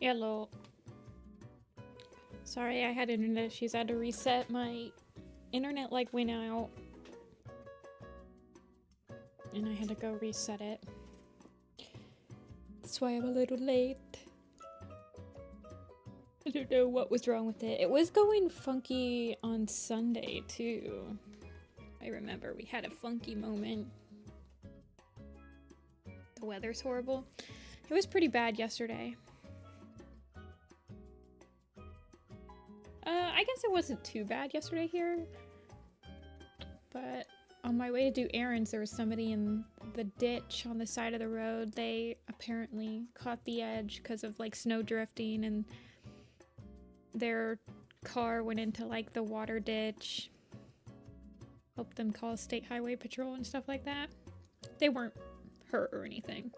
Hello. Sorry, I had internet issues. I had to reset my internet like went out. And I had to go reset it. That's why I'm a little late. I don't know what was wrong with it. It was going funky on Sunday too. I remember we had a funky moment. The weather's horrible. It was pretty bad yesterday. I guess it wasn't too bad yesterday here. But on my way to do errands, there was somebody in the ditch on the side of the road. They apparently caught the edge because of like snow drifting, and their car went into like the water ditch. Helped them call state highway patrol and stuff like that. They weren't hurt or anything.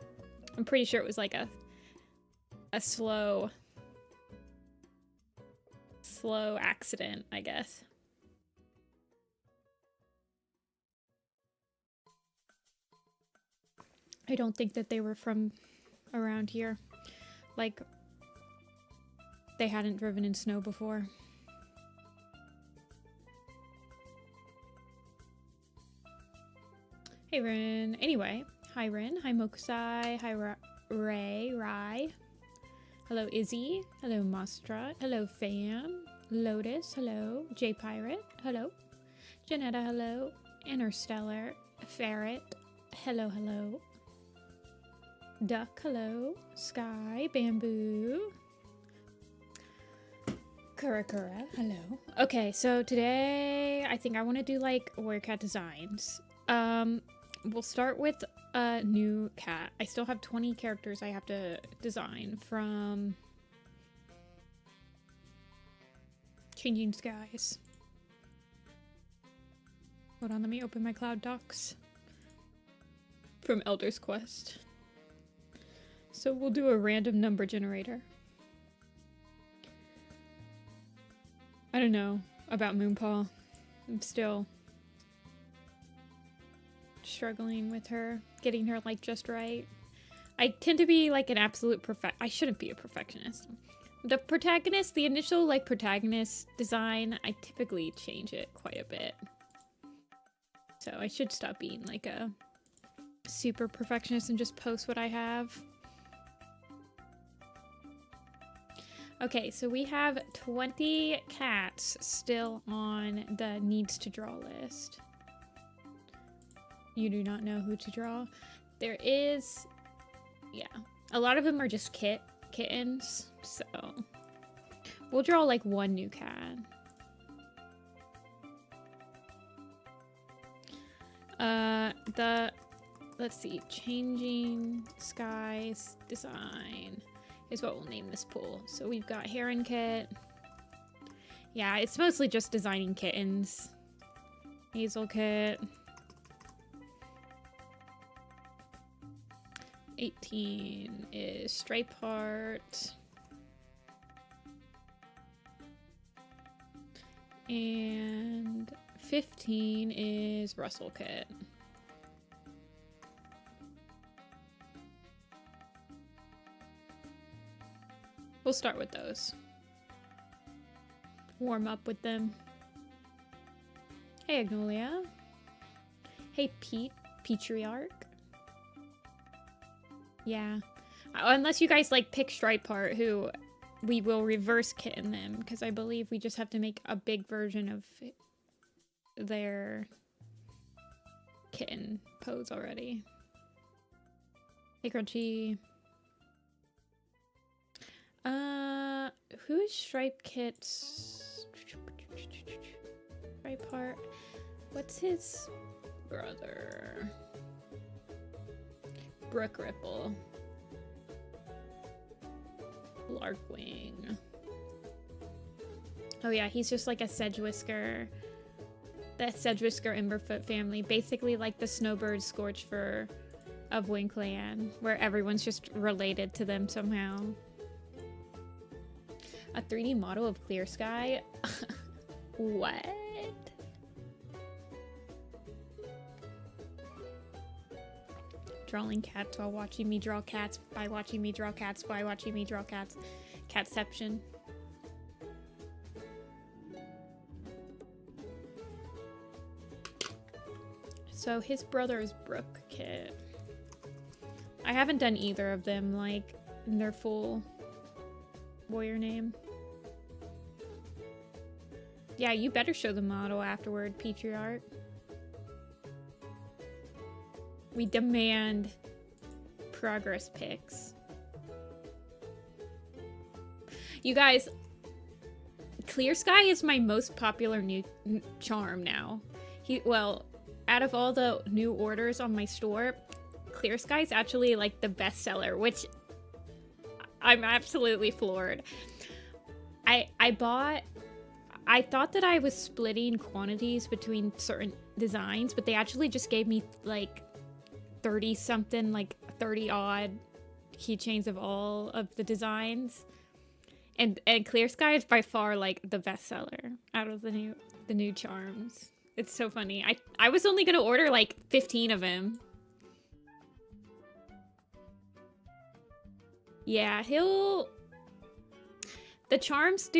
I'm pretty sure it was like a slow accident, I guess. I don't think that they were from around here. Like, they hadn't driven in snow before. Hey, Rin. Anyway, hi, Rin. Hi, Mokusai. Hi, Rai. Hello, Izzy. Hello, Mostra. Hello, Fam. Lotus. Hello. J-Pirate. Hello. Janetta. Hello. Interstellar. Ferret. Hello, hello. Duck. Hello. Sky. Bamboo. Kura. Hello. Okay, so today I think I want to do like warrior cat designs. We'll start with a new cat. I still have 20 characters I have to design from Changing Skies. Hold on, let me open my Cloud Docs from Elder's Quest. So we'll do a random number generator. I don't know about Moonpaw. I'm still struggling with her, getting her like just right. I tend to be like an absolute I shouldn't be a perfectionist. The protagonist, the initial like protagonist design, I typically change it quite a bit. So I should stop being like a super perfectionist and just post what I have. Okay, so we have 20 cats still on the needs to draw list. You do not know who to draw. There is, yeah, a lot of them are just kittens, so we'll draw like one new cat. Let's see, Changing Skies design is what we'll name this pool. So we've got Heron Kit. Yeah, it's mostly just designing kittens. Hazel Kit. 18 is Stripeheart. And 15 is Russell Kit. We'll start with those. Warm up with them. Hey, Agnolia. Hey, Patriarch. Yeah. Unless you guys like pick Stripeheart, who we will reverse kitten them, because I believe we just have to make a big version of their kitten pose already. Hey, Crunchy. Who's Stripe Kit's Stripeheart? What's his brother? Brook Ripple. Larkwing. Oh yeah, he's just like a Sedgewhisker. The Sedgewhisker Emberfoot family. Basically like the Snowbird Scorchfur of Winkland, where everyone's just related to them somehow. A 3D model of Clear Sky? What? Drawing cats while watching me draw cats, by watching me draw cats, by watching me draw cats. Catception. So his brother is Brooke Kit. I haven't done either of them, like, in their full warrior name. Yeah, you better show the model afterward, Patriarch. We demand progress pics. You guys, Clear Sky is my most popular new charm now. Well, out of all the new orders on my store, Clear Sky is actually like the best seller, which I'm absolutely floored. I thought that I was splitting quantities between certain designs, but they actually just gave me like 30 something, like 30 odd keychains of all of the designs. And Clear Sky is by far like the best seller out of the new charms. It's so funny. I was only gonna order like 15 of him. Yeah, the charms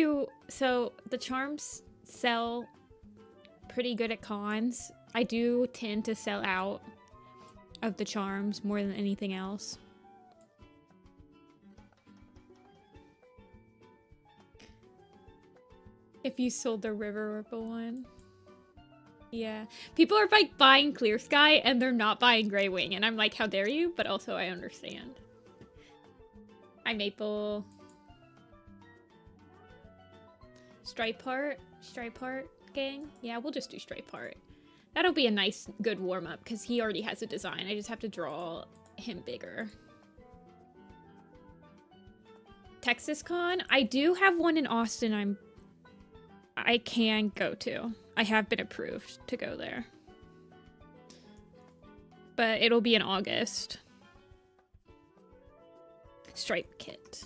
sell pretty good at cons. I do tend to sell out of the charms more than anything else. If you sold the River Ripple one. Yeah. People are like buying Clear Sky and they're not buying Grey Wing, and I'm like, how dare you? But also I understand. Hi, Maple. Stripeheart gang. Yeah, we'll just do Stripeheart. That'll be a nice, good warm-up because he already has a design. I just have to draw him bigger. Texas Con. I do have one in Austin I can go to. I have been approved to go there. But it'll be in August. Stripe Kit.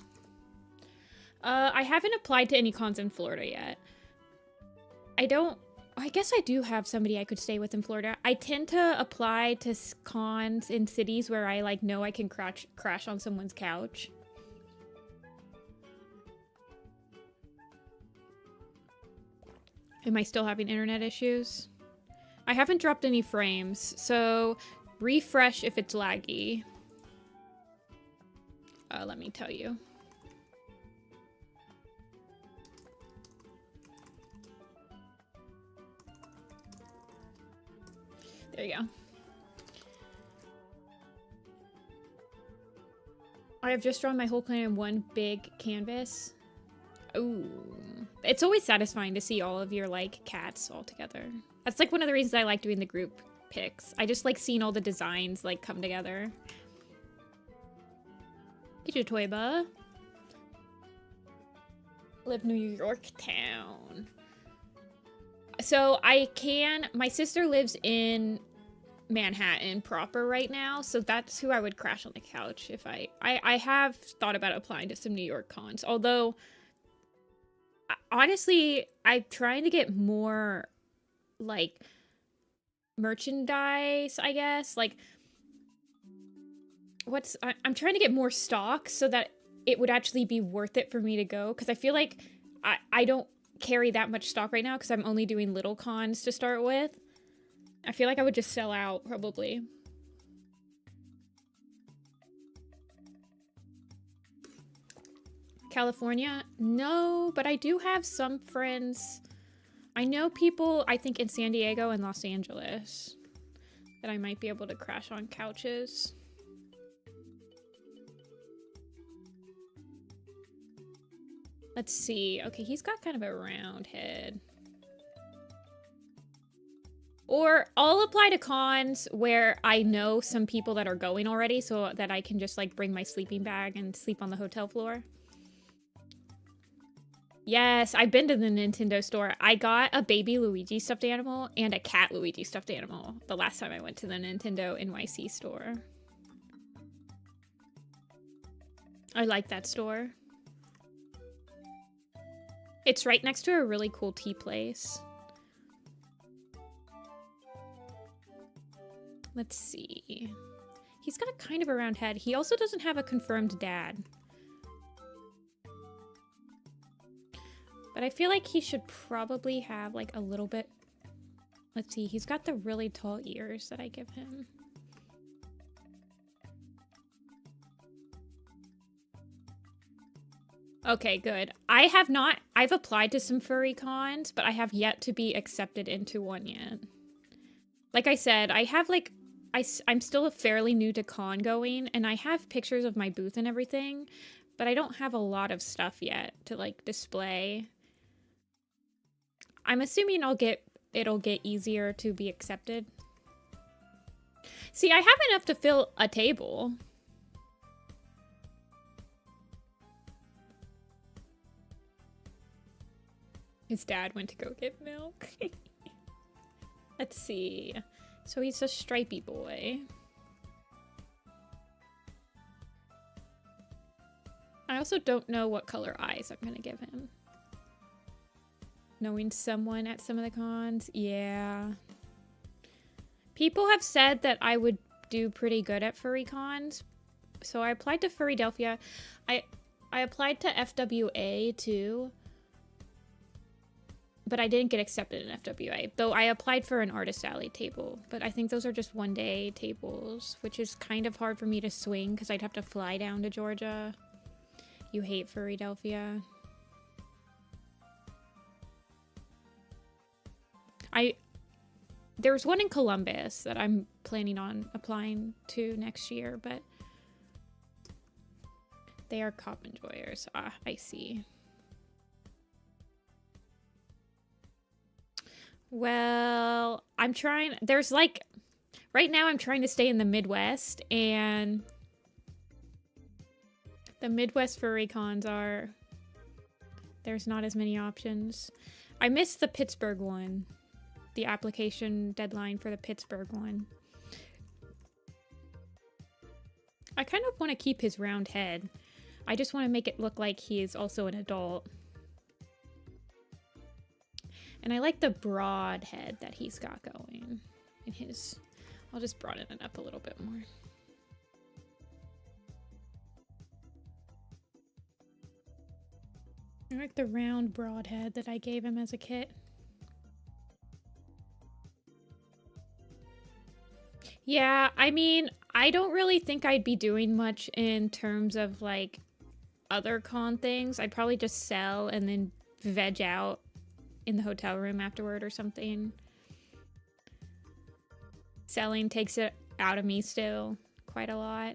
I haven't applied to any cons in Florida yet. I guess I do have somebody I could stay with in Florida. I tend to apply to cons in cities where I like know I can crash on someone's couch. Am I still having internet issues? I haven't dropped any frames, so refresh if it's laggy. Let me tell you. There you go. I have just drawn my whole clan in one big canvas. Ooh. It's always satisfying to see all of your, like, cats all together. That's, like, one of the reasons I like doing the group pics. I just like seeing all the designs, like, come together. Get your Toyba. Live New York town. So my sister lives in Manhattan proper right now, so that's who I would crash on the couch if I have thought about applying to some New York cons, although honestly I'm trying to get more like merchandise, I guess, like I'm trying to get more stock so that it would actually be worth it for me to go, because I feel like I don't carry that much stock right now because I'm only doing little cons to start with. I feel like I would just sell out, probably. California? No, but I do have some friends. I know people, I think, in San Diego and Los Angeles that I might be able to crash on couches. Let's see. Okay, he's got kind of a round head. Or I'll apply to cons where I know some people that are going already so that I can just like bring my sleeping bag and sleep on the hotel floor. Yes, I've been to the Nintendo store. I got a baby Luigi stuffed animal and a cat Luigi stuffed animal the last time I went to the Nintendo NYC store. I like that store. It's right next to a really cool tea place. Let's see. He's got kind of a round head. He also doesn't have a confirmed dad. But I feel like he should probably have like a little bit. Let's see, he's got the really tall ears that I give him. Okay, good. I've applied to some furry cons, but I have yet to be accepted into one yet. Like I said, I have like, I'm still fairly new to con going, and I have pictures of my booth and everything, but I don't have a lot of stuff yet to like display. I'm assuming it'll get easier to be accepted. See, I have enough to fill a table. His dad went to go get milk. Let's see. So he's a stripey boy. I also don't know what color eyes I'm gonna give him. Knowing someone at some of the cons, yeah. People have said that I would do pretty good at furry cons. So I applied to Furrydelphia. I applied to FWA too. But I didn't get accepted in FWA. Though I applied for an Artist Alley table. But I think those are just one-day tables, which is kind of hard for me to swing because I'd have to fly down to Georgia. You hate Furrydelphia. There's one in Columbus that I'm planning on applying to next year, but they are cop enjoyers. Ah, I see. Well, I'm trying, there's like, right now I'm trying to stay in the Midwest, and the Midwest furry cons are, there's not as many options. I missed the Pittsburgh one, the application deadline for the Pittsburgh one. I kind of want to keep his round head. I just want to make it look like he is also an adult. And I like the broad head that he's got going in his. I'll just broaden it up a little bit more. I like the round broad head that I gave him as a kit. Yeah, I mean, I don't really think I'd be doing much in terms of like other con things. I'd probably just sell and then veg out in the hotel room afterward or something. Selling takes it out of me still quite a lot.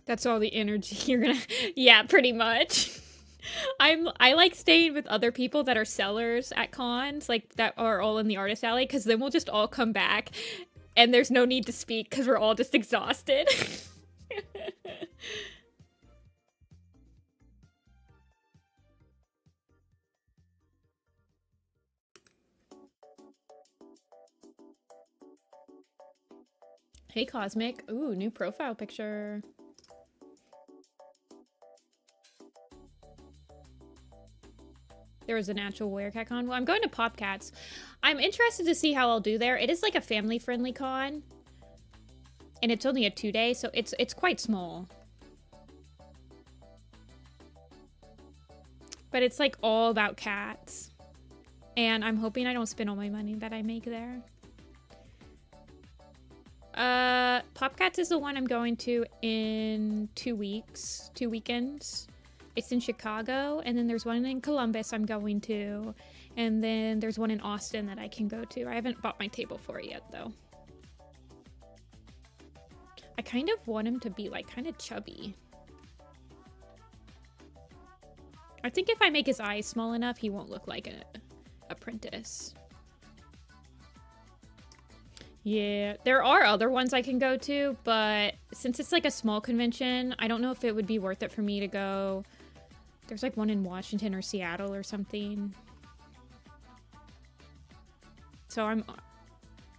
That's all the energy you're gonna... Yeah, pretty much. I like staying with other people that are sellers at cons, like that are all in the Artist Alley, because then we'll just all come back and there's no need to speak because we're all just exhausted. Hey, Cosmic. Ooh, new profile picture. There was a natural werecat con. Well, I'm going to Popcats. I'm interested to see how I'll do there. It is like a family-friendly con. And it's only a 2-day, so it's quite small. But it's like all about cats. And I'm hoping I don't spend all my money that I make there. Popcats is the one I'm going to in 2 weeks. 2 weekends. It's in Chicago, and then there's one in Columbus I'm going to, and then there's one in Austin that I can go to. I haven't bought my table for it yet, though. I kind of want him to be, like, kind of chubby. I think if I make his eyes small enough, he won't look like an apprentice. Yeah, there are other ones I can go to, but since it's, like, a small convention, I don't know if it would be worth it for me to go. There's like one in Washington or Seattle or something. So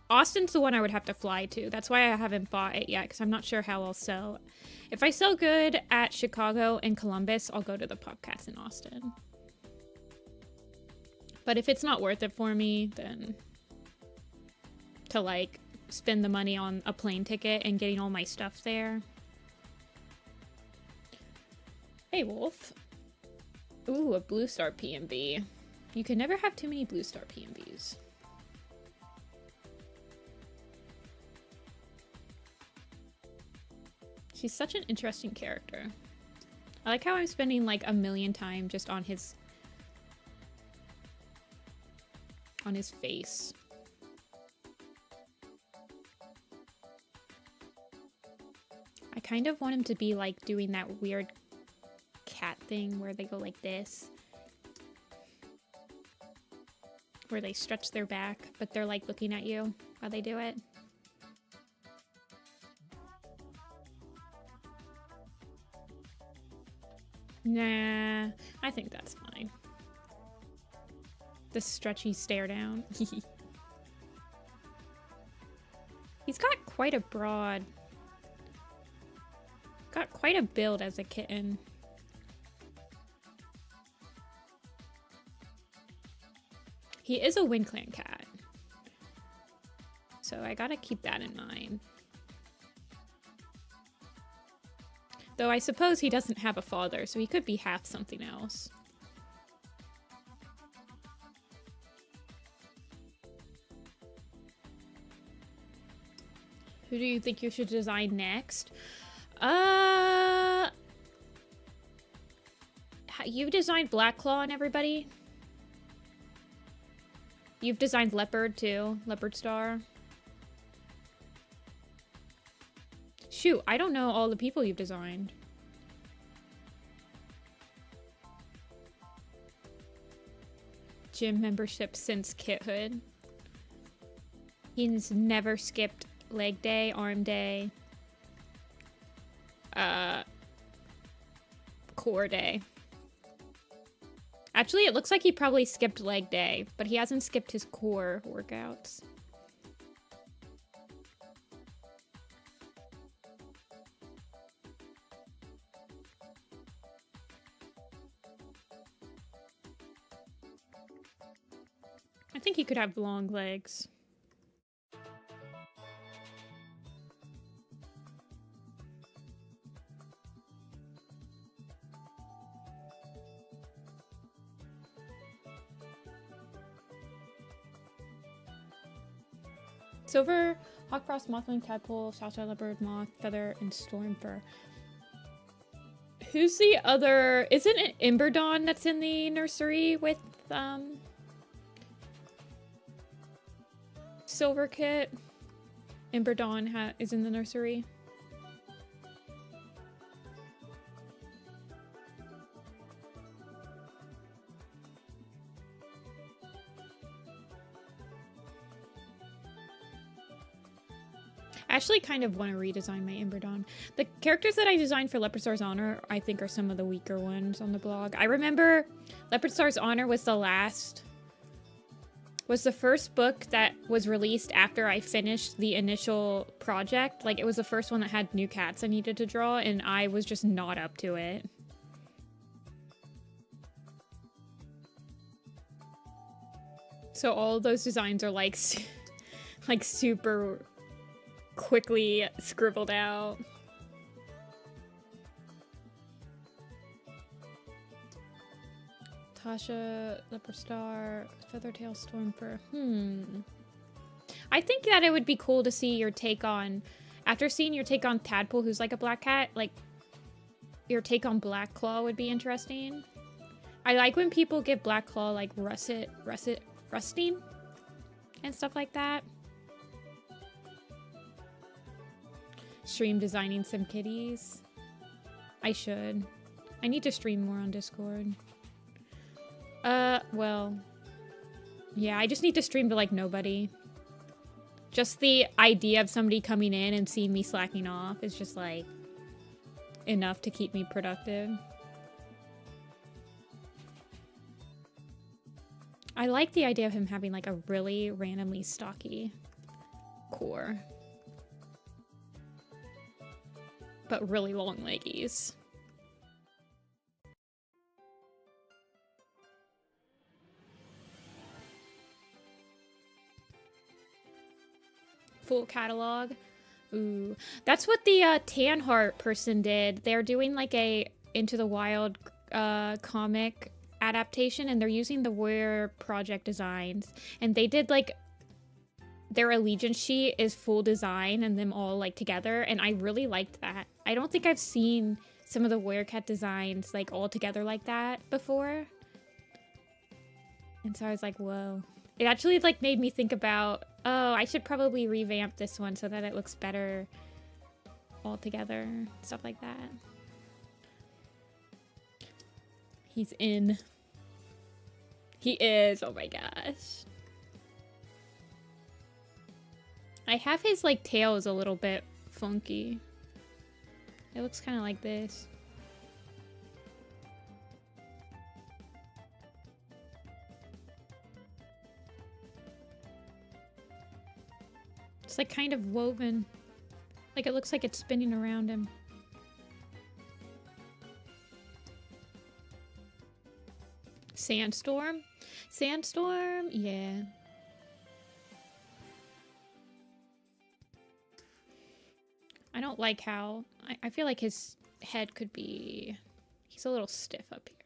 Austin's the one I would have to fly to. That's why I haven't bought it yet, because I'm not sure how I'll sell. If I sell good at Chicago and Columbus, I'll go to the Popcats in Austin. But if it's not worth it for me, then to like spend the money on a plane ticket and getting all my stuff there. Hey, Wolf. Ooh, a Blue Star PMB. You can never have too many Blue Star PMBs. She's such an interesting character. I like how I'm spending like a million time just on his face. I kind of want him to be like doing that weird cat thing where they go like this. Where they stretch their back, but they're like looking at you while they do it. Nah, I think that's fine. The stretchy stare down. He's got quite a build as a kitten. He is a Wind Clan cat. So I gotta keep that in mind. Though I suppose he doesn't have a father, so he could be half something else. Who do you think you should design next? You've designed Black Claw on everybody? You've designed Leopard too, Leopard Star. Shoot, I don't know all the people you've designed. Gym membership since kithood. He's never skipped leg day, arm day, core day. Actually, it looks like he probably skipped leg day, but he hasn't skipped his core workouts. I think he could have long legs. Silver, Hawkfrost, Mothwing, Tadpole, Sasha, Leopard, Moth, Feather, and Stormfur. Who's the other? Isn't it Emberdawn that's in the nursery with Silver Kit? Emberdawn is in the nursery. I actually kind of want to redesign my Emberdawn. The characters that I designed for Leopard Star's Honor, I think, are some of the weaker ones on the blog. I remember Leopard Star's Honor was the first book that was released after I finished the initial project. Like, it was the first one that had new cats I needed to draw, and I was just not up to it. So all of those designs are like, like super quickly scribbled out. Tasha, Leopard Star, Feathertail, Stormfur. I think that it would be cool to see your take on, after seeing your take on Tadpole, who's like a black cat, like your take on Black Claw would be interesting. I like when people give Black Claw like rusting and stuff like that. Stream designing some kitties. I should. I need to stream more on Discord. Well, yeah, I just need to stream to like nobody. Just the idea of somebody coming in and seeing me slacking off is just like enough to keep me productive. I like the idea of him having like a really randomly stocky core. But really long leggies. Full catalog. Ooh. That's what the Tanheart person did. They're doing like a Into the Wild comic adaptation, and they're using the Warrior Project designs. And they did like their allegiance sheet is full design and them all like together, and I really liked that. I don't think I've seen some of the Warrior Cat designs like all together like that before. And so I was like, whoa. It actually like made me think about, oh, I should probably revamp this one so that it looks better all together, stuff like that. He's in. He is, oh my gosh. I have his like tail is a little bit funky. It looks kind of like this. It's like kind of woven. Like it looks like it's spinning around him. Sandstorm? Sandstorm? Yeah. I don't like how... I feel like his head could be... He's a little stiff up here.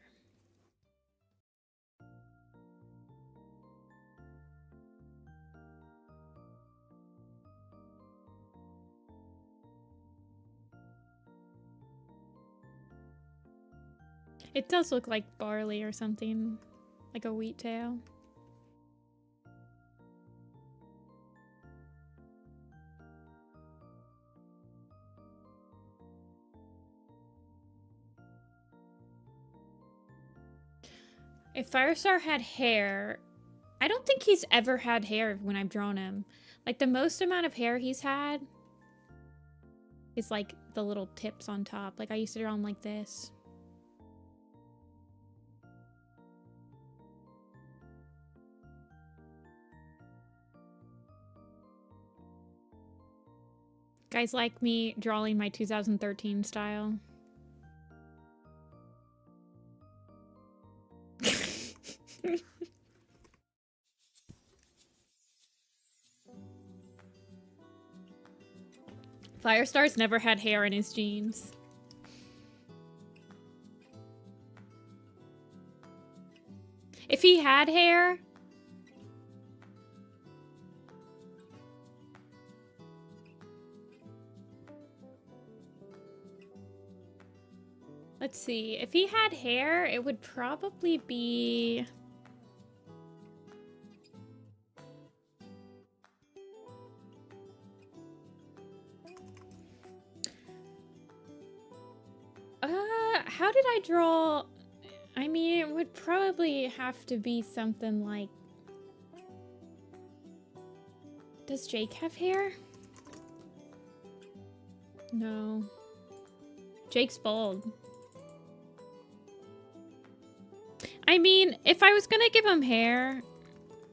It does look like barley or something, like a wheat tail. If Firestar had hair, I don't think he's ever had hair when I've drawn him. Like the most amount of hair he's had is like the little tips on top. Like I used to draw him like this. Guys like me drawing my 2013 style. Firestar's never had hair in his jeans. If he had hair... Let's see. If he had hair, it would probably be... How did I draw? I mean, it would probably have to be something like... Does Jake have hair? No. Jake's bald. I mean, if I was gonna give him hair,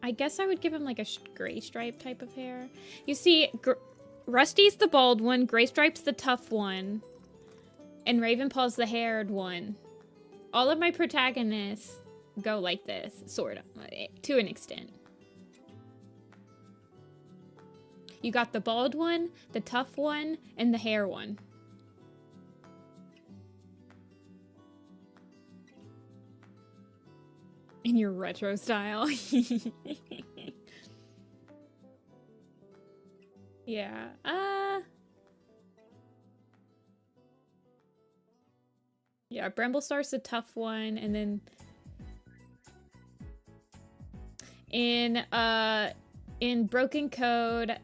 I guess I would give him like a gray stripe type of hair. You see, Rusty's the bald one, Gray Stripe's the tough one, and Ravenpaw's the haired one. All of my protagonists go like this, sort of, to an extent. You got the bald one, the tough one, and the hair one. In your retro style. Yeah, yeah, Bramblestar's the tough one, and then in Broken Code,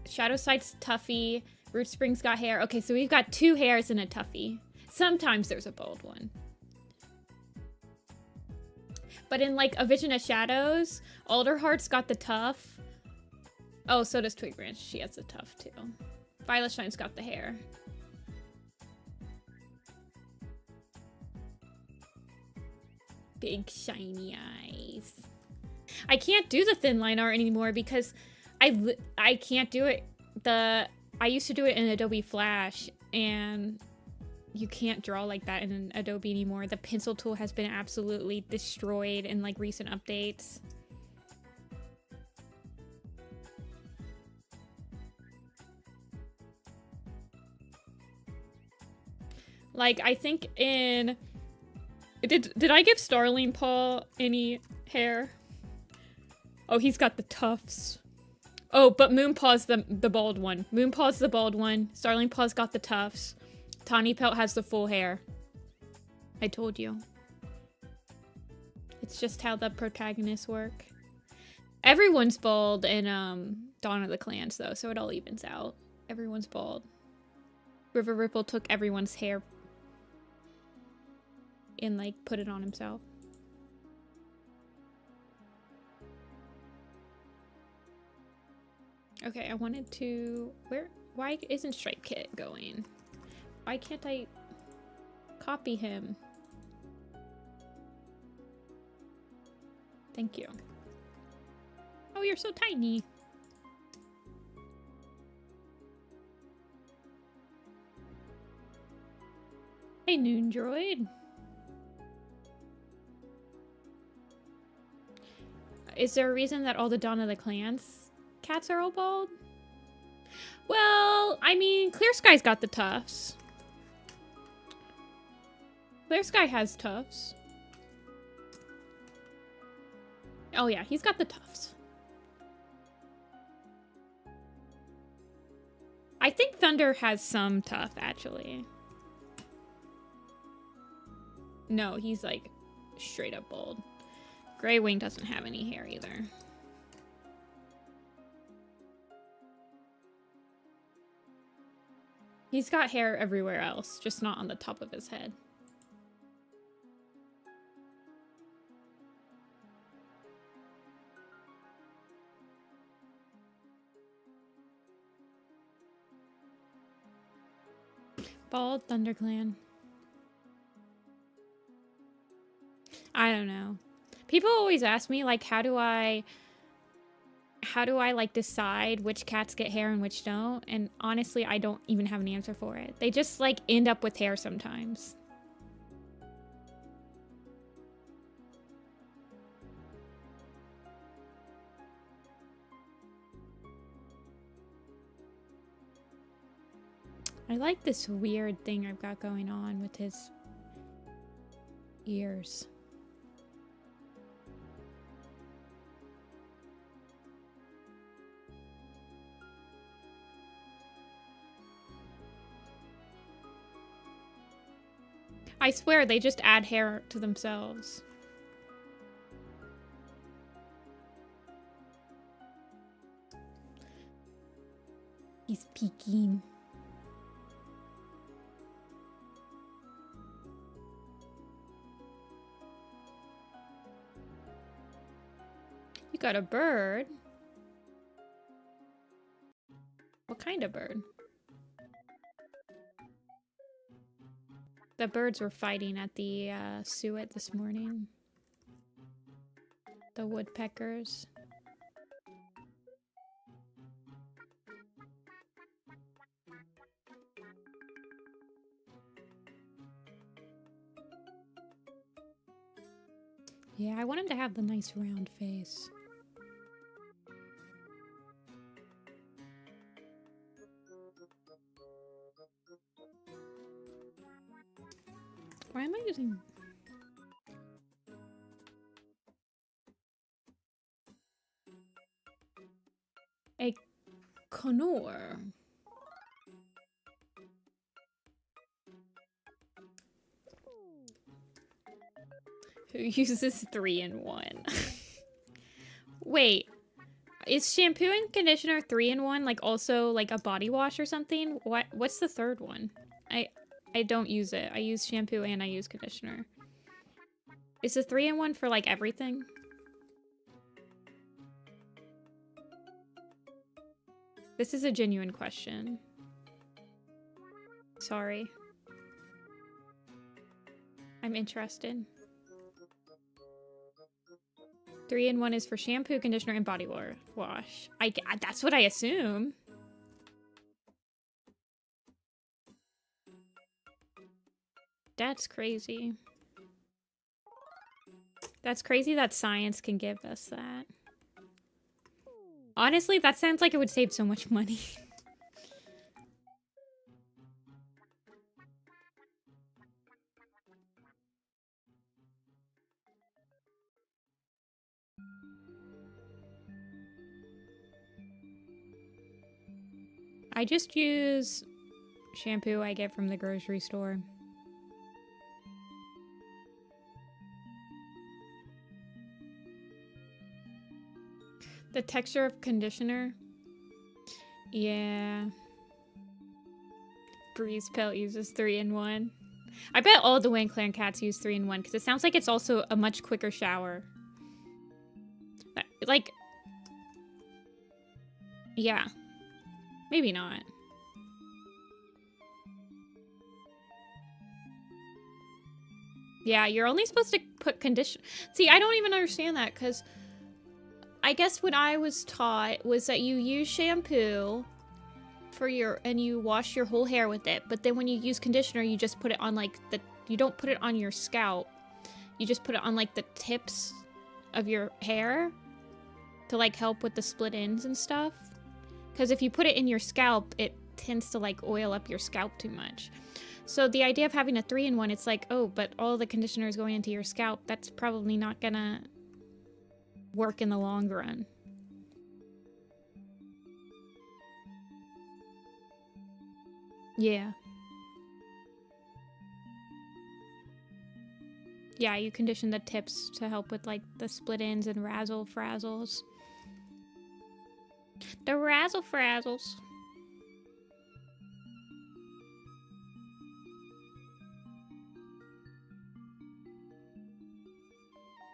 Shadowsight's Tuffy, Root Spring's got hair. Okay, so we've got 2 hairs and a Tuffy. Sometimes there's a bald one. But in like A Vision of Shadows, Alderheart's got the tough. Oh, so does Twig Branch. She has the tough too. Violet Shine's got the hair. Big shiny eyes. I can't do the thin line art anymore because I can't do it. I used to do it in Adobe Flash, and you can't draw like that in Adobe anymore. The pencil tool has been absolutely destroyed in like recent updates. Like, I think in... Did I give Starling Paw any hair? Oh, he's got the tufts. Oh, but Moonpaw's the bald one. Moonpaw's the bald one. Starling Paw's got the tufts. Tawny Pelt has the full hair. I told you. It's just how the protagonists work. Everyone's bald in Dawn of the Clans, though, so it all evens out. Everyone's bald. River Ripple took everyone's hair and, like, put it on himself. Okay, I wanted to... Why isn't Stripe Kit going? Why can't I copy him? Thank you. Oh, you're so tiny. Hey, Noon Droid. Is there a reason that all the Dawn of the Clans cats are all bald? Well, I mean, Clear Sky's got the tufts. Clear Sky has tufts. Oh yeah, he's got the tufts. I think Thunder has some tuft, actually. No, he's like straight up bald. Grey Wing doesn't have any hair either. He's got hair everywhere else, just not on the top of his head. Bald ThunderClan. I don't know. People always ask me, like, how do I like decide which cats get hair and which don't? And honestly, I don't even have an answer for it. They just like end up with hair sometimes. I like this weird thing I've got going on with his ears. I swear they just add hair to themselves. He's peeking. You got a bird? What kind of bird? The birds were fighting at the suet this morning. The woodpeckers. Yeah, I want him to have the nice round face. Why am I using... a Connor? Who uses 3-in-1? Wait, is shampoo and conditioner 3-in-1 like also like a body wash or something? What's the third one? I don't use it. I use shampoo and I use conditioner. Is the 3-in-1 for like everything? This is a genuine question. Sorry. I'm interested. 3-in-1 is for shampoo, conditioner, and body wash. That's what I assume. That's crazy. That's crazy that science can give us that. Honestly, that sounds like it would save so much money. I just use shampoo I get from the grocery store. The texture of conditioner? Yeah. Breeze Pelt uses 3-in-1. I bet all the Wayne Clan cats use 3-in-1 because it sounds like it's also a much quicker shower. Like, yeah. Maybe not. Yeah, you're only supposed to put condition. See, I don't even understand that because I guess what I was taught was that you use shampoo for and you wash your whole hair with it, but then when you use conditioner, you just put it on like you don't put it on your scalp. You just put it on like the tips of your hair to like help with the split ends and stuff. Because if you put it in your scalp, it tends to like oil up your scalp too much. So the idea of having a 3-in-1, it's like, oh, but all the conditioner is going into your scalp. That's probably not gonna work in the long run. Yeah. Yeah, you condition the tips to help with like the split ends and razzle-frazzles. The razzle-frazzles.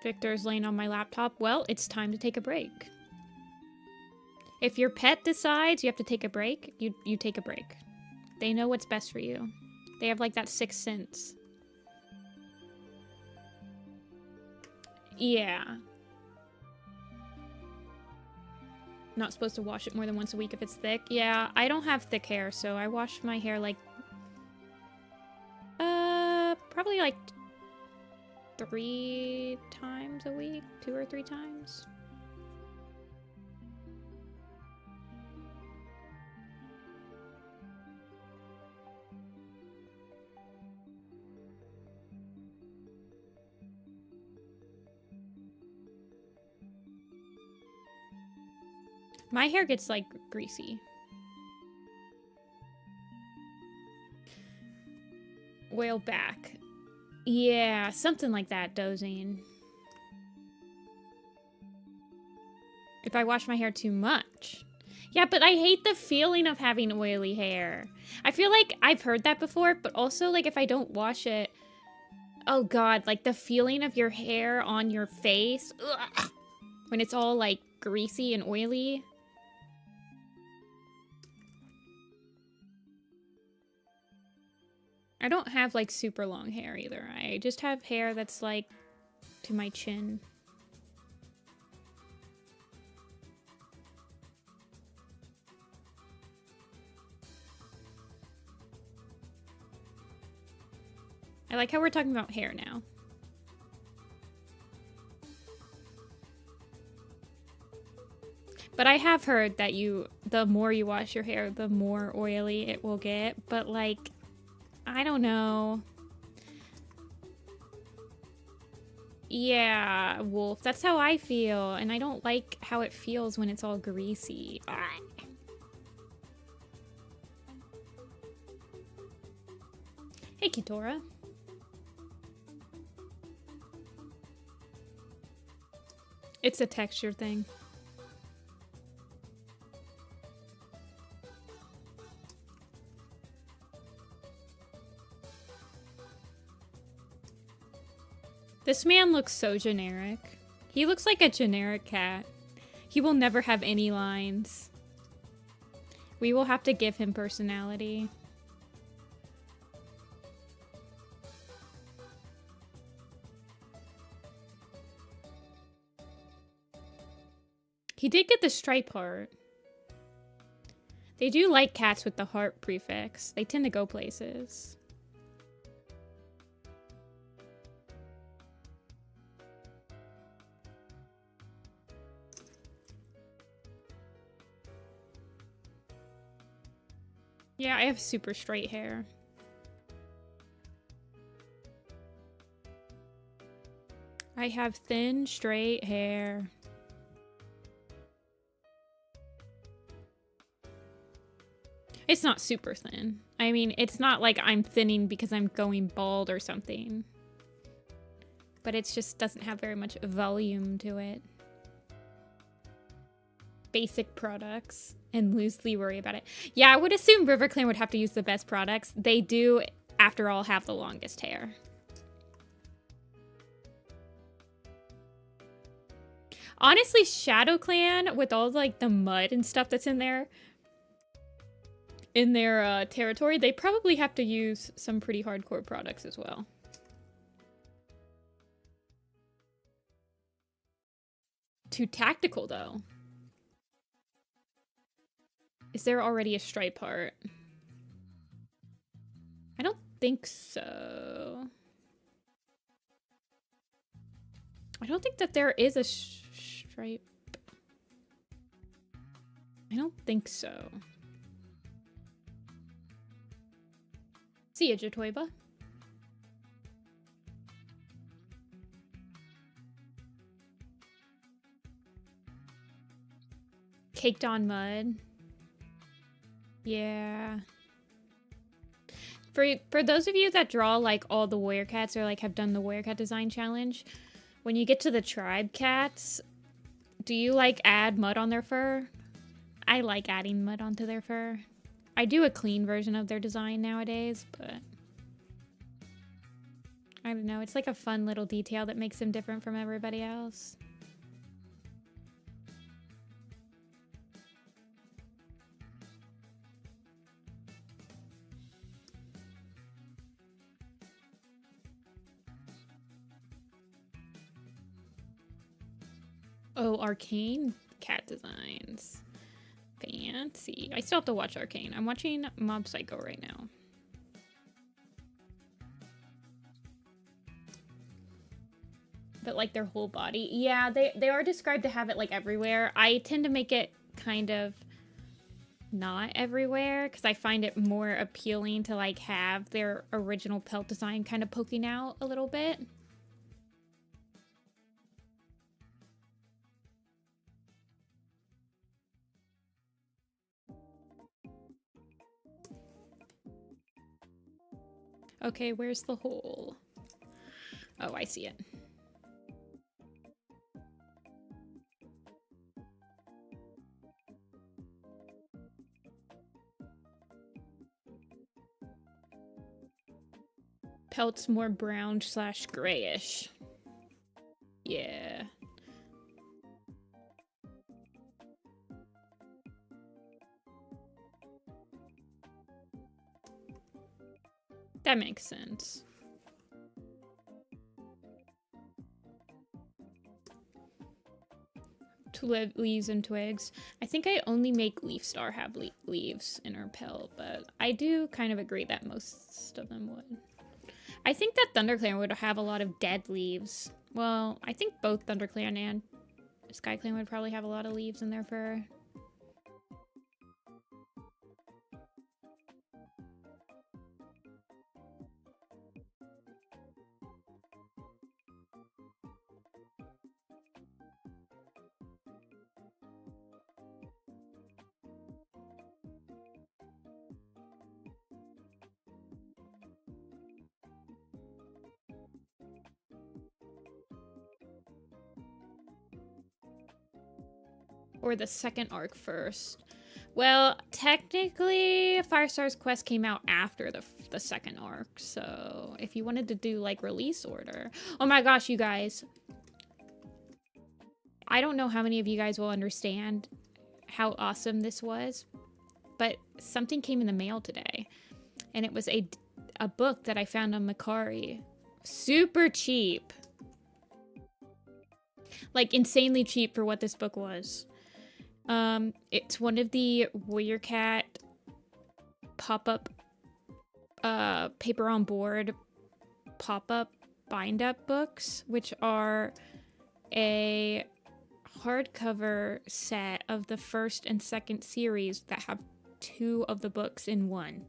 Victor's laying on my laptop. Well, it's time to take a break. If your pet decides you have to take a break, you take a break. They know what's best for you. They have like that sixth sense. Yeah. Not supposed to wash it more than once a week if it's thick. Yeah, I don't have thick hair, so I wash my hair like... probably like 3 times a week. 2 or 3 times. My hair gets like greasy. Whale back. Yeah, something like that, Dozine. If I wash my hair too much. Yeah, but I hate the feeling of having oily hair. I feel like I've heard that before, but also like if I don't wash it, oh god, like the feeling of your hair on your face, ugh, when it's all like greasy and oily. I don't have like super long hair either. I just have hair that's like to my chin. I like how we're talking about hair now. But I have heard that the more you wash your hair, the more oily it will get. But like, I don't know. Yeah, Wolf, that's how I feel. And I don't like how it feels when it's all greasy. Ah. Hey, Kitora. It's a texture thing. This man looks so generic. He looks like a generic cat. He will never have any lines. We will have to give him personality. He did get the Stripeheart. They do like cats with the heart prefix. They tend to go places. Yeah, I have super straight hair. I have thin, straight hair. It's not super thin. I mean, it's not like I'm thinning because I'm going bald or something. But it just doesn't have very much volume to it. Basic products and loosely worry about it. Yeah, I would assume RiverClan would have to use the best products. They do, after all, have the longest hair. Honestly, ShadowClan, with all like the mud and stuff that's in their territory, they probably have to use some pretty hardcore products as well. Too tactical, though. Is there already a Stripeheart? I don't think so. I don't think that there is a stripe. I don't think so. See ya, Jatoiba. Caked on mud. Yeah. For those of you that draw like all the warrior cats or like have done the warrior cat design challenge, when you get to the tribe cats, do you like add mud on their fur? I like adding mud onto their fur. I do a clean version of their design nowadays, but I don't know. It's like a fun little detail that makes them different from everybody else. Oh, Arcane cat designs. Fancy. I still have to watch Arcane. I'm watching Mob Psycho right now. But like their whole body. Yeah, they are described to have it like everywhere. I tend to make it kind of not everywhere because I find it more appealing to like have their original pelt design kind of poking out a little bit. Okay, where's the hole? Oh, I see it. Pelt's more brown / grayish. Yeah. That makes sense. Leaves and twigs. I think I only make Leaf Star have leaves in her pelt, but I do kind of agree that most of them would. I think that ThunderClan would have a lot of dead leaves. Well, I think both ThunderClan and SkyClan would probably have a lot of leaves in their fur. Or the second arc first. Well, technically, Firestar's Quest came out after the second arc, so if you wanted to do, like, release order... Oh my gosh, you guys. I don't know how many of you guys will understand how awesome this was, but something came in the mail today, and it was a book that I found on Mercari. Super cheap. Like, insanely cheap for what this book was. It's one of the Warrior Cat pop-up paper on board pop-up bind-up books, which are a hardcover set of the first and second series that have 2 of the books in one.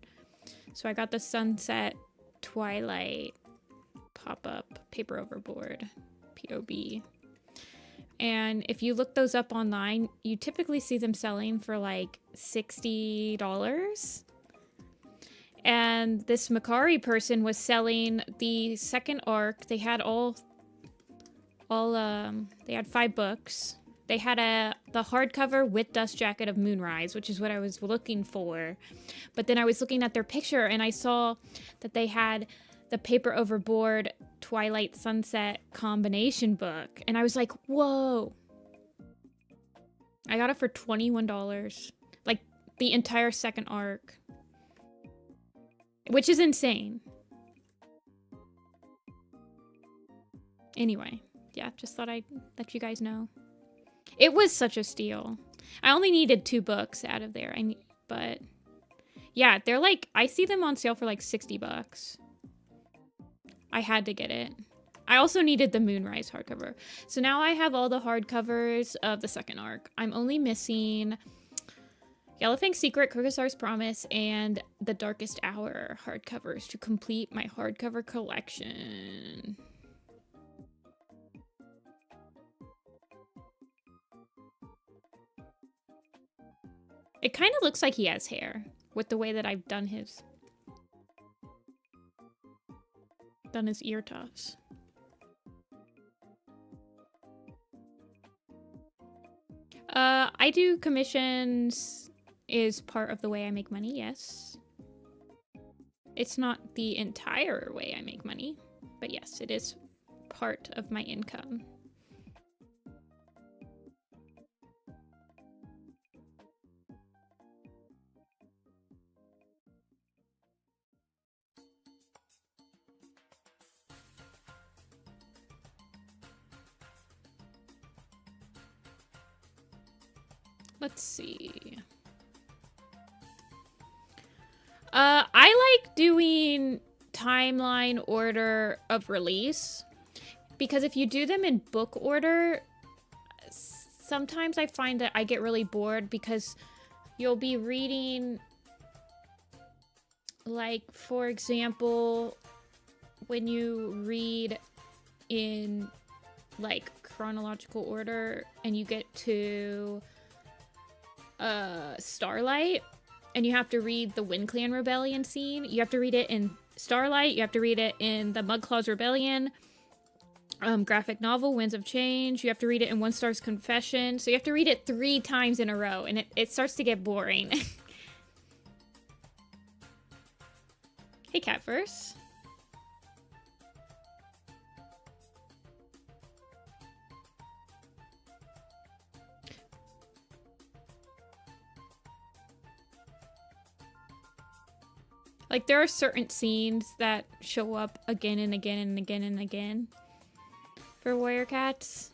So I got the Sunset Twilight pop-up paper overboard POB. And if you look those up online, you typically see them selling for like $60. And this Macari person was selling the second arc. They had they had 5 books. They had the hardcover with Dust Jacket of Moonrise, which is what I was looking for. But then I was looking at their picture and I saw that they had the paper overboard Twilight Sunset combination book. And I was like, whoa. I got it for $21. Like the entire second arc. Which is insane. Anyway, yeah, just thought I'd let you guys know. It was such a steal. I only needed 2 books out of there. But yeah, they're like, I see them on sale for like $60. I had to get it. I also needed the Moonrise hardcover. So now I have all the hardcovers of the second arc. I'm only missing Yellowfang's Secret, Krogazar's Promise, and The Darkest Hour hardcovers to complete my hardcover collection. It kind of looks like he has hair with the way that I've done his ear tufts. I do commissions is part of the way I make money, yes. It's not the entire way I make money, but yes, it is part of my income. Let's see. I like doing timeline order of release because if you do them in book order, sometimes I find that I get really bored because you'll be reading, like, for example, when you read in, like, chronological order and you get to Starlight, and you have to read the Wind Clan Rebellion scene. You have to read it in Starlight. You have to read it in the Mudclaws Rebellion graphic novel, Winds of Change. You have to read it in One Star's Confession. So you have to read it 3 times in a row, and it starts to get boring. Hey, Catverse. Like, there are certain scenes that show up again and again and again and again for Warrior Cats.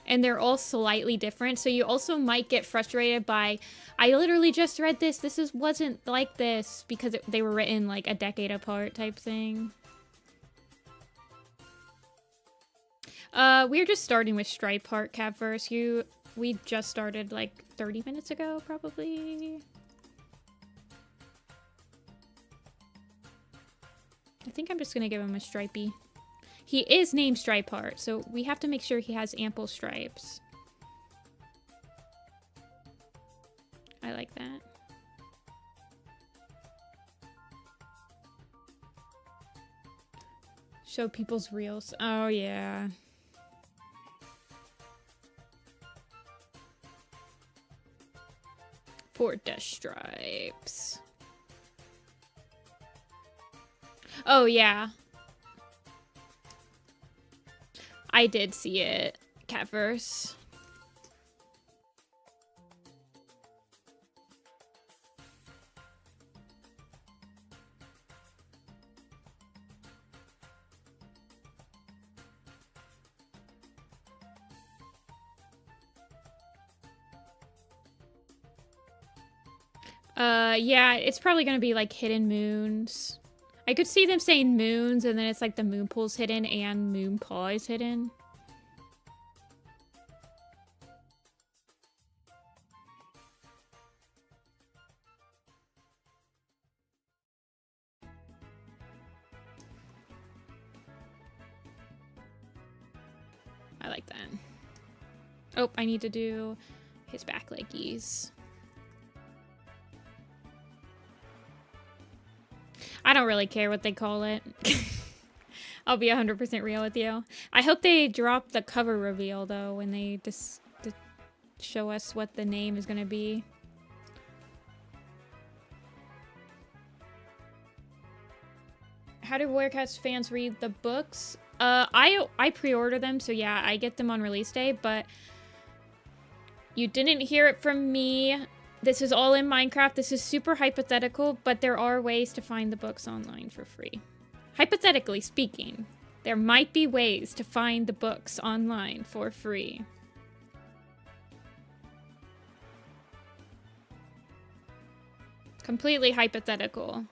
And they're all slightly different, so you also might get frustrated by, I literally just read this, wasn't like this, because they were written like a decade apart type thing. We're just starting with Stripeheart, Catverse. We just started like 30 minutes ago, probably. I think I'm just gonna give him a stripey. He is named Stripeheart, so we have to make sure he has ample stripes. I like that. Show people's reels. Oh, yeah. For the stripes. Oh, yeah. I did see it, Catverse. Yeah, it's probably gonna be like hidden moons. I could see them saying moons, and then it's like the moon pool's hidden and Moonpaw is hidden. I like that. Oh, I need to do his back leggies. I don't really care what they call it. I'll be 100% real with you. I hope they drop the cover reveal, though, when they just show us what the name is going to be. How do Warrior Cats fans read the books? I pre-order them, so yeah, I get them on release day, but you didn't hear it from me. This is all in Minecraft. This is super hypothetical, but there are ways to find the books online for free. Hypothetically speaking, there might be ways to find the books online for free. Completely hypothetical.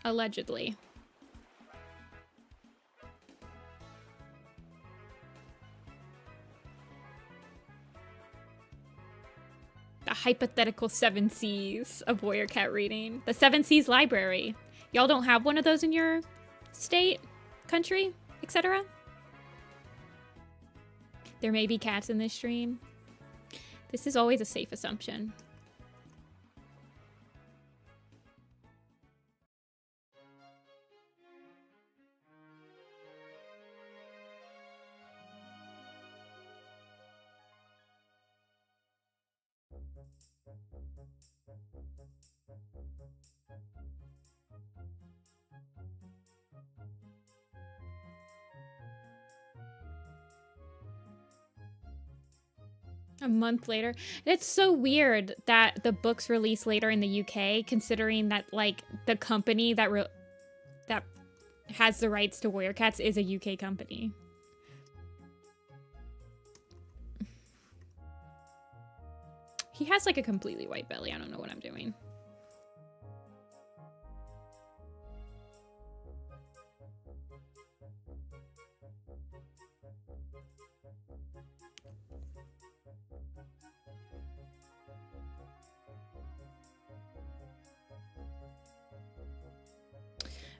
Allegedly. The hypothetical 7 C's of Warrior Cat reading. The 7 C's library. Y'all don't have one of those in your state, country, etc.? There may be cats in this stream. This is always a safe assumption. A month later. It's so weird that the books release later in the UK, considering that, like, the company that has the rights to Warrior Cats is a UK company. He has, like, a completely white belly. I don't know what I'm doing.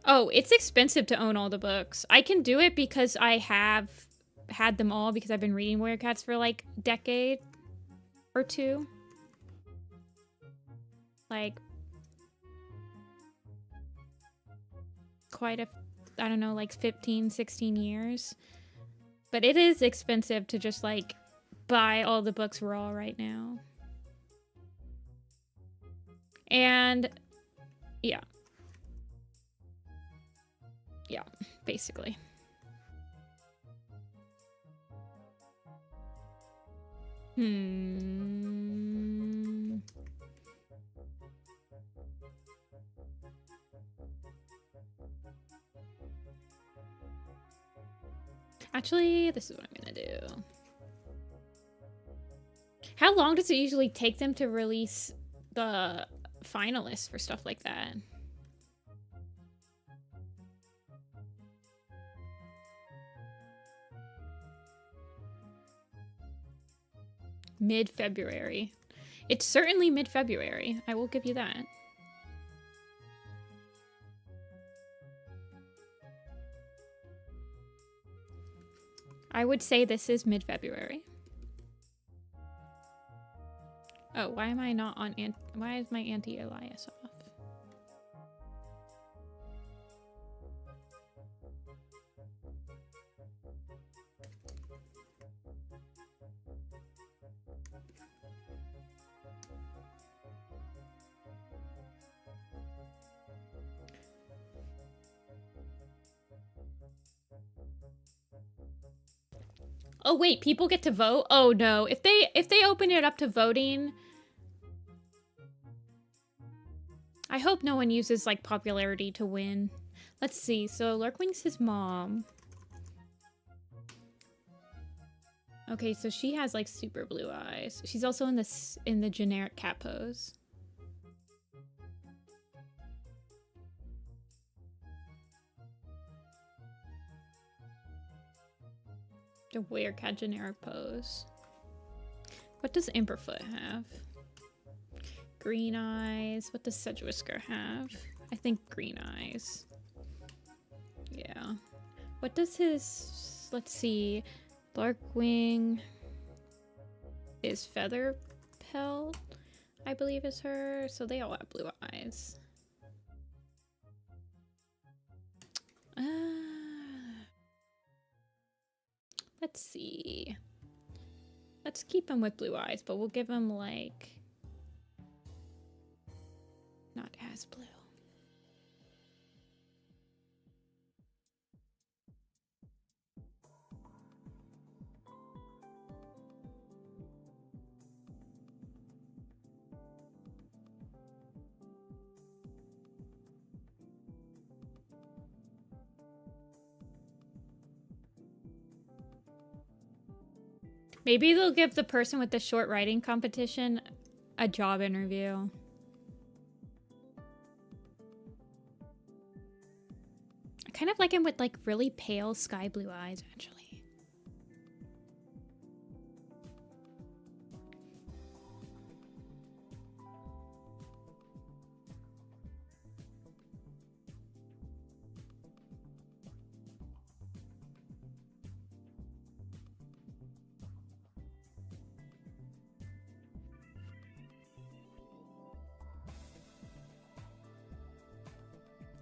Oh, it's expensive to own all the books. I can do it because I have had them all because I've been reading Warrior Cats for like a decade or two. Like, quite a, I don't know, like 15, 16 years. But it is expensive to just like buy all the books raw right now. And yeah. Yeah, basically. Actually, this is what I'm gonna do. How long does it usually take them to release the finalists for stuff like that? Mid-February. It's certainly mid-February. I will give you that. I would say this is mid-February. Oh, why am I not on why is my anti-alias off? Oh wait, people get to vote? Oh no. If they open it up to voting, I hope no one uses like popularity to win. Let's see. So Lurkwing's his mom. Okay, so she has like super blue eyes. She's also in the generic cat pose. The werecat generic pose. What does Imperfoot have? Green eyes. What does Sedgwisker have? I think green eyes. Yeah. What does his... Let's see. Darkwing is Featherpelt, I believe is her. So they all have blue eyes. Let's see. Let's keep him with blue eyes, but we'll give him like... not as blue. Maybe they'll give the person with the short writing competition a job interview. I kind of like him with like really pale sky blue eyes, actually.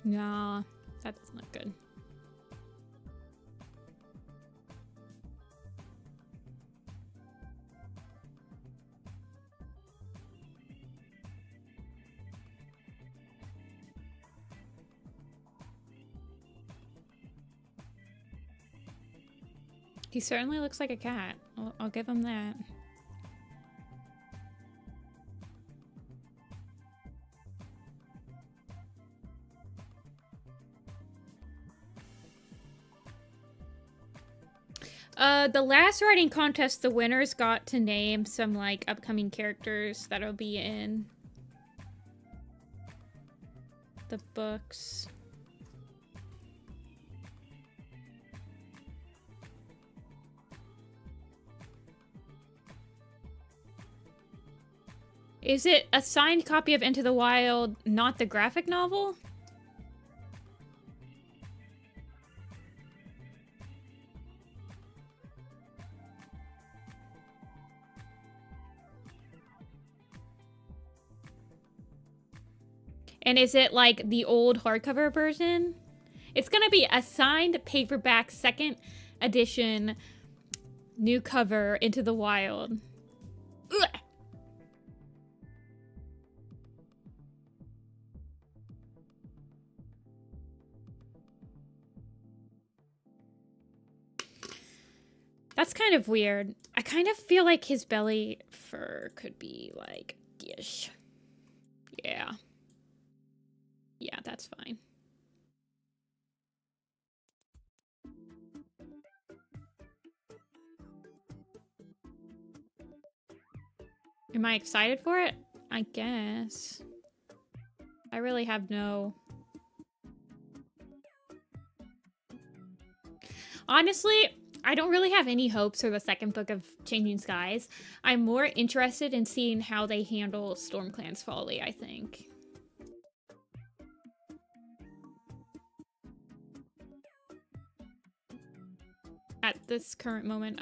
Nah, that doesn't look good. He certainly looks like a cat. I'll give him that. The last writing contest, the winners got to name some, like, upcoming characters that'll be in the books. Is it a signed copy of Into the Wild, not the graphic novel? And is it like the old hardcover version? It's gonna be a signed paperback second edition new cover Into the Wild. Ugh. That's kind of weird. I kind of feel like his belly fur could be like dish. Yeah. Yeah, that's fine. Am I excited for it? I guess. I really have no... Honestly, I don't really have any hopes for the second book of Changing Skies. I'm more interested in seeing how they handle StormClan's Folly, I think. At this current moment,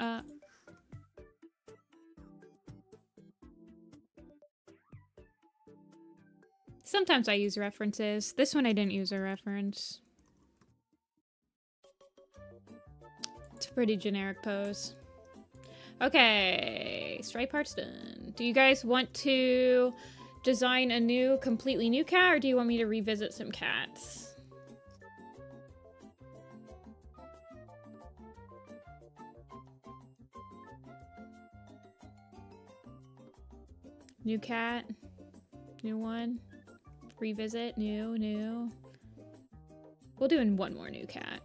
sometimes I use references. This one I didn't use a reference. It's a pretty generic pose. Okay, Stripeheart's done. Do you guys want to design a new, completely new cat, or do you want me to revisit some cats? New cat, new one, revisit, new. We'll do one more new cat.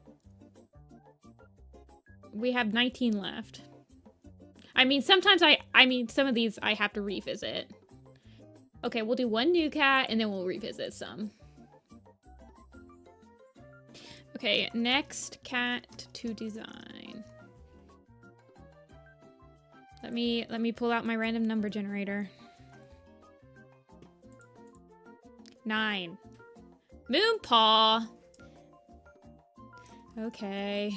We have 19 left. I mean, sometimes some of these I have to revisit. Okay, we'll do one new cat and then we'll revisit some. Okay, next cat to design. Let me pull out my random number generator. 9. Moonpaw. Okay.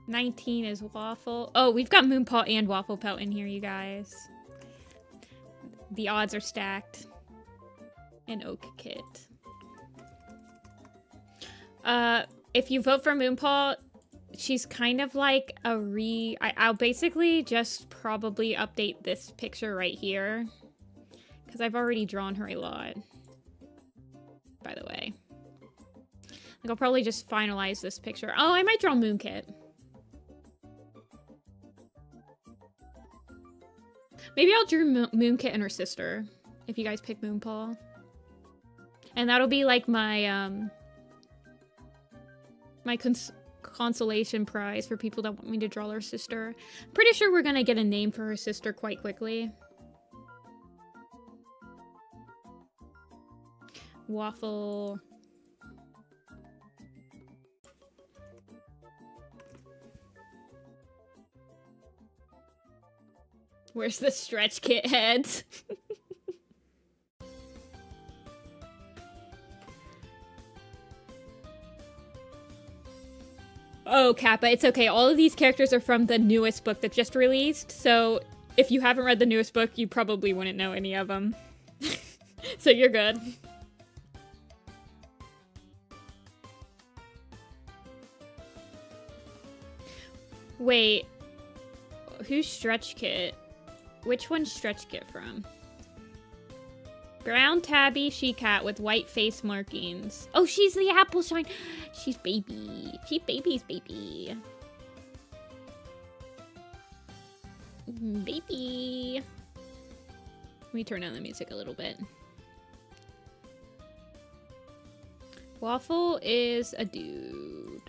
$19 is Waffle. Oh, we've got Moonpaw and Wafflepelt in here, you guys. The odds are stacked. An Oak Kit. If you vote for Moonpaw, she's kind of like a I'll basically just probably update this picture right here. Because I've already drawn her a lot. By the way. Like, I'll probably just finalize this picture. Oh, I might draw Moonkit. Maybe I'll draw Moonkit and her sister, if you guys pick Moonpaw. And that'll be like my, my consolation prize for people that want me to draw their sister. I'm pretty sure we're gonna get a name for her sister quite quickly. Waffle. Where's the stretch kit heads? Oh, Kappa, it's okay. All of these characters are from the newest book that just released, so if you haven't read the newest book, you probably wouldn't know any of them. So you're good. Wait. Who's Stretch Kit? Which one's Stretch Kit from? Brown tabby she-cat with white face markings. Oh, she's the apple shine. She's baby. She's baby's baby. Baby. Let me turn down the music a little bit. Waffle is a dude.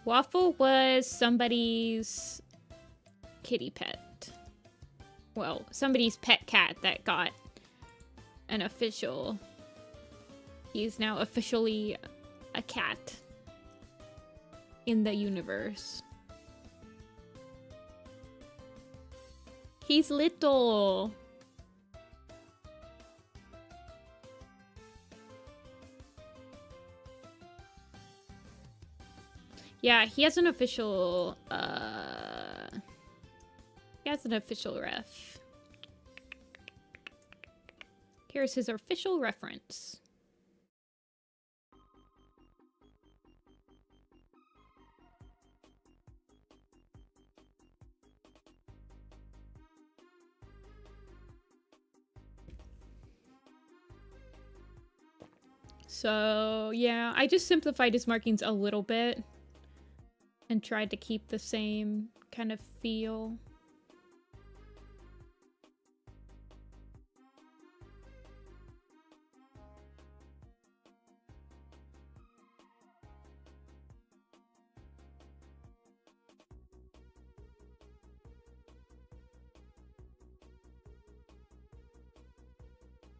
Waffle was somebody's kitty pet. Well, somebody's pet cat that got an official. He's now officially a cat in the universe. He's little. Yeah, he has an official, ref. Here's his official reference. So, yeah, I just simplified his markings a little bit and tried to keep the same kind of feel.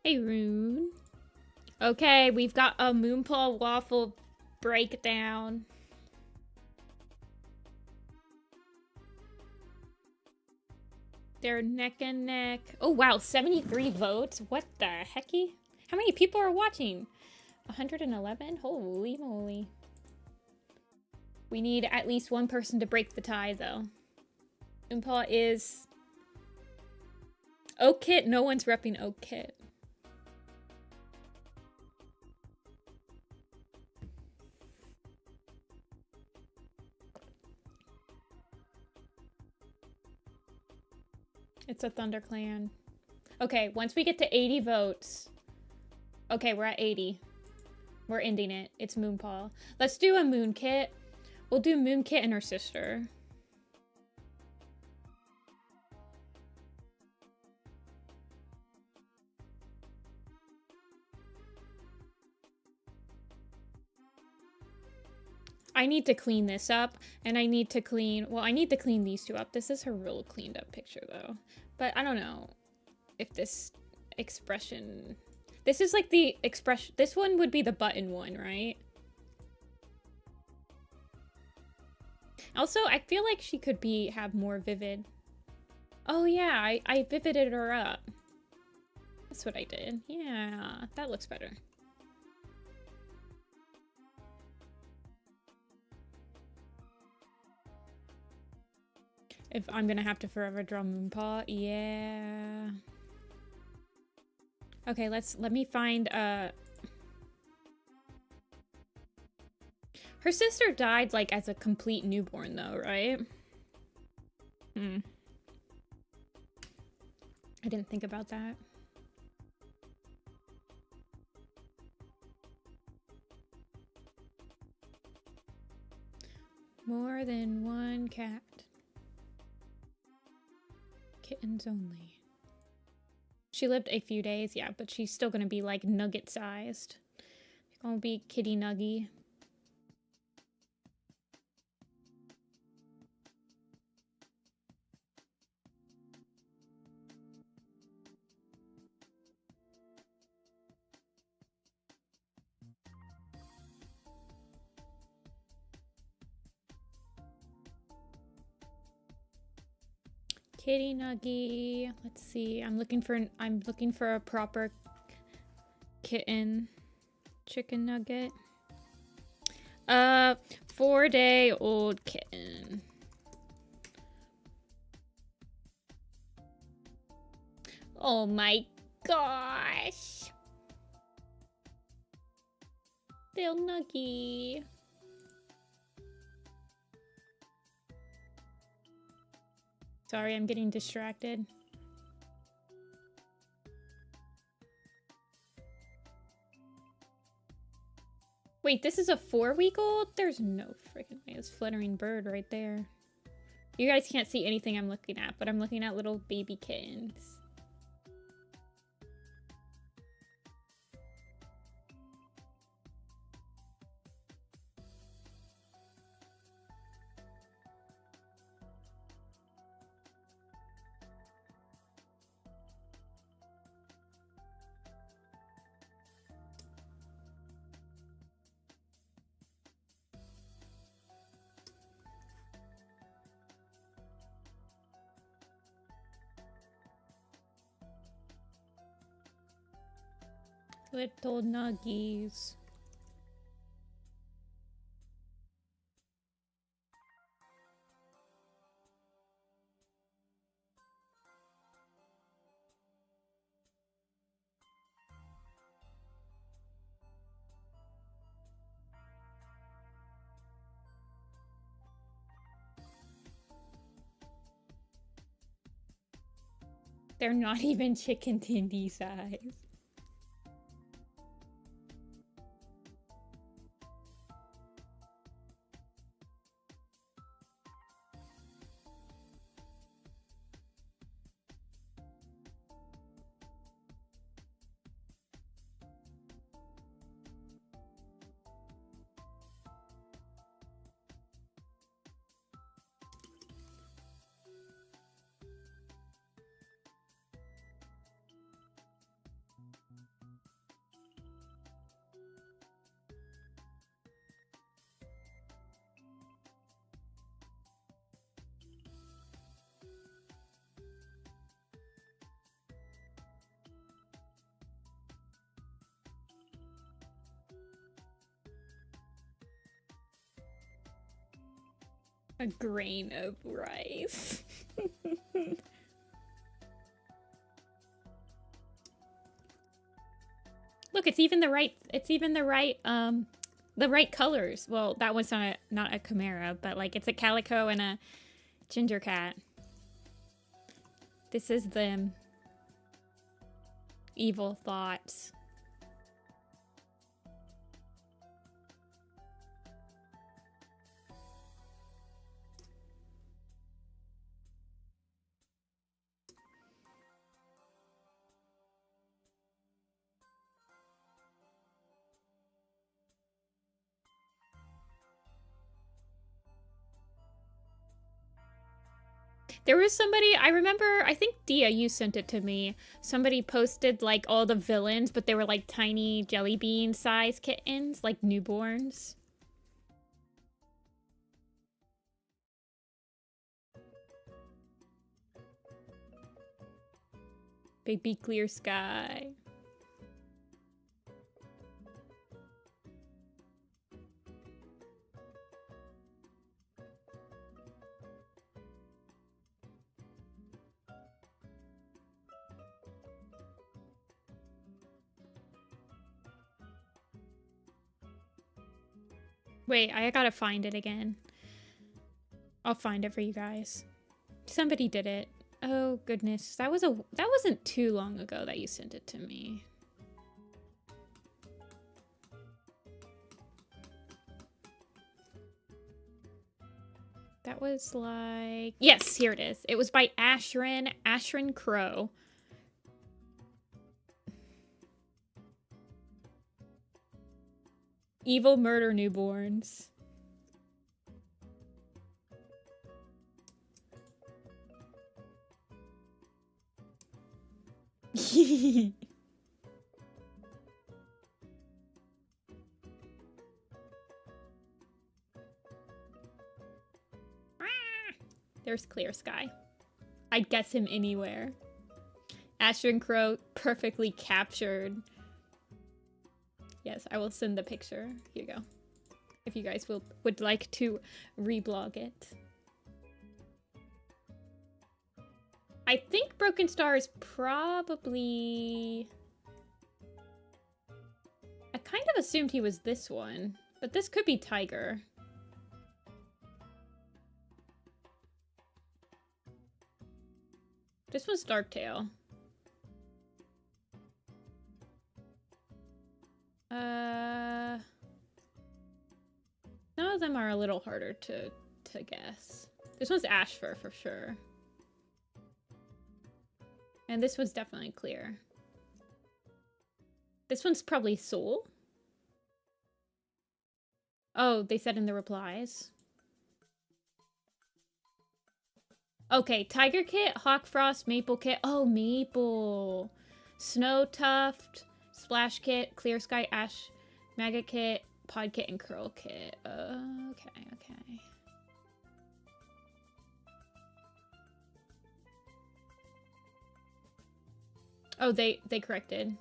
Hey, Rune. Okay, we've got a Moonpaw Waffle breakdown. They're neck and neck. Oh, wow, 73 votes? What the hecky? How many people are watching? 111? Holy moly. We need at least one person to break the tie, though. Moonpaw is... Oak Kit? No one's repping Oak Kit. It's a ThunderClan. Okay, once we get to 80 votes... Okay, we're at 80. We're ending it. It's Moonpaw. Let's do a Moonkit. We'll do Moonkit and her sister. I need to clean this up, and I need to clean, well, I need to clean these two up. This is her real cleaned up picture, though. But I don't know if this expression... This is like the expression... This one would be the button one, right? Also, I feel like she could have more vivid. Oh yeah, I vivided her up. That's what I did. Yeah, that looks better. If I'm gonna have to forever draw Moonpaw, yeah. Okay, let me find her sister died like as a complete newborn though, right? I didn't think about that. More than one cat. Kittens only. She lived a few days, yeah, but she's still gonna be like nugget sized. She's gonna be kitty nuggy. Kitty nuggy. Let's see. I'm looking for a proper kitten. Chicken nugget. 4-day-old kitten. Oh my gosh. Little nuggy. Sorry, I'm getting distracted. Wait, this is a 4-week-old? There's no freaking way. It's fluttering bird right there. You guys can't see anything I'm looking at, but I'm looking at little baby kittens. Little nuggies. They're not even chicken tendy size. A grain of rice. Look, it's even the right colors. Well, that one's not a chimera, but like it's a calico and a ginger cat. This is them. Evil thoughts. There was somebody, I remember, I think Dia, you sent it to me. Somebody posted like all the villains, but they were like tiny jelly bean size kittens, like newborns. Baby clear sky. Wait, I gotta find it again. I'll find it for you guys. Somebody did it. Oh goodness, that wasn't too long ago that you sent it to me. That was like, yes, here it is. It was by Ashrin Crow. Evil murder newborns. There's clear sky. I'd guess him anywhere. Ashton Crow perfectly captured. Yes, I will send the picture. Here you go. If you guys would like to reblog it. I think Broken Star is probably... I kind of assumed he was this one, but this could be Tiger. This one's Darktail. Some of them are a little harder to guess. This one's Ashfur for sure. And this one's definitely clear. This one's probably Soul. Oh, they said in the replies. Okay, Tiger Kit, Hawk Frost, Maple Kit. Oh, Maple. Snow Tuft, Splash Kit, Clear Sky, Ash, Maggot Kit, Pod Kit, and Curl Kit. Okay. Oh, they corrected.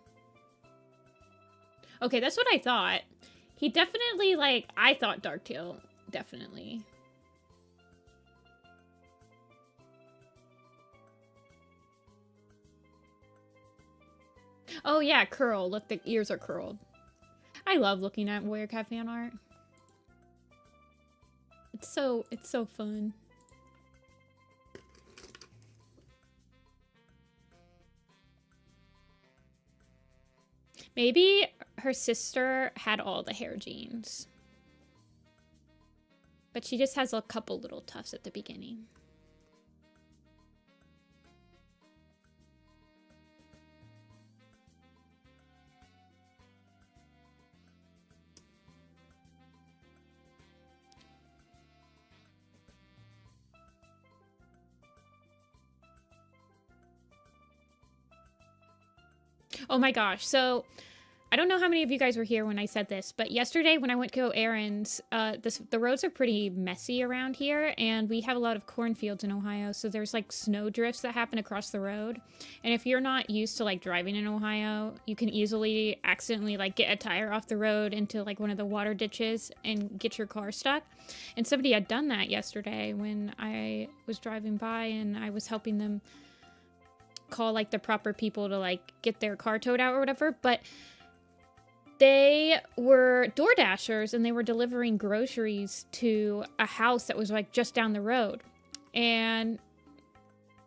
Okay, that's what I thought. He definitely, like, I thought Darktail, definitely. Oh yeah, curl. Look, the ears are curled. I love looking at Warrior Cat fan art. It's so fun. Maybe her sister had all the hair genes. But she just has a couple little tufts at the beginning. Oh my gosh. So I don't know how many of you guys were here when I said this, but yesterday when I went to go errands, the roads are pretty messy around here, and we have a lot of cornfields in Ohio, so there's like snow drifts that happen across the road. And if you're not used to like driving in Ohio, you can easily accidentally like get a tire off the road into like one of the water ditches and get your car stuck. And somebody had done that yesterday when I was driving by, and I was helping them call like the proper people to like get their car towed out or whatever. But they were Door Dashers, and they were delivering groceries to a house that was like just down the road. And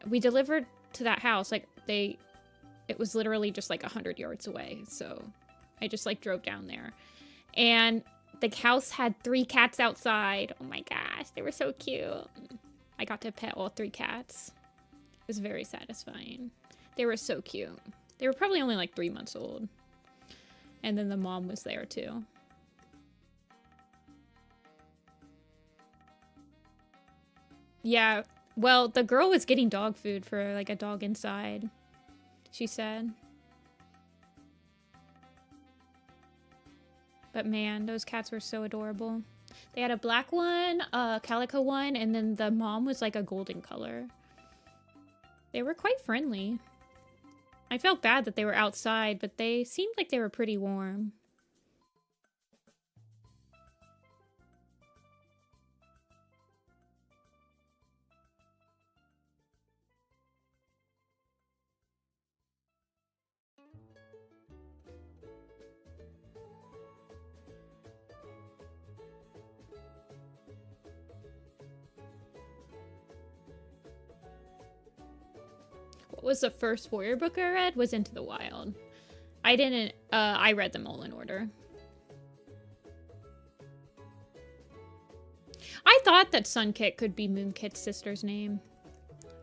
we delivered to that house. Like it was literally just like 100 yards away. So I just like drove down there, and the house had 3 cats outside. Oh my gosh, they were so cute. I got to pet all 3 cats. It was very satisfying. They were so cute. They were probably only like 3 months old. And then the mom was there too. Yeah, Well, the girl was getting dog food for like a dog inside, she said. But man, those cats were so adorable. They had a black one, a calico one, and then the mom was like a golden color. They were quite friendly. I felt bad that they were outside, but they seemed like they were pretty warm. What was the first warrior book I read? Was Into the Wild. I didn't, I read them all in order. I thought that Sunkit could be Moonkit's sister's name.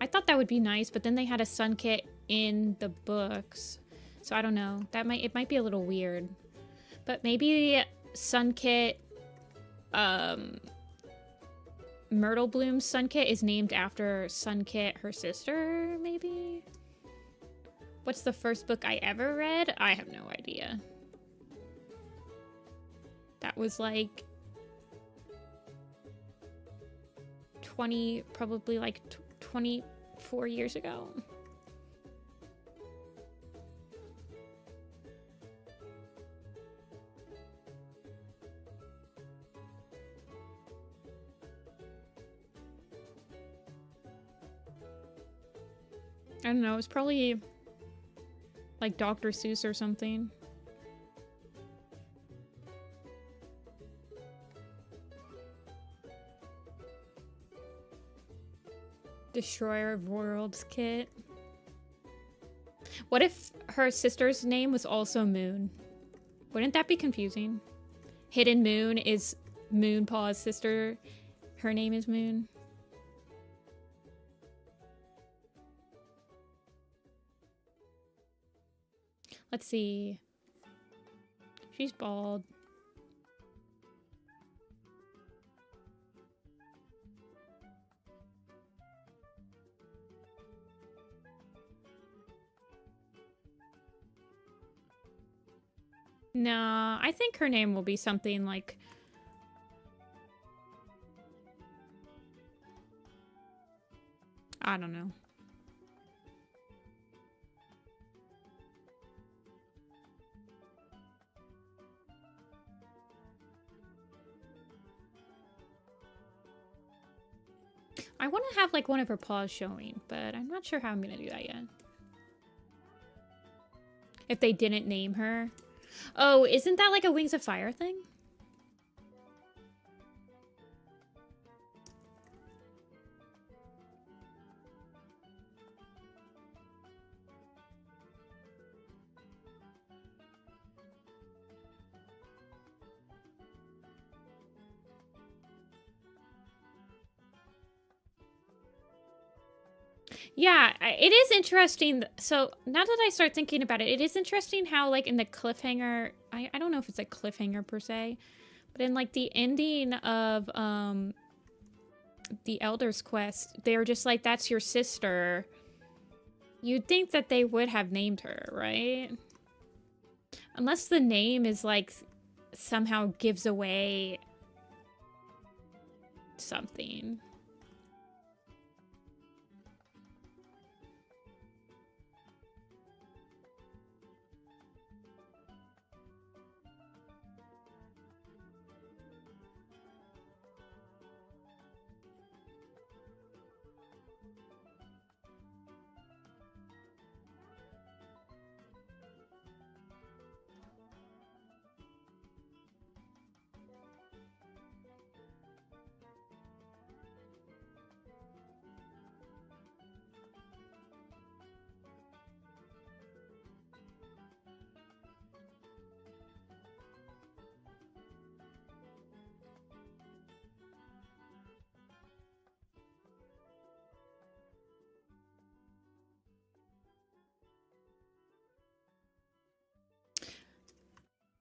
I thought that would be nice, but then they had a Sunkit in the books. So I don't know. It might be a little weird. But maybe Sunkit, Myrtle Bloom's Sunkit is named after Sunkit, her sister, maybe? What's the first book I ever read? I have no idea. That was like probably like 24 years ago. I don't know, it was probably like Dr. Seuss or something. Destroyer of Worlds kit. What if her sister's name was also Moon? Wouldn't that be confusing? Hidden Moon is Moonpaw's sister. Her name is Moon. Let's see. She's bald. Nah, I think her name will be something like... I don't know. I want to have like one of her paws showing, but I'm not sure how I'm gonna do that yet. If they didn't name her. Oh, isn't that like a Wings of Fire thing? Yeah, it is interesting. So now that I start thinking about it, it is interesting how like in the cliffhanger, I don't know if it's a cliffhanger per se, but in like the ending of the Elder's Quest, they're just like, that's your sister. You'd think that they would have named her, right? Unless the name is like somehow gives away something.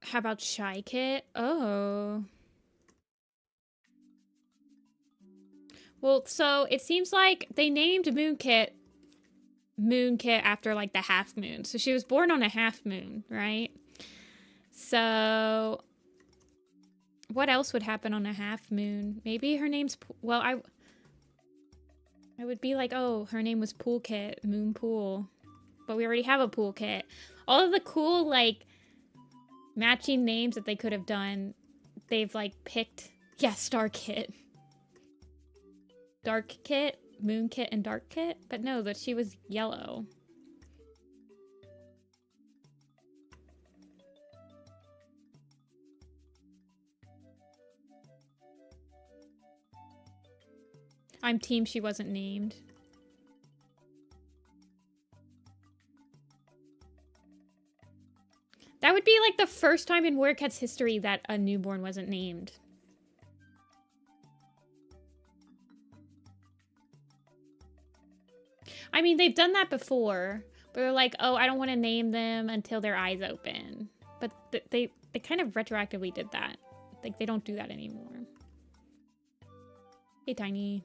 How about Shy Kit? Oh. Well, so it seems like they named Moonkit after like the half moon. So she was born on a half moon, right? So what else would happen on a half moon? Maybe her name's, well, I would be like, oh, her name was Pool Kit, Moon Pool. But we already have a Pool Kit. All of the cool, like, matching names that they could have done, they've, like, picked. Yeah, Star Kit. Dark Kit, Moon Kit, and Dark Kit. But no, that she was yellow. I'm team she wasn't named. That would be like the first time in Warrior Cat's history that a newborn wasn't named. I mean, they've done that before. But they're like, oh, I don't want to name them until their eyes open. But they kind of retroactively did that. Like, they don't do that anymore. Hey, Tiny.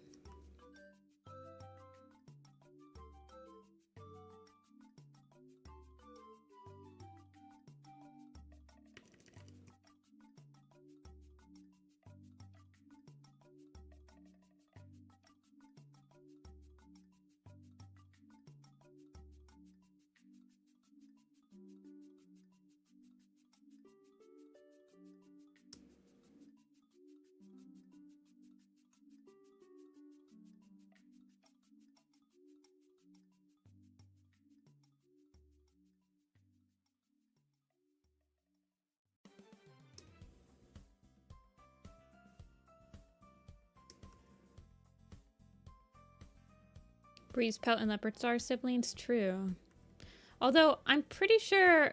Breeze Pelt and Leopard Star siblings? True. Although, I'm pretty sure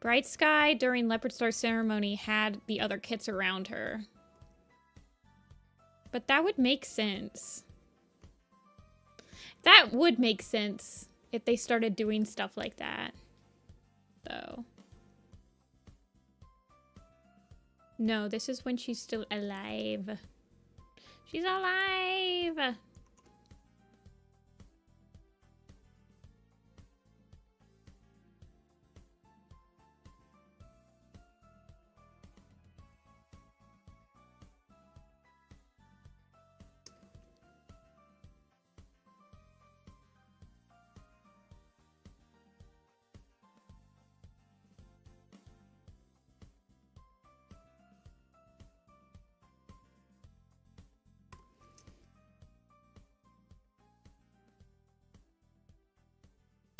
Bright Sky during Leopard Star ceremony had the other kits around her. But that would make sense. That would make sense if they started doing stuff like that. Though. No, this is when she's still alive. She's alive!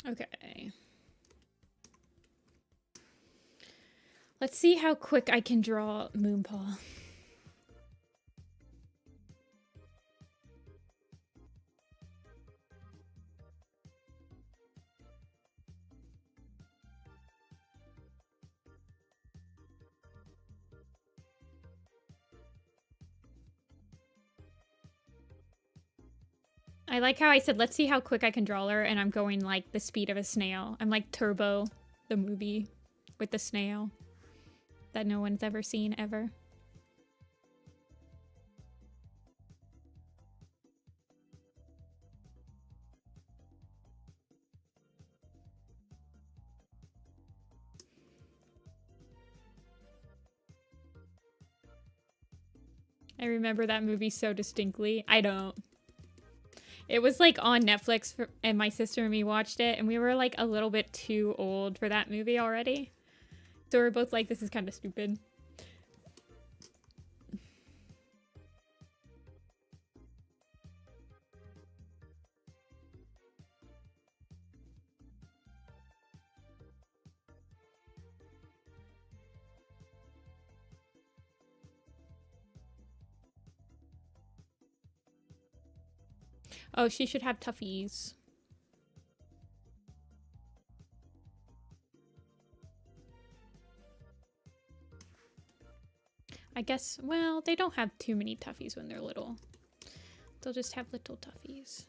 Okay. Let's see how quick I can draw Moonpaw. I like how I said, let's see how quick I can draw her, and I'm going like the speed of a snail. I'm like Turbo, the movie with the snail that no one's ever seen ever. I remember that movie so distinctly. I don't. It was like on Netflix and my sister and me watched it, and we were like a little bit too old for that movie already. So we're both like, this is kind of stupid. Oh, she should have toughies. I guess, well, they don't have too many toughies when they're little. They'll just have little toughies.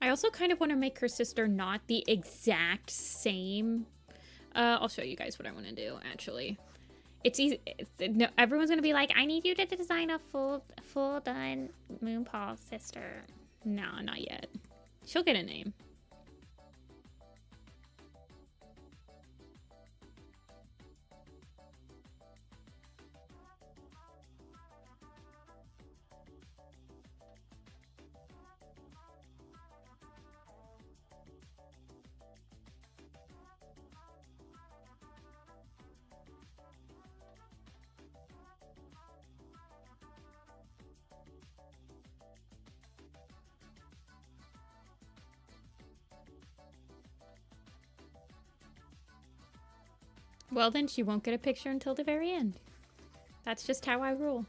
I also kind of want to make her sister not the exact same. I'll show you guys what I want to do, actually. It's easy. No, everyone's going to be like, I need you to design a full done Moonpaw sister. No, not yet. She'll get a name. Well, then she won't get a picture until the very end. That's just how I rule.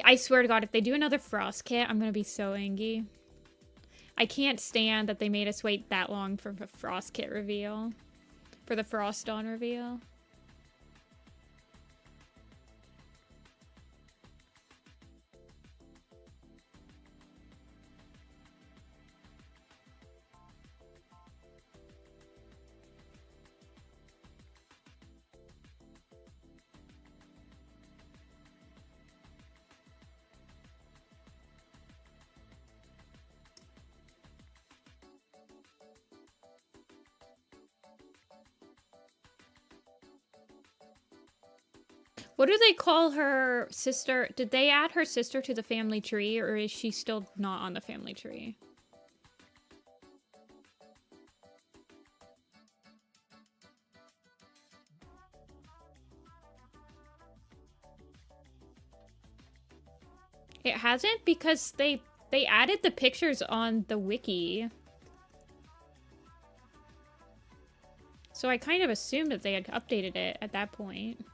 I swear to God, if they do another Frost kit, I'm gonna be so angry. I can't stand that they made us wait that long for the Frost kit reveal. For the Frost Dawn reveal. What do they call her sister? Did they add her sister to the family tree, or is she still not on the family tree? It hasn't, because they added the pictures on the wiki. So I kind of assumed that they had updated it at that point.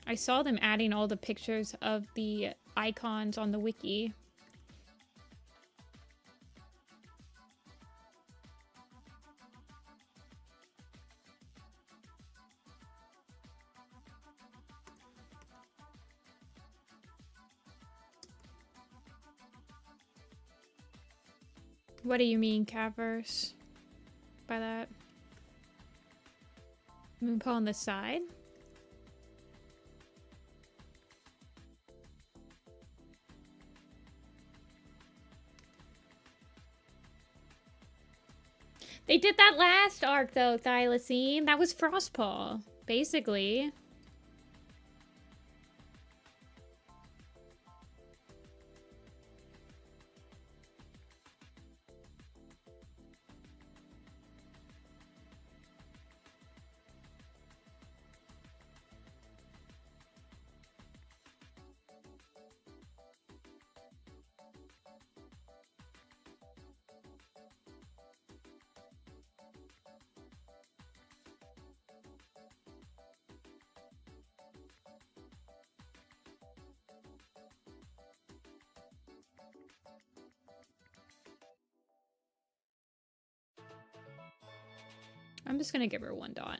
I saw them adding all the pictures of the icons on the wiki. What do you mean, Caverse? By that? Moonpaw on the side? They did that last arc, though, Thylacine. That was Frostpaw, basically. I'm just gonna give her 1 dot.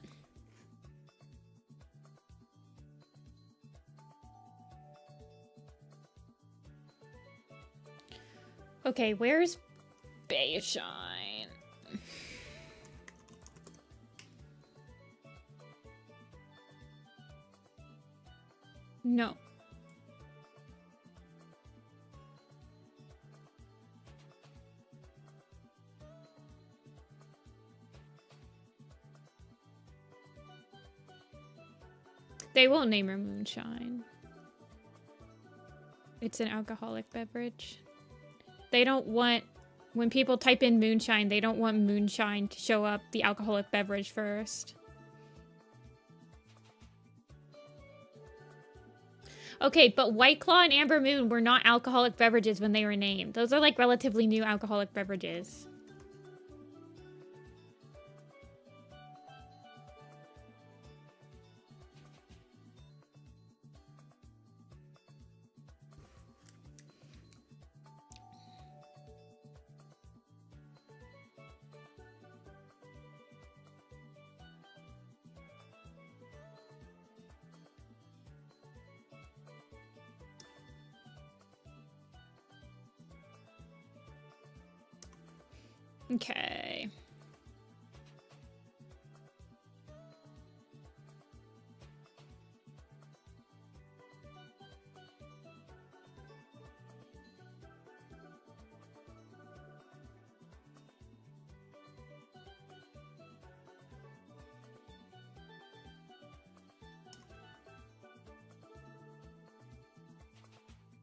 Okay, where's Bayshine? No. They won't name her Moonshine. It's an alcoholic beverage. They don't want, when people type in Moonshine, they don't want Moonshine to show up the alcoholic beverage first. Okay, but White Claw and Amber Moon were not alcoholic beverages when they were named. Those are like relatively new alcoholic beverages. Okay.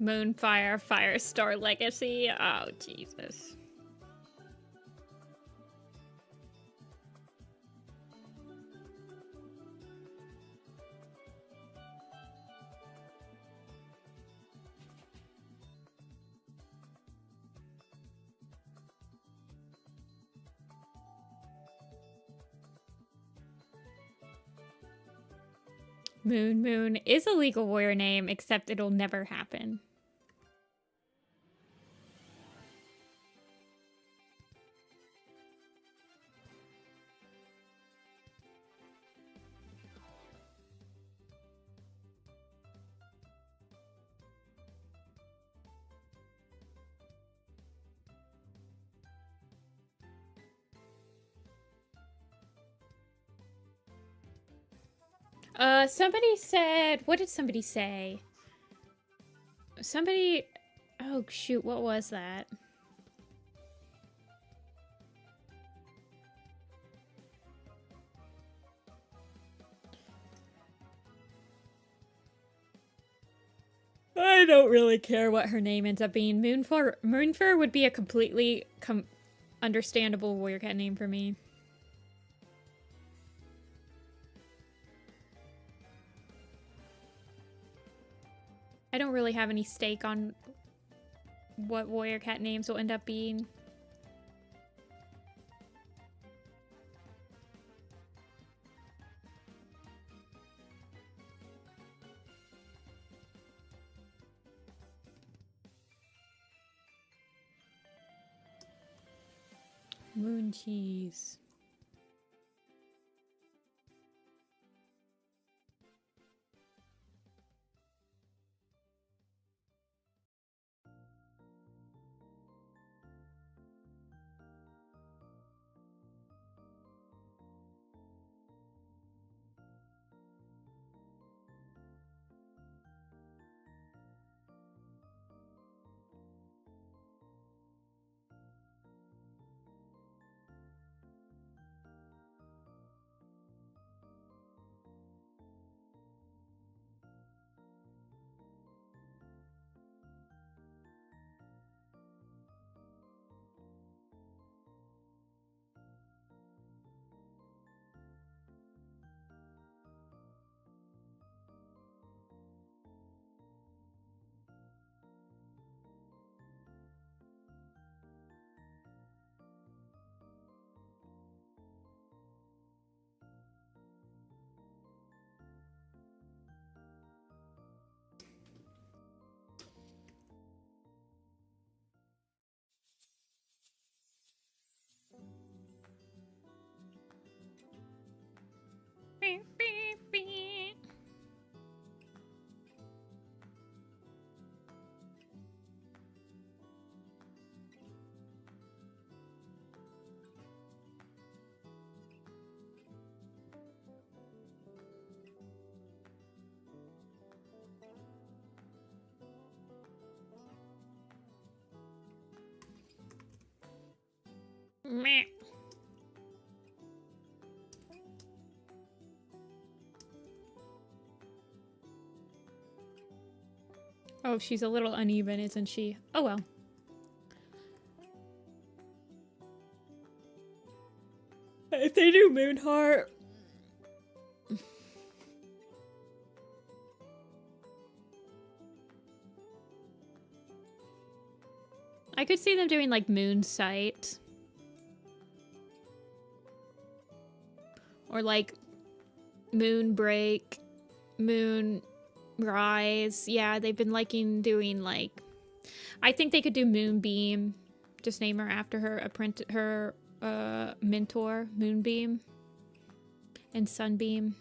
Moonfire, Firestar Legacy. Oh, Jesus. Moon is a legal warrior name, except it'll never happen. Somebody said, what did somebody say? Somebody, oh shoot, what was that? I don't really care what her name ends up being. Moonfur would be a completely understandable warrior cat name for me. I don't really have any stake on what warrior cat names will end up being. Moon cheese. Meh. Oh, she's a little uneven, isn't she? Oh well. If they do Moonheart... I could see them doing like Moonsight. Or like Moonbreak, Moonrise. Yeah, they've been liking doing like... I think they could do Moonbeam. Just name her after her mentor, Moonbeam. And Sunbeam.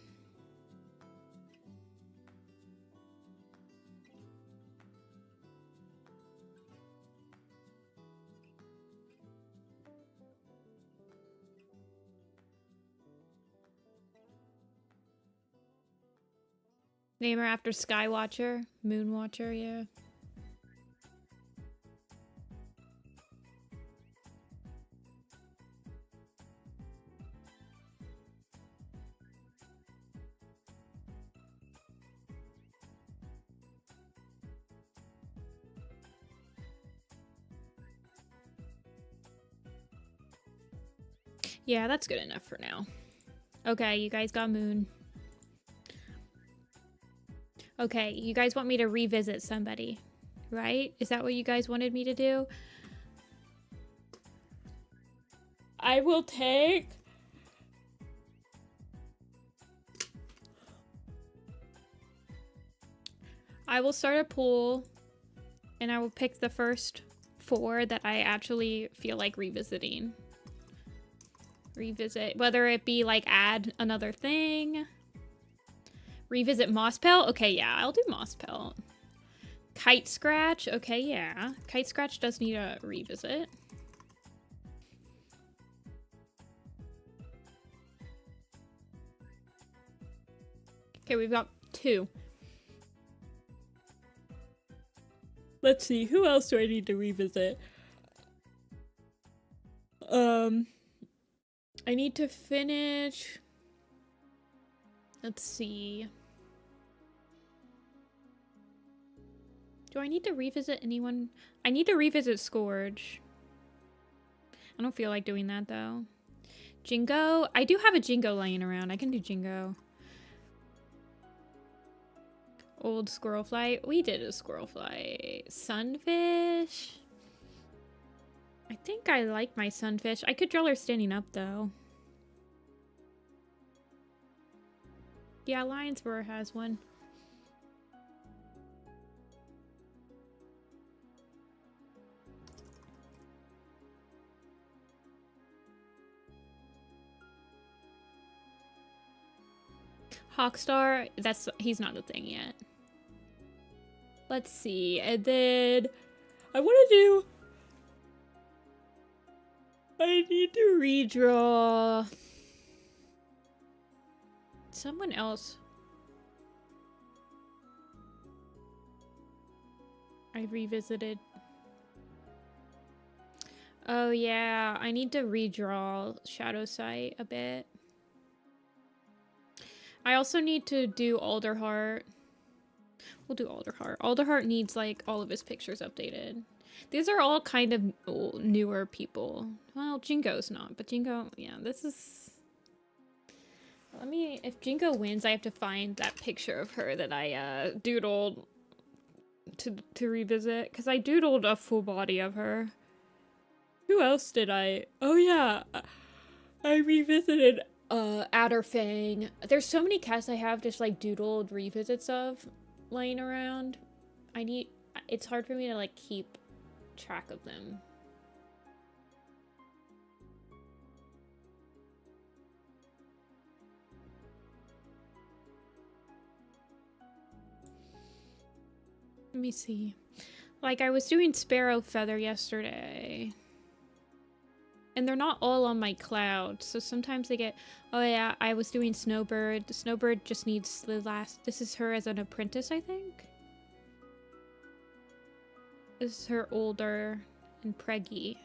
Name her after Skywatcher, Moonwatcher, yeah. Yeah, that's good enough for now. Okay, you guys got Moon. Okay, you guys want me to revisit somebody, right? Is that what you guys wanted me to do? I will take... I will start a pool, and I will pick the first 4 that I actually feel like revisiting. Revisit, whether it be like add another thing. Revisit Moss Pelt? Okay, yeah, I'll do Moss Pelt. Kite Scratch? Okay, yeah. Kite Scratch does need a revisit. Okay, we've got 2. Let's see, who else do I need to revisit? I need to finish... Let's see. Do I need to revisit anyone? I need to revisit Scourge. I don't feel like doing that, though. Jingo? I do have a Jingo laying around. I can do Jingo. Old Squirrel Flight. We did a Squirrel Flight. Sunfish? I think I like my Sunfish. I could draw her standing up, though. Yeah, Lionsborough has one. Hawkstar, he's not a thing yet. Let's see, and then I need to redraw someone else. I revisited. Oh yeah, I need to redraw Shadow Sight a bit. I also need to do Alderheart. We'll do Alderheart. Alderheart needs like all of his pictures updated. These are all kind of newer people. Well, Jingo's not, but Jingo, yeah, this is... Let me, if Jingo wins, I have to find that picture of her that I doodled to revisit, because I doodled a full body of her. Who else did I? Oh yeah, I revisited Adderfang. There's so many cats I have just like doodled revisits of laying around. It's hard for me to like keep track of them. Let me see. Like I was doing Sparrow Feather yesterday. And they're not all on my cloud, so sometimes they get... Oh yeah, I was doing Snowbird. Snowbird just needs the last... This is her as an apprentice, I think? This is her older and preggy.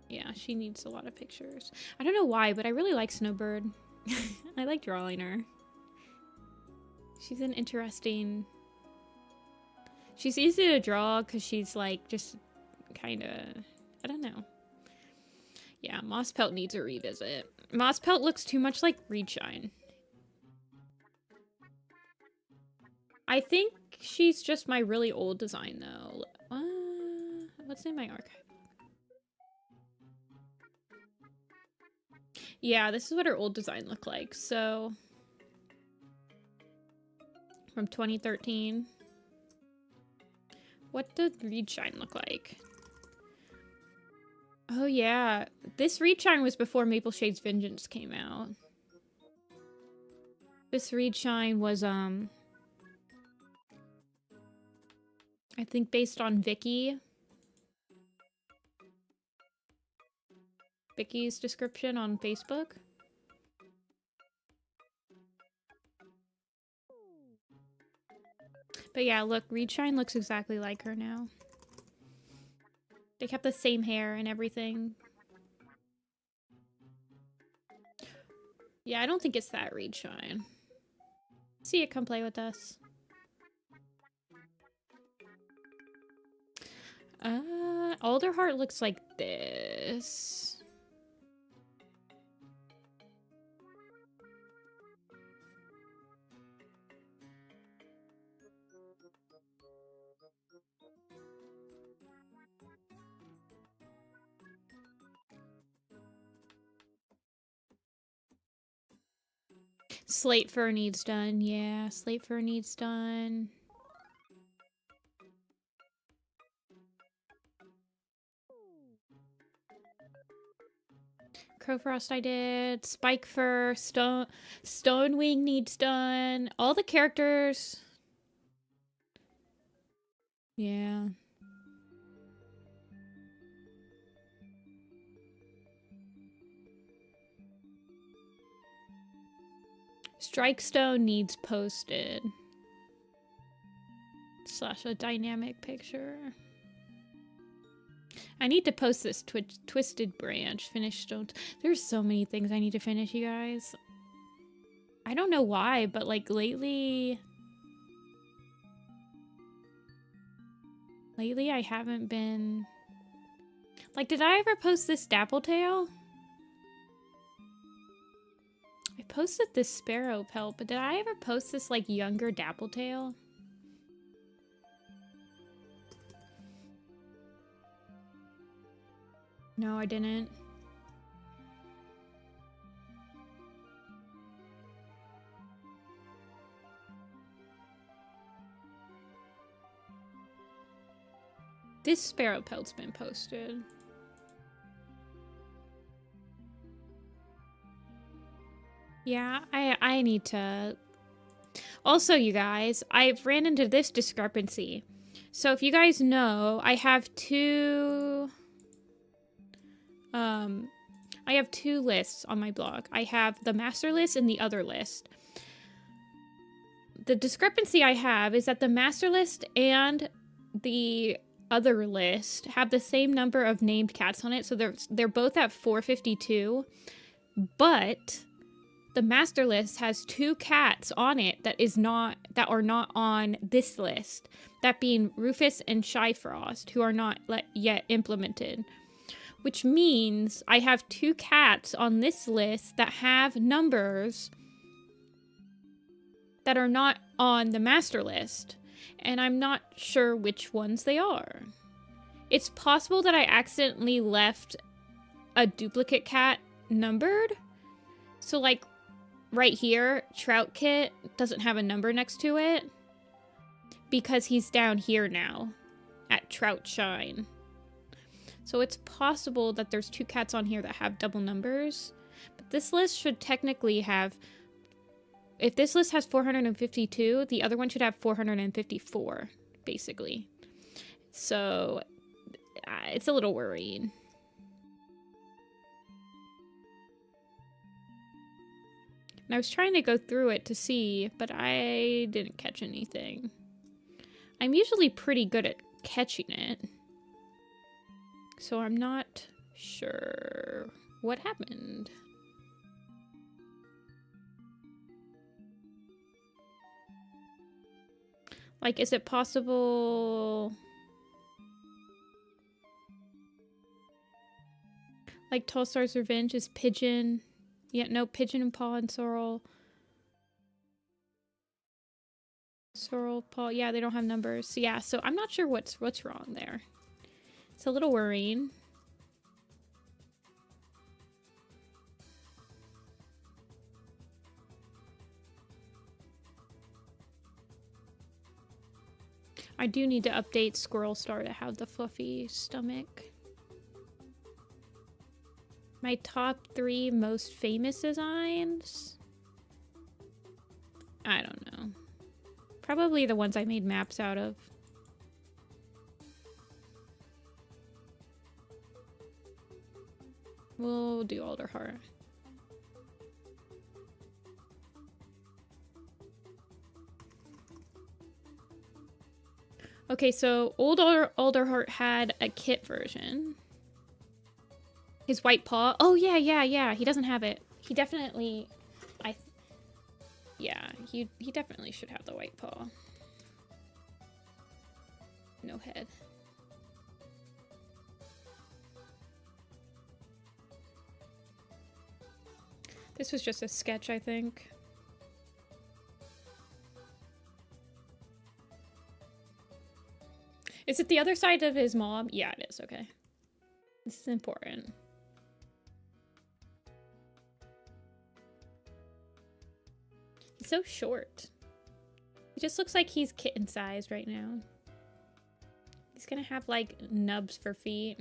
Yeah, she needs a lot of pictures. I don't know why, but I really like Snowbird. I like drawing her. She's an interesting... She's easy to draw because she's like just kind of... I don't know. Yeah, Moss Pelt needs a revisit. Moss Pelt looks too much like Reedshine. I think she's just my really old design, though. What's in my archive? Yeah, this is what her old design looked like. So, from 2013. What did Reedshine look like? Oh yeah, this Reedshine was before Maple Shade's Vengeance came out. This Reedshine was, I think based on Vicky's description on Facebook. But yeah, look, Reedshine looks exactly like her now. They kept the same hair and everything. Yeah, I don't think it's that Reedshine. See it, come play with us. Alderheart looks like this. Slate fur needs done. Yeah, slate fur needs done. Crowfrost I did. Spike fur. Stonewing needs done. All the characters. Yeah. Strikestone needs posted. Slash a dynamic picture. I need to post this Twisted Branch. Finish stones. There's so many things I need to finish, you guys. I don't know why, but like lately I haven't been... Like, did I ever post this Dappletail? I posted this Sparrow Pelt, but did I ever post this, like, younger Dappletail? No, I didn't. This Sparrow Pelt's been posted. Yeah, I need to... Also, you guys, I've ran into this discrepancy. So if you guys know, I have two lists on my blog. I have the master list and the other list. The discrepancy I have is that the master list and the other list have the same number of named cats on it, so they're both at 452, but the master list has 2 cats on it that are not on this list, that being Rufus and Shyfrost, who are not yet implemented, which means I have 2 cats on this list that have numbers that are not on the master list, and I'm not sure which ones they are. It's possible that I accidentally left a duplicate cat numbered. So like right here, Trout Kit doesn't have a number next to it because he's down here now at Trout Shine. So it's possible that there's 2 cats on here that have double numbers, but this list should technically have... If this list has 452, the other one should have 454, basically. So, it's a little worrying. And I was trying to go through it to see, but I didn't catch anything. I'm usually pretty good at catching it. So I'm not sure what happened. Like, is it possible... Like, Tallstar's Revenge is Pigeon. Yeah, no, Pigeon and Paw and Sorrel. Sorrel, Paw. Yeah, they don't have numbers. Yeah, so I'm not sure what's wrong there. It's a little worrying. I do need to update Squirrel Star to have the fluffy stomach. My top 3 most famous designs? I don't know. Probably the ones I made maps out of. We'll do Alderheart. Okay, so Alderheart had a kit version. His white paw. Oh, yeah. He doesn't have it. He definitely... Yeah, he definitely should have the white paw. No head. This was just a sketch, I think. Is it the other side of his mob? Yeah, it is. Okay. This is important. He's so short. He just looks like he's kitten-sized right now. He's gonna have, like, nubs for feet.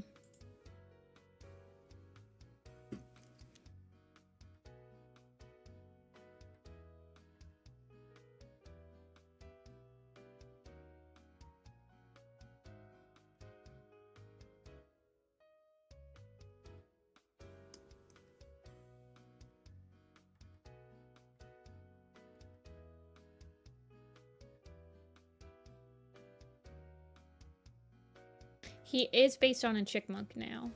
He is based on a chickmunk now.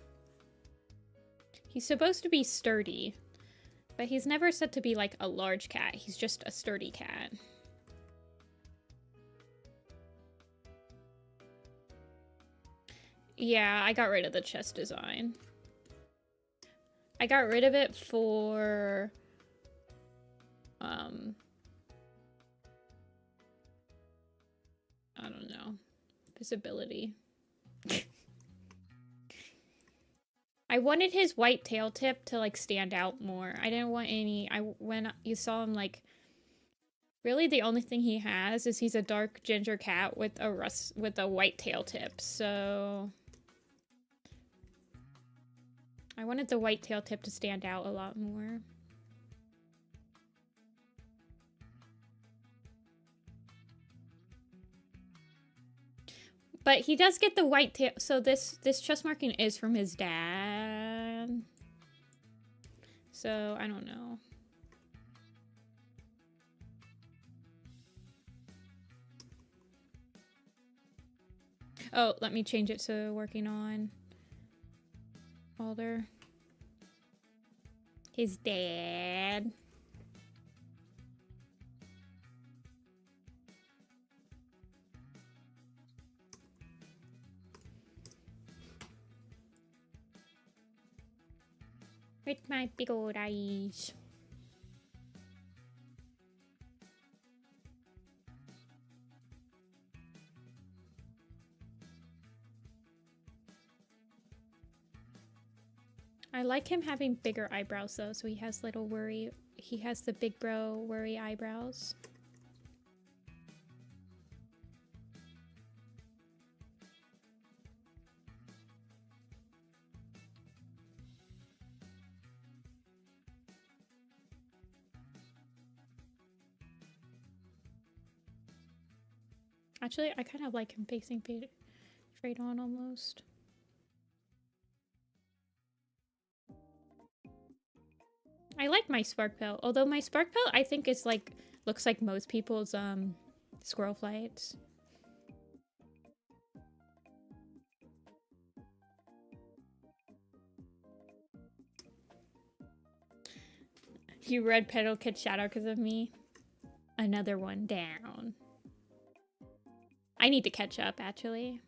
He's supposed to be sturdy, but he's never said to be like a large cat. He's just a sturdy cat. Yeah, I got rid of the chest design. I got rid of it for... I don't know. Visibility. I wanted his white tail tip to like stand out more. I didn't want any. When you saw him, like, really the only thing he has is he's a dark ginger cat with a white tail tip. So I wanted the white tail tip to stand out a lot more. But he does get the white tail. So this chest marking is from his dad. So I don't know. Oh, let me change it to working on Alder. His dad. With my big old eyes. I like him having bigger eyebrows though, so he has little worry. He has the big bro worry eyebrows. Actually, I kind of like him facing straight on almost. I like my Sparkpelt, although my Sparkpelt I think is like, looks like most people's squirrel flights. You red petal kid shadow because of me. Another one down. I need to catch up, actually.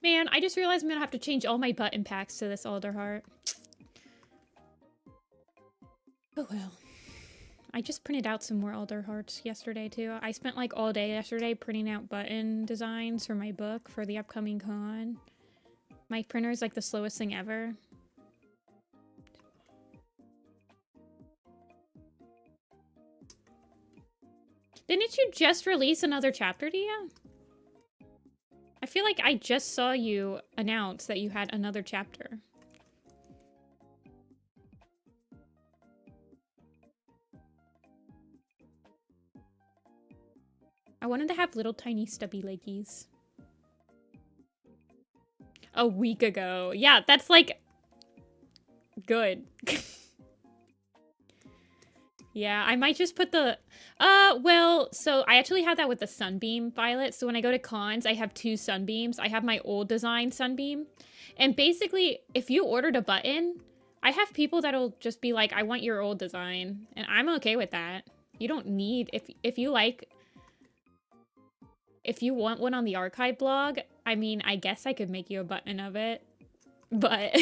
Man, I just realized I'm gonna have to change all my button packs to this Alderheart. Oh well. I just printed out some more Alderhearts yesterday too. I spent like all day yesterday printing out button designs for my book for the upcoming con. My printer is like the slowest thing ever. Didn't you just release another chapter, Dia? I feel like I just saw you announce that you had another chapter. I wanted to have little tiny stubby leggies. A week ago. Yeah, that's like good. Yeah, I might just put the well, so I actually have that with the Sunbeam Violet. So when I go to cons, I have 2 Sunbeams. I have my old design Sunbeam. And basically, if you ordered a button, I have people that'll just be like, I want your old design. And I'm okay with that. You don't need, if you like, if you want one on the archive blog, I mean, I guess I could make you a button of it. But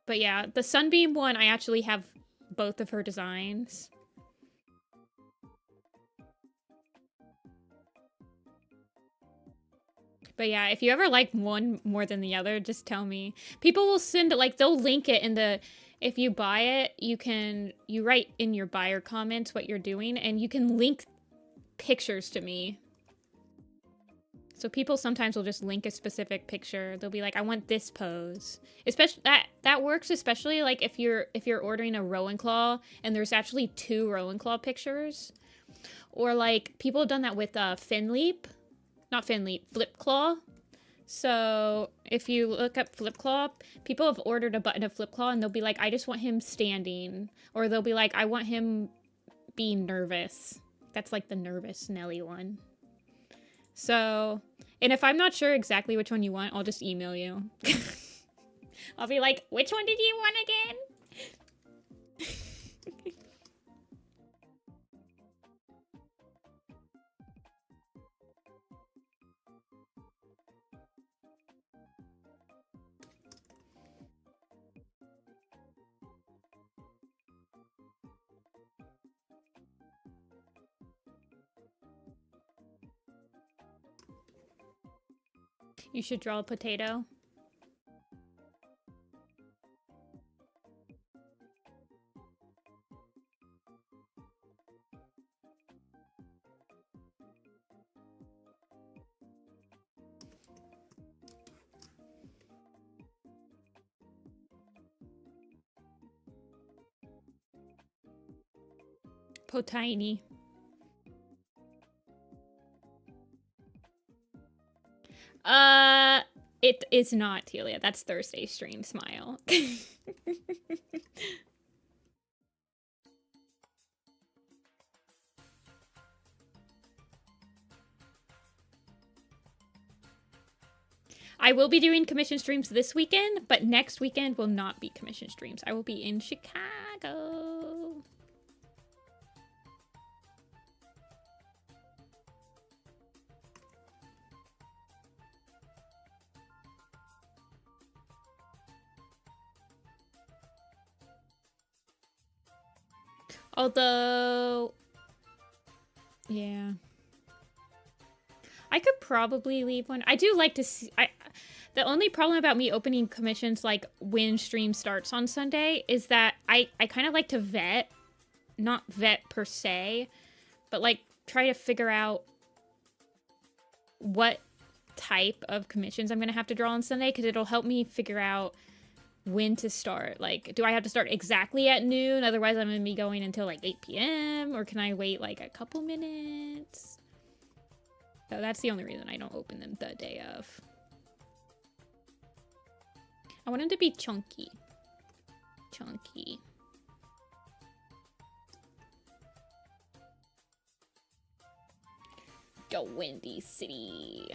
but yeah, the Sunbeam one, I actually have both of her designs. But yeah, if you ever like one more than the other, just tell me. People will send, like, they'll link it in the, if you buy it, you write in your buyer comments what you're doing, and you can link pictures to me. So people sometimes will just link a specific picture. They'll be like, I want this pose. Especially that works especially like if you're ordering a Rowan Claw and there's actually 2 Rowan Claw pictures. Or like people have done that with Finleap. Not Finleap, Flip Claw. So if you look up Flip Claw, people have ordered a button of Flip Claw and they'll be like, I just want him standing. Or they'll be like, I want him being nervous. That's like the nervous Nelly one. So, and if I'm not sure exactly which one you want, I'll just email you. I'll be like, which one did you want again? You should draw a potato. Potiny. It is not, Telia. That's Thursday stream smile. I will be doing commission streams this weekend, but next weekend will not be commission streams. I will be in Chicago. Although, yeah. I could probably leave one. I do like to see... the only problem about me opening commissions, like, when stream starts on Sunday is that I kind of like to vet. Not vet per se, but, like, try to figure out what type of commissions I'm going to have to draw on Sunday, because it'll help me figure out when to start. Like, do I have to start exactly at noon? Otherwise, I'm going to be going until, like, 8 p.m. Or can I wait, like, a couple minutes? So that's the only reason I don't open them the day of. I want them to be chunky. Chunky. Go Windy City.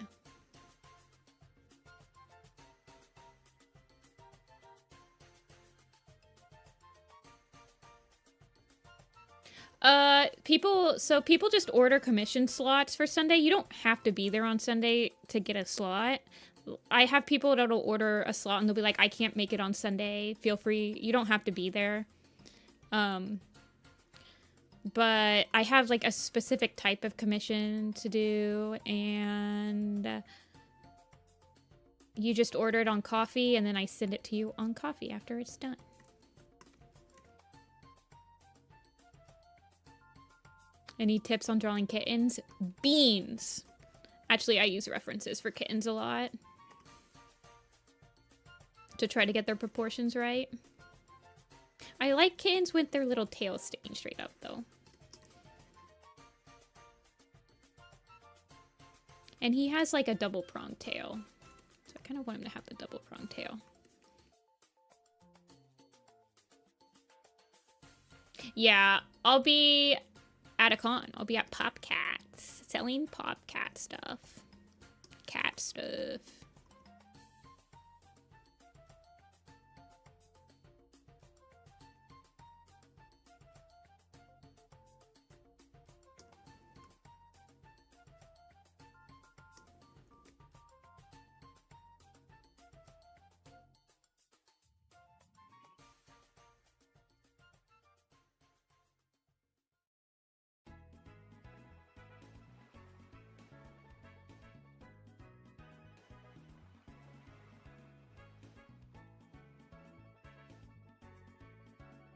People just order commission slots for Sunday. You don't have to be there on Sunday to get a slot. I have people that'll order a slot and they'll be like, I can't make it on Sunday. Feel free. You don't have to be there. But I have like a specific type of commission to do, and you just order it on coffee and then I send it to you on coffee after it's done. Any tips on drawing kittens? Beans! Actually, I use references for kittens a lot. To try to get their proportions right. I like kittens with their little tails sticking straight up, though. And he has, like, a double-pronged tail. So I kind of want him to have the double-pronged tail. Yeah, I'll be at a con. I'll be at Popcats, selling Popcat stuff. Cat stuff.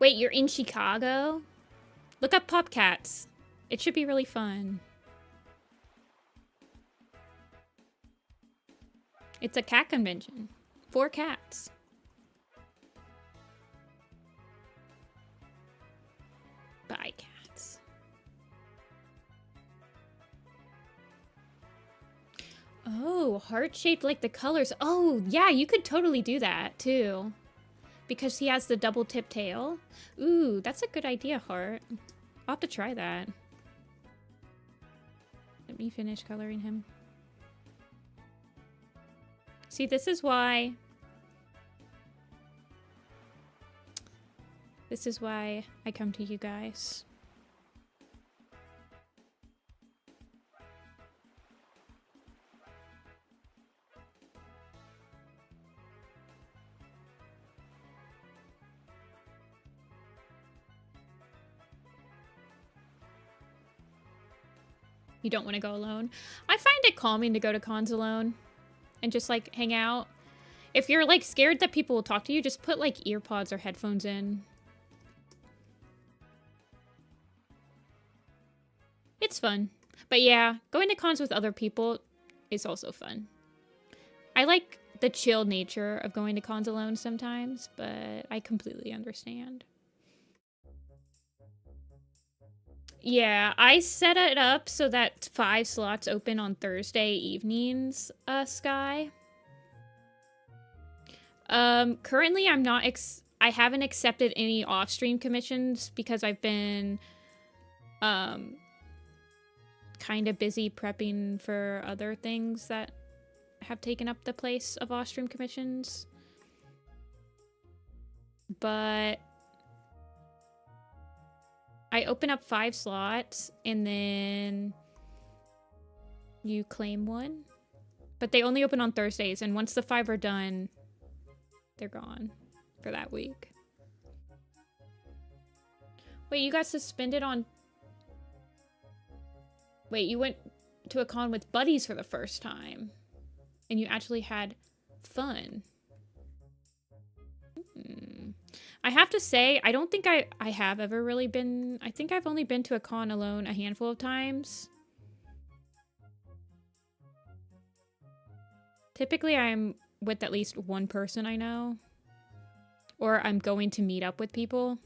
Wait, you're in Chicago? Look up Popcats. It should be really fun. It's a cat convention. 4 cats. Bye, cats. Oh, heart-shaped like the colors. Oh, yeah, you could totally do that, too. Because he has the double tip tail. Ooh, that's a good idea, Heart. I'll have to try that. Let me finish coloring him. See, this is why... This is why I come to you guys. You don't want to go alone. I find it calming to go to cons alone and just like hang out. If you're like scared that people will talk to you, just put like ear pods or headphones in. It's fun. But yeah, going to cons with other people is also fun. I like the chill nature of going to cons alone sometimes, but I completely understand. Yeah, I set it up so that 5 slots open on Thursday evenings, Sky. Currently I'm not I haven't accepted any off-stream commissions because I've been kind of busy prepping for other things that have taken up the place of off-stream commissions. But I open up 5 slots, and then you claim one. But they only open on Thursdays, and once the 5 are done, they're gone for that week. Wait, you got suspended on... Wait, you went to a con with buddies for the first time, and you actually had fun. I have to say, I don't think I have ever really been... I think I've only been to a con alone a handful of times. Typically, I'm with at least one person I know. Or I'm going to meet up with people.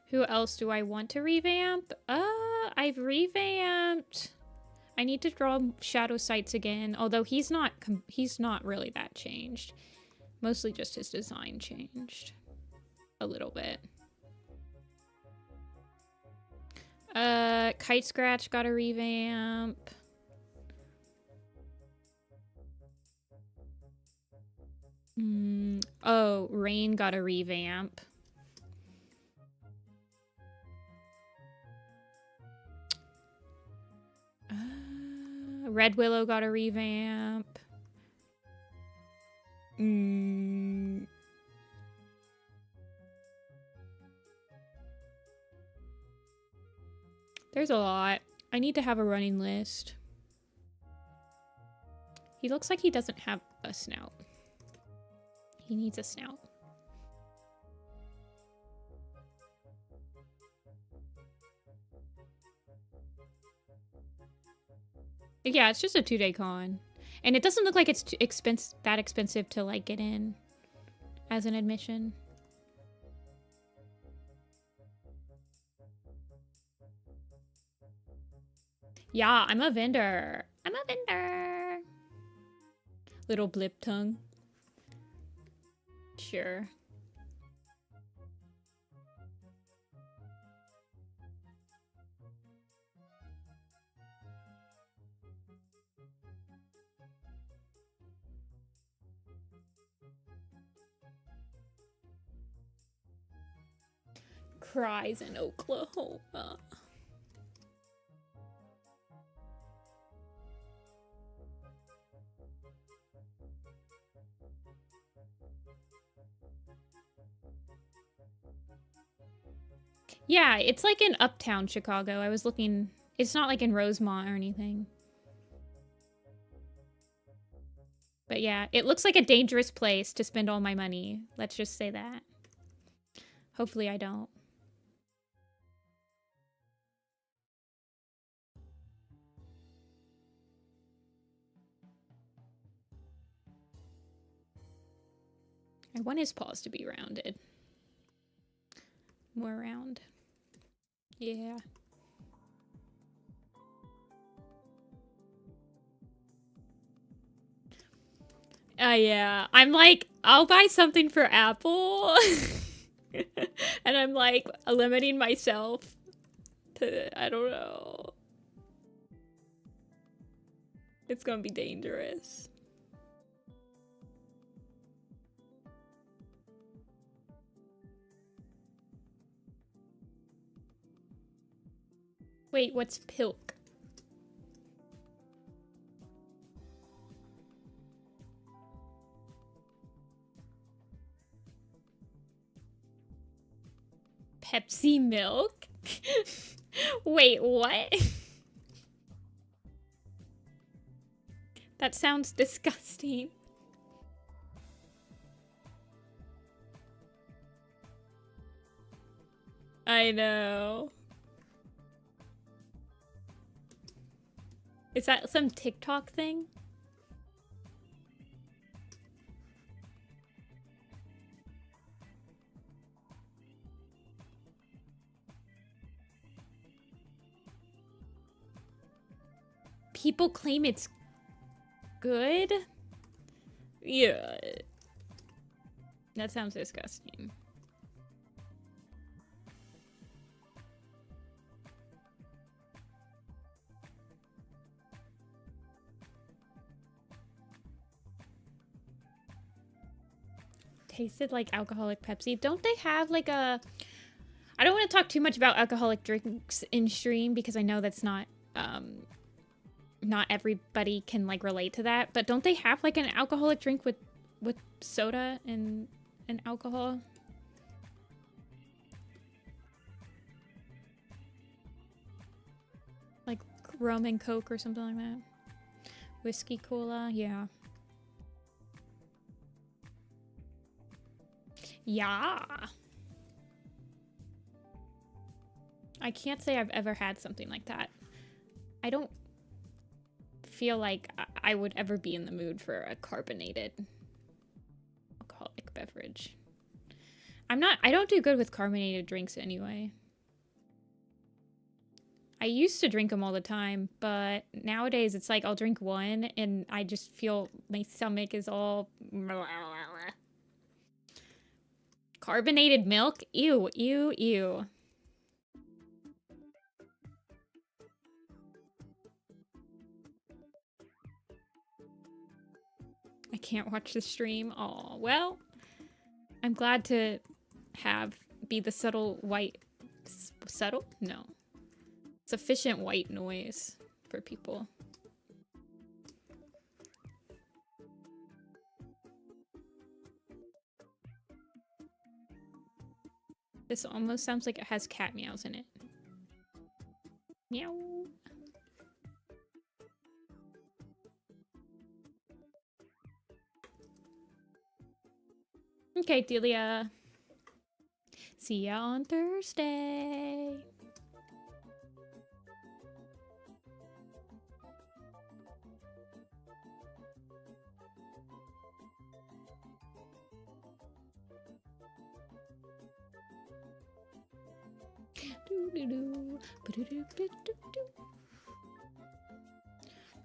Who else do I want to revamp? I've revamped... I need to draw shadow sights again, although he's not really that changed. Mostly just his design changed a little bit. Kite Scratch got a revamp. Oh, Rain got a revamp. Red Willow got a revamp. There's a lot. I need to have a running list. He looks like he doesn't have a snout. He needs a snout. Yeah, it's just a 2-day con. And it doesn't look like it's that expensive to like get in as an admission. Yeah, I'm a vendor. I'm a vendor. Little blip tongue. Sure. Cries in Oklahoma. Yeah, it's like in uptown Chicago. I was looking. It's not like in Rosemont or anything. But yeah, it looks like a dangerous place to spend all my money. Let's just say that. Hopefully I don't. I want his paws to be rounded. More round. Yeah. Yeah. I'm like, I'll buy something for Apple. And I'm like limiting myself to, I don't know. It's gonna be dangerous. Wait, what's pilk? Pepsi milk? Wait, what? That sounds disgusting. I know. Is that some TikTok thing? People claim it's good? Yeah. That sounds disgusting. Tasted like alcoholic Pepsi. Don't they have like a... I don't want to talk too much about alcoholic drinks in stream because I know that's not everybody can like relate to that, but don't they have like an alcoholic drink with soda and alcohol? Like rum and Coke or something like that. Whiskey cola, yeah. Yeah. I can't say I've ever had something like that. I don't feel like I would ever be in the mood for a carbonated alcoholic beverage. I don't do good with carbonated drinks anyway. I used to drink them all the time, but nowadays it's like I'll drink one and I just feel my stomach is all... Carbonated milk? Ew, ew, ew. I can't watch the stream. Oh, well, I'm glad to be the subtle? No. Sufficient white noise for people. This almost sounds like it has cat meows in it. Meow. Okay, Delia. See ya on Thursday.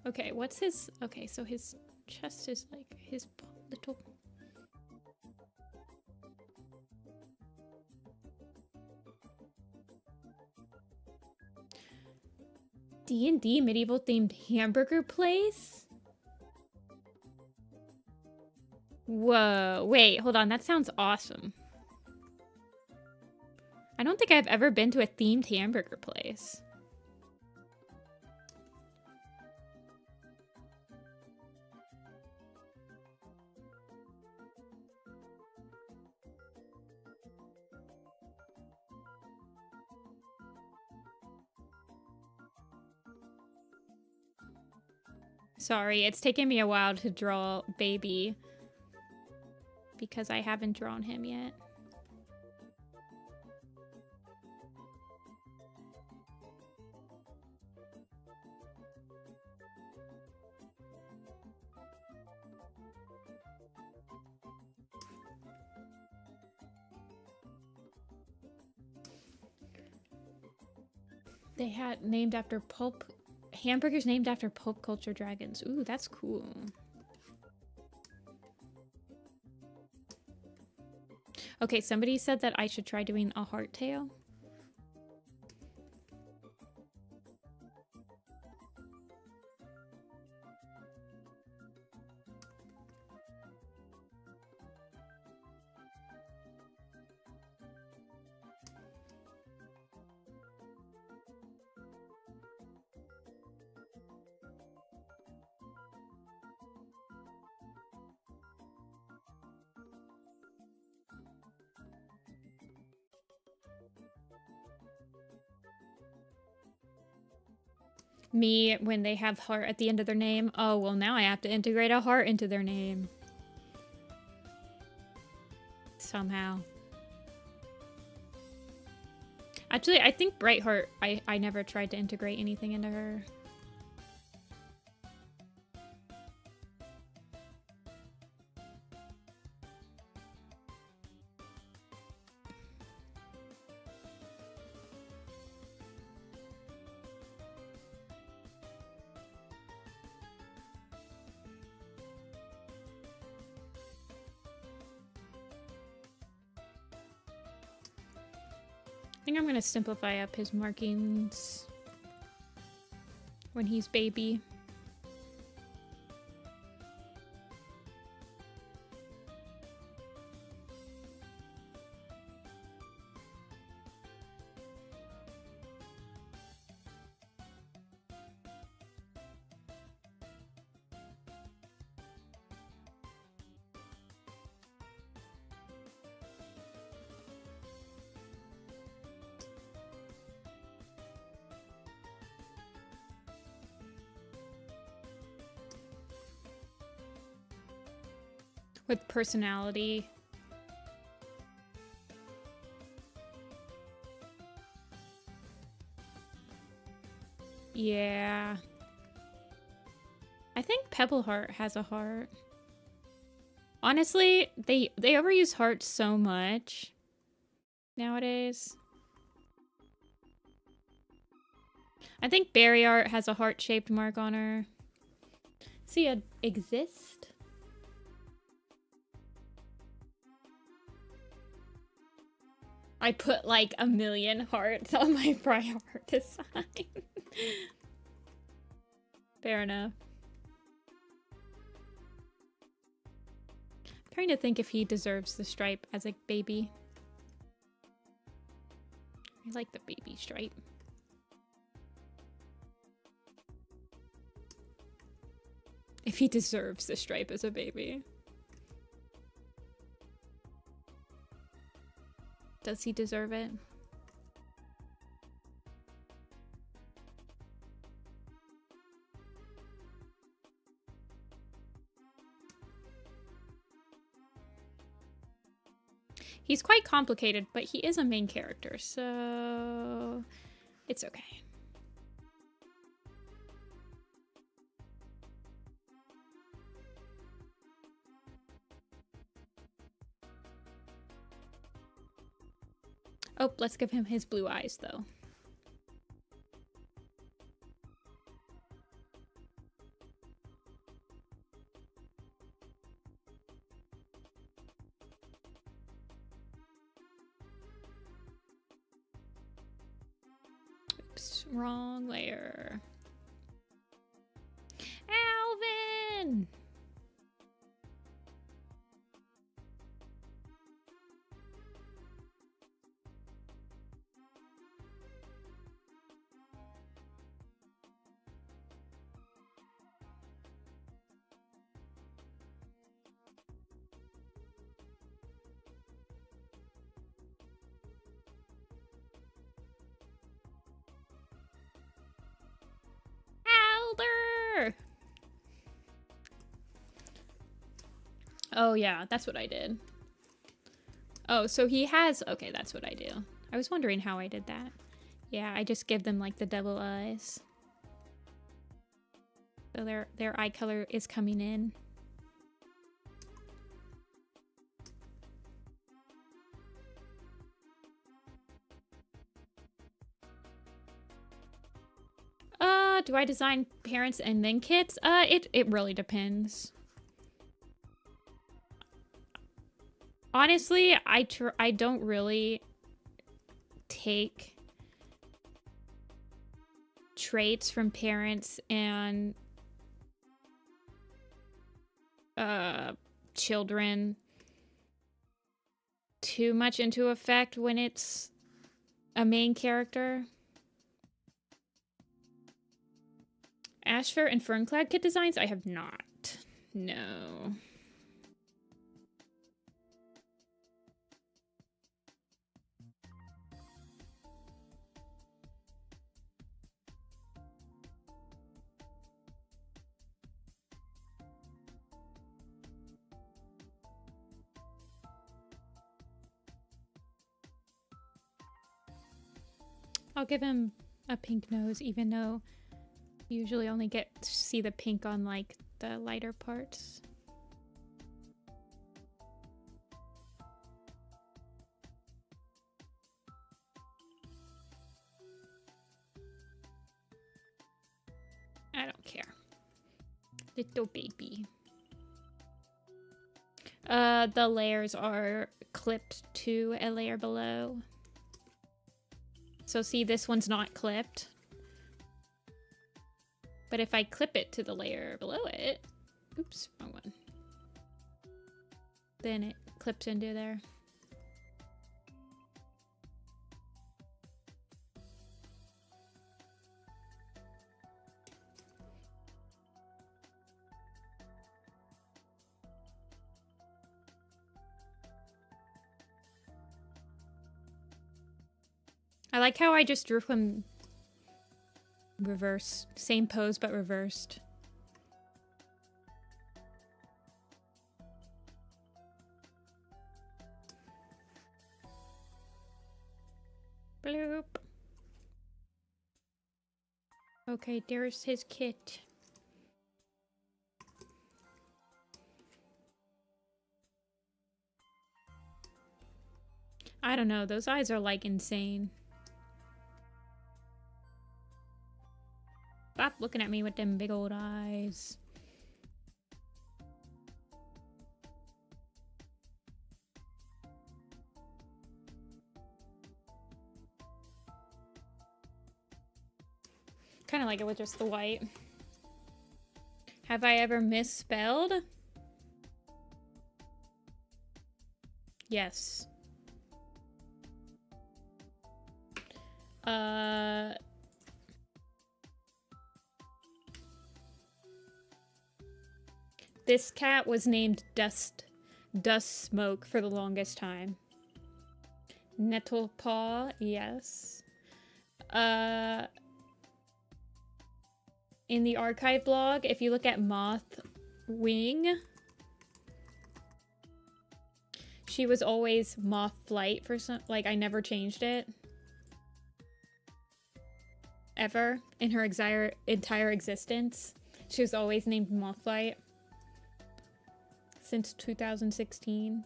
Okay, what's his... Okay, so his chest is like his little... D&D medieval themed hamburger place? Whoa, wait, hold on, that sounds awesome. I don't think I've ever been to a themed hamburger place. Sorry, it's taken me a while to draw baby because I haven't drawn him yet. They had named after pulp hamburgers named after pulp culture dragons. Ooh, that's cool. Okay, somebody said that I should try doing a heart tail. Me, when they have heart at the end of their name. Oh, well, now I have to integrate a heart into their name. Somehow. Actually, I think Brightheart, I never tried to integrate anything into her. I think I'm gonna simplify up his markings when he's baby. With personality. Yeah. I think Pebbleheart has a heart. Honestly, they overuse hearts so much nowadays. I think Berryart has a heart-shaped mark on her. See it exist? I put like 1,000,000 hearts on my prior design. Fair enough. I'm trying to think if he deserves the stripe as a baby. I like the baby stripe. If he deserves the stripe as a baby. Does he deserve it? He's quite complicated, but he is a main character, so it's okay. Oh, let's give him his blue eyes, though. Oops, wrong layer. Alvin! Alder! Oh yeah, that's what I did. Oh, so he has... Okay, that's what I do. I was wondering how I did that. Yeah, I just give them like the double eyes. So their eye color is coming in. Do I design parents and then kids? It really depends. Honestly, I don't really take traits from parents and children too much into effect when it's a main character. Ashfur and Ferncloud kit designs? I have not. No. I'll give him a pink nose, even though you usually only get to see the pink on, like, the lighter parts. I don't care. Little baby. The layers are clipped to a layer below. So see, this one's not clipped. But if I clip it to the layer below it, oops, wrong one. Then it clips into there. I like how I just drew him reverse. Same pose, but reversed. Bloop. Okay, there's his kit. I don't know, those eyes are like insane. Stop looking at me with them big old eyes. Kind of like it with just the white. Have I ever misspelled? Yes. This cat was named Dust Smoke for the longest time. Nettlepaw, yes. In the archive blog, if you look at Moth Wing, She was always Moth Flight for some, like, I never changed it. Ever in her entire existence. She was always named Moth Flight. Since 2016.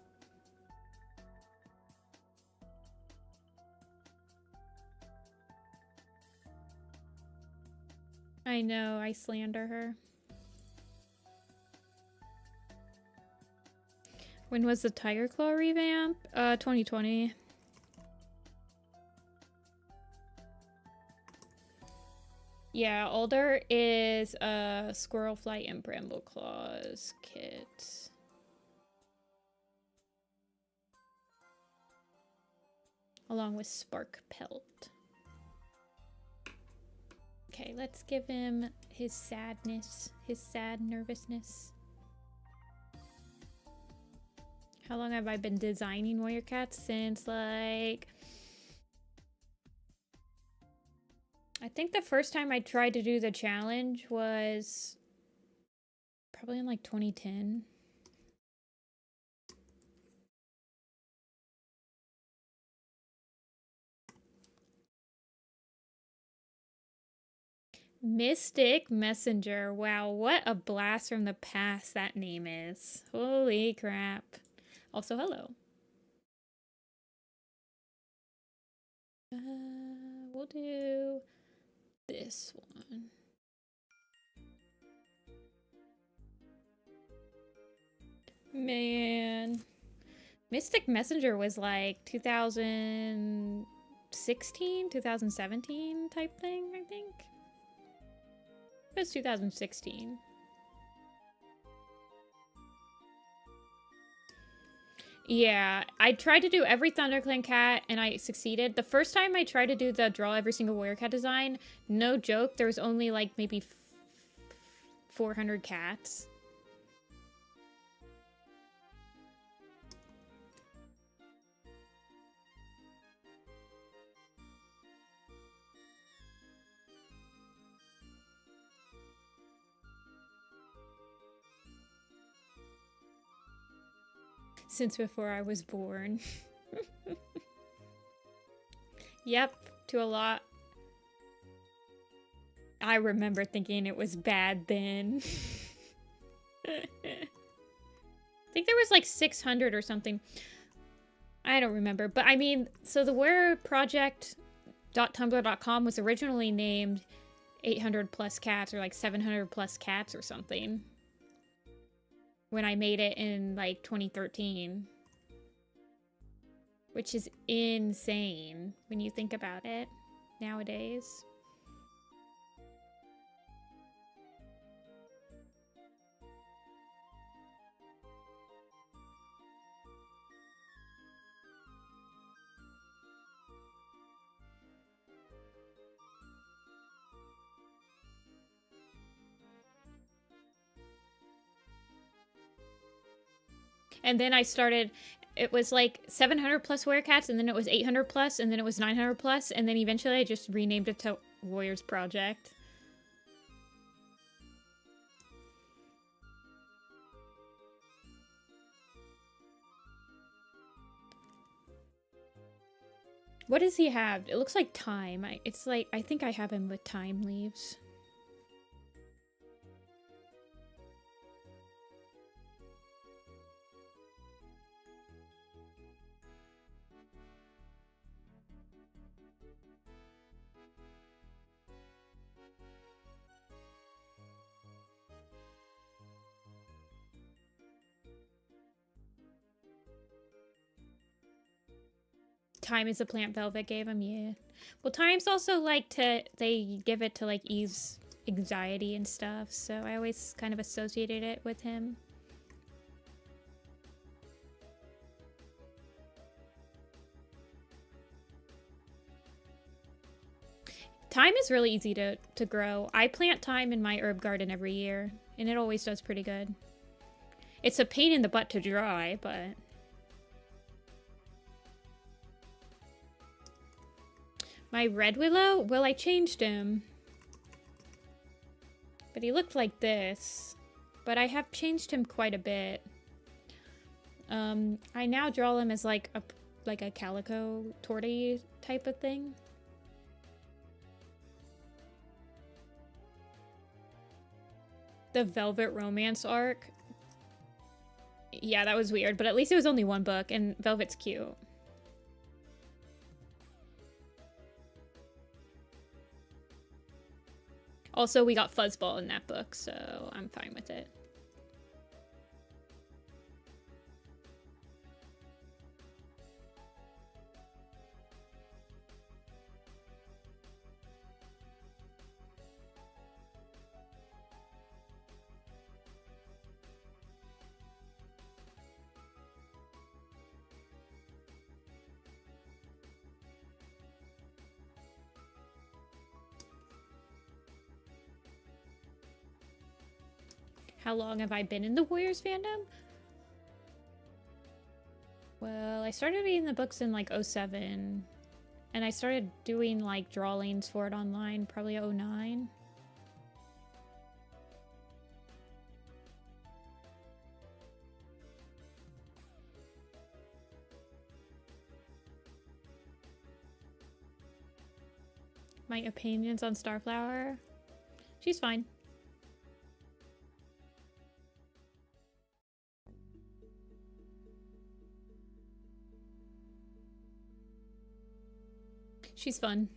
I know, I slander her. When was the Tiger Claw revamp? 2020. Yeah, Alder is a Squirrel Flight and Bramble Claws kit. Along with Spark Pelt. Okay, let's give him his sadness, his sad nervousness. How long have I been designing warrior cats? Since, like... I think the first time I tried to do the challenge was probably in, like, 2010. Mystic Messenger. Wow, what a blast from the past that name is. Holy crap. Also, hello. We'll do this one. Man. Mystic Messenger was like 2016, 2017 type thing, I think. It was 2016. Yeah, I tried to do every ThunderClan cat and I succeeded. The first time I tried to do the draw every single warrior cat design, no joke, there was only like maybe 400 cats. Since before I was born. Yep, to a lot. I remember thinking it was bad then. I think there was like 600 or something. I don't remember. But I mean, so the warriorproject.tumblr.com was originally named 800 plus cats or like 700 plus cats or something. When I made it in like 2013. Which is insane when you think about it nowadays. And then I started, it was like 700 plus warrior cats, and then it was 800 plus, and then it was 900 plus, and then eventually I just renamed it to Warriors Project. What does he have? It looks like time. It's like, I think I have him with time leaves. Time is a plant Velvet gave him, yeah. Well, time's also like they give it to like ease anxiety and stuff, so I always kind of associated it with him. Thyme is really easy to grow. I plant thyme in my herb garden every year, and it always does pretty good. It's a pain in the butt to dry, but... My red willow? Well, I changed him. But he looked like this. But I have changed him quite a bit. I now draw them as like a calico torty type of thing. The Velvet Romance arc. Yeah, that was weird, but at least it was only one book, and Velvet's cute. Also, we got Fuzzball in that book, so I'm fine with it. How long have I been in the Warriors fandom? Well, I started reading the books in like 07. And I started doing like drawings for it online probably 09. My opinions on Starflower? She's fine. She's fun.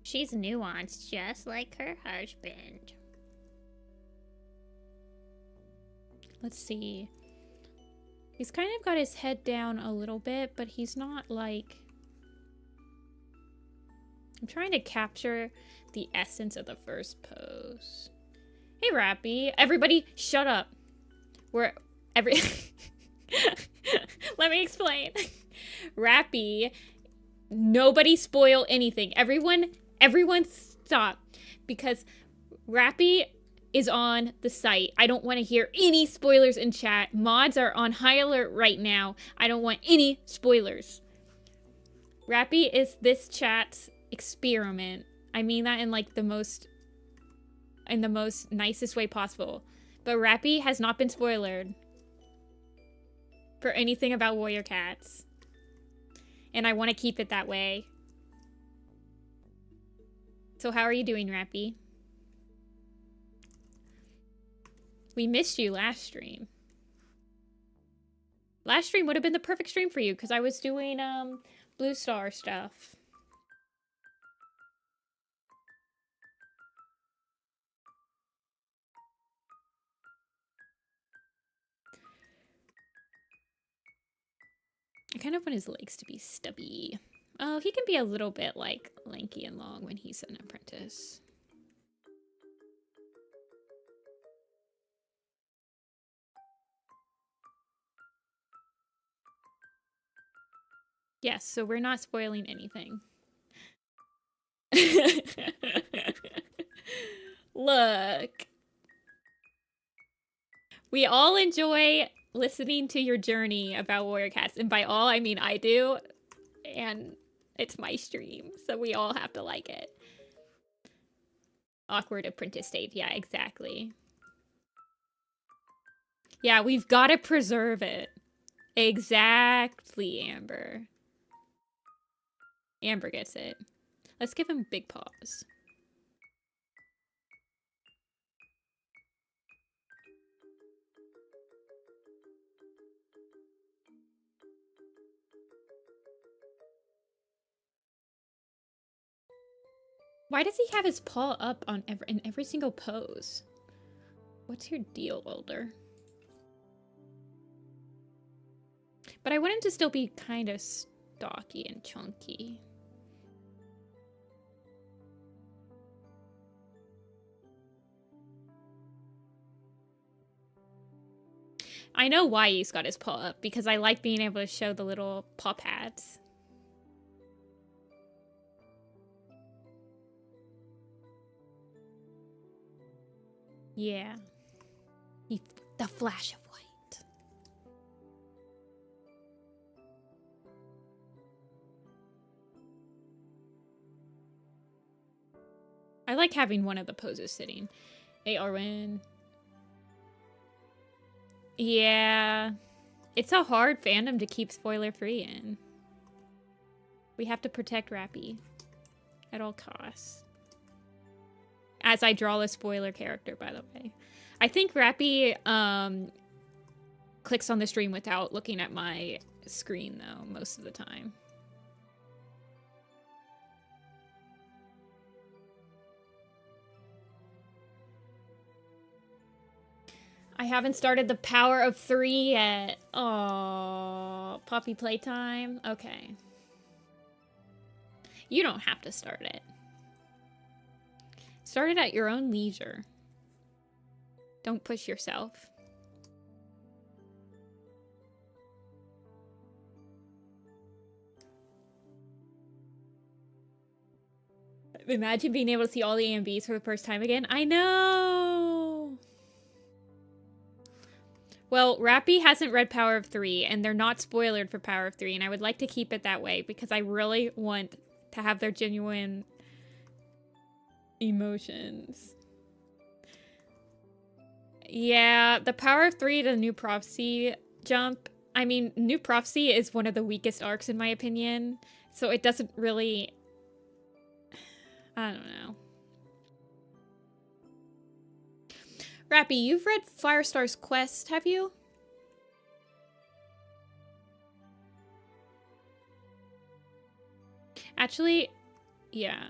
She's nuanced, just like her husband. Let's see. He's kind of got his head down a little bit, but he's not like... I'm trying to capture the essence of the first pose. Hey, Rappy. Everybody, shut up. Let me explain. Rappy, nobody spoil anything. Everyone stop. Because Rappy is on the site. I don't want to hear any spoilers in chat. Mods are on high alert right now. I don't want any spoilers. Rappy is this chat's experiment. I mean that in like the most nicest way possible. But Rappy has not been spoilered for anything about Warrior Cats. And I want to keep it that way. So how are you doing, Rappy? We missed you last stream. Last stream would have been the perfect stream for you because I was doing Blue Star stuff. I kind of want his legs to be stubby. Oh, he can be a little bit like lanky and long when he's an apprentice. Yes, so we're not spoiling anything. Look. We all enjoy listening to your journey about Warrior Cats. And by all, I mean I do. And it's my stream, so we all have to like it. Awkward apprentice stage. Yeah, exactly. Yeah, we've got to preserve it. Exactly, Amber. Amber gets it. Let's give him big paws. Why does he have his paw up on in every single pose? What's your deal, Older? But I want him to still be kind of stocky and chunky. I know why he's got his paw up, because I like being able to show the little paw pads. Yeah. The flash of white. I like having one of the poses sitting. Hey, Arwen. Yeah. It's a hard fandom to keep spoiler-free in. We have to protect Rappy at all costs. As I draw a spoiler character, by the way. I think Rappy clicks on the stream without looking at my screen, though, most of the time. I haven't started the Power of 3 yet. Oh, puppy playtime. Okay. You don't have to start it. Start it at your own leisure. Don't push yourself. Imagine being able to see all the AMBs for the first time again. I know! Well, Rappy hasn't read Power of 3, and they're not spoilered for Power of 3, and I would like to keep it that way, because I really want to have their genuine emotions. Yeah, the Power of 3 to New Prophecy jump. I mean, New Prophecy is one of the weakest arcs, in my opinion, so it doesn't really... I don't know. Rappy, you've read Firestar's Quest, have you? Actually, yeah.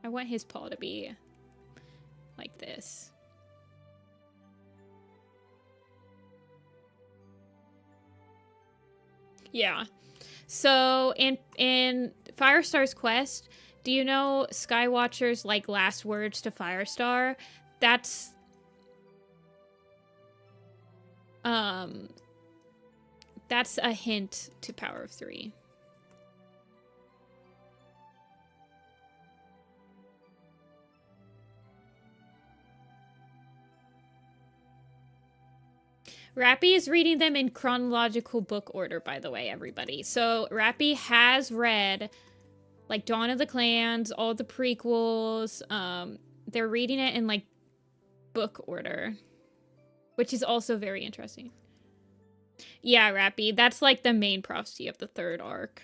I want his paw to be like this. Yeah. So in Firestar's Quest, do you know Skywatcher's like last words to Firestar? That's a hint to Power of 3. Rappy is reading them in chronological book order, by the way, everybody. So Rappy has read like Dawn of the Clans, all the prequels. They're reading it in like book order, which is also very interesting. Yeah, Rappy, that's like the main prophecy of the third arc.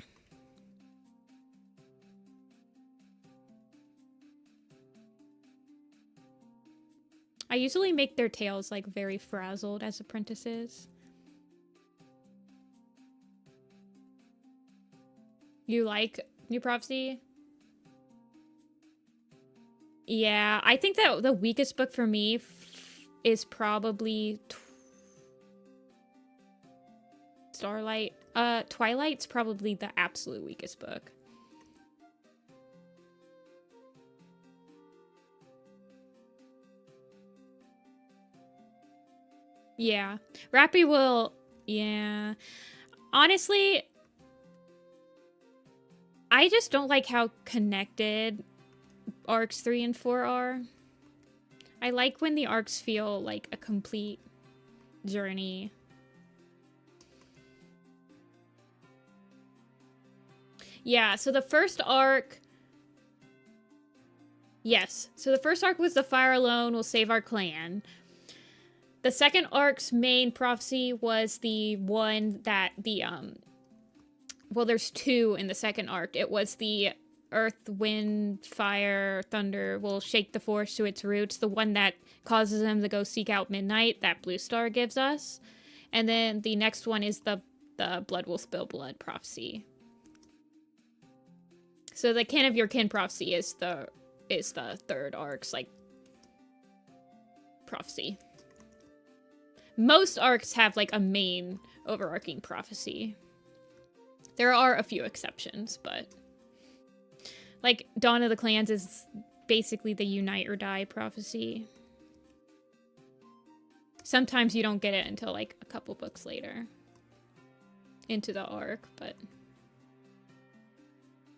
I usually make their tails like very frazzled as apprentices. You like New Prophecy? Yeah, I think that the weakest book for me is probably Starlight. Twilight's probably the absolute weakest book. Yeah. Rappy will... Yeah. Honestly, I just don't like how connected arcs 3 and 4 are. I like when the arcs feel like a complete journey. Yeah, so the first arc... Yes, so the first arc was the Fire Alone will save our clan. The second arc's main prophecy was the one that the, well, there's two in the second arc. It was the Earth, Wind, Fire, Thunder will shake the force to its roots. The one that causes them to go seek out Midnight, that Blue Star gives us. And then the next one is the Blood will spill blood prophecy. So the kin of your kin prophecy is the third arc's, like, prophecy. Most arcs have, like, a main overarching prophecy. There are a few exceptions, but... Like, Dawn of the Clans is basically the Unite or Die prophecy. Sometimes you don't get it until, like, a couple books later. Into the arc, but...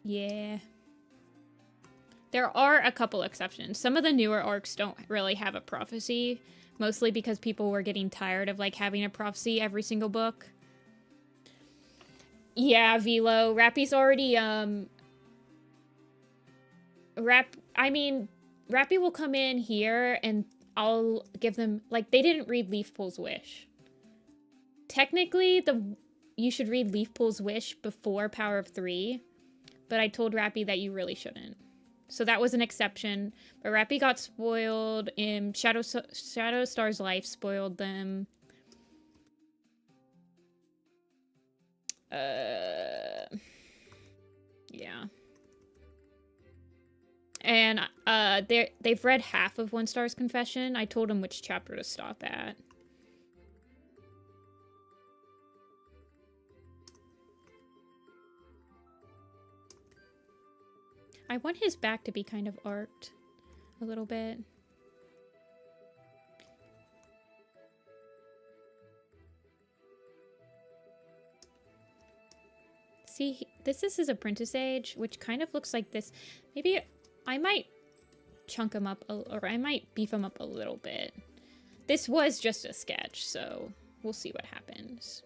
Yeah. There are a couple exceptions. Some of the newer arcs don't really have a prophecy. Mostly because people were getting tired of, like, having a prophecy every single book. Yeah, Velo. Rappy's already, Rappy will come in here, and I'll give them, like, they didn't read Leafpool's Wish. Technically, you should read Leafpool's Wish before Power of Three, but I told Rappy that you really shouldn't. So that was an exception. But Rappy got spoiled, and Shadow Star's Life spoiled them. Yeah. And they've read half of One Star's Confession. I told them which chapter to stop at. I want his back to be kind of arced a little bit. See, this is his apprentice age, which kind of looks like this. Maybe I might chunk him up, or I might beef him up a little bit. This was just a sketch, so we'll see what happens.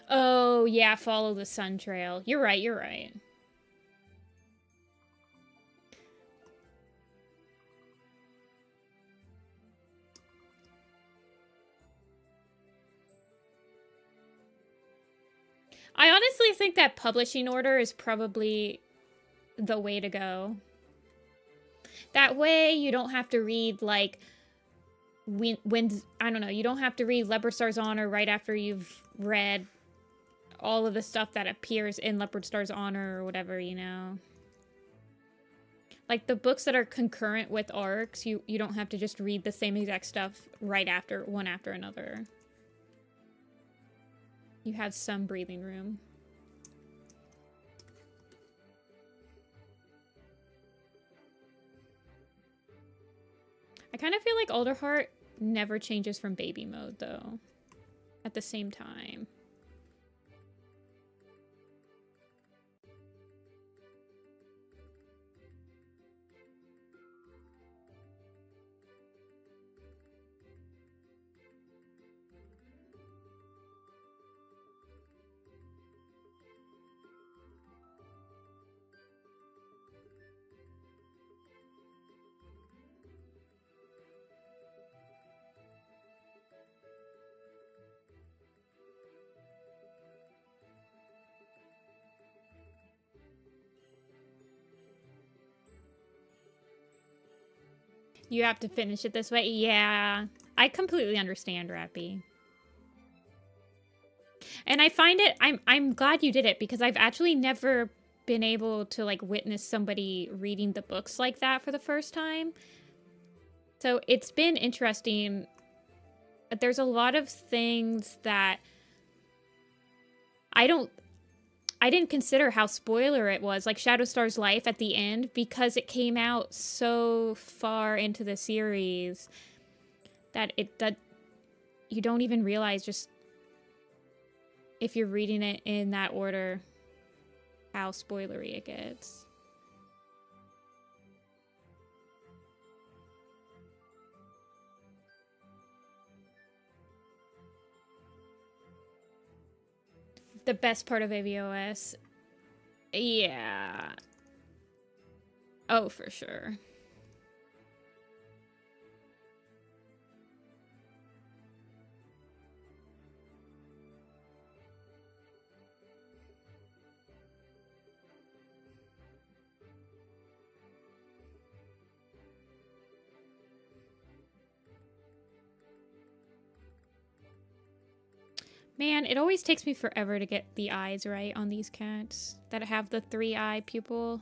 Oh, yeah, follow the sun trail. You're right, you're right. I honestly think that publishing order is probably the way to go. That way you don't have to read, like, when I don't know, you don't have to read Leopard Star's Honor right after you've read all of the stuff that appears in Leopard Star's Honor or whatever, you know? Like, the books that are concurrent with arcs, you don't have to just read the same exact stuff right after, one after another. You have some breathing room. I kind of feel like Alderheart never changes from baby mode, though, at the same time. You have to finish it this way? Yeah. I completely understand, Rappy. And I find it, I'm glad you did it, because I've actually never been able to, like, witness somebody reading the books like that for the first time. So it's been interesting. There's a lot of things that I didn't consider how spoiler it was, like Shadow Star's Life at the end, because it came out so far into the series that you don't even realize, just if you're reading it in that order, how spoilery it gets. The best part of AVOS. Yeah. Oh, for sure. Man, it always takes me forever to get the eyes right on these cats that have the 3-eye pupil.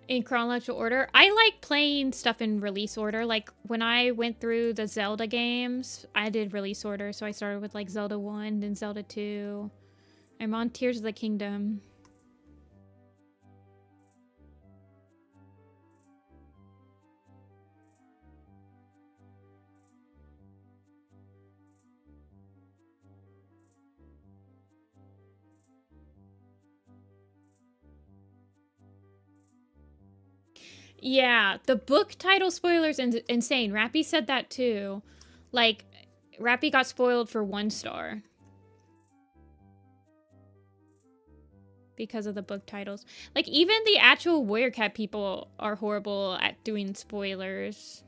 In chronological order. I like playing stuff in release order. Like, when I went through the Zelda games, I did release order. So I started with, like, Zelda 1, then Zelda 2. I'm on Tears of the Kingdom. Yeah, the book title spoilers insane. Rappy said that too. Like, Rappy got spoiled for 1 star. Because of the book titles. Like, even the actual Warrior Cat people are horrible at doing spoilers.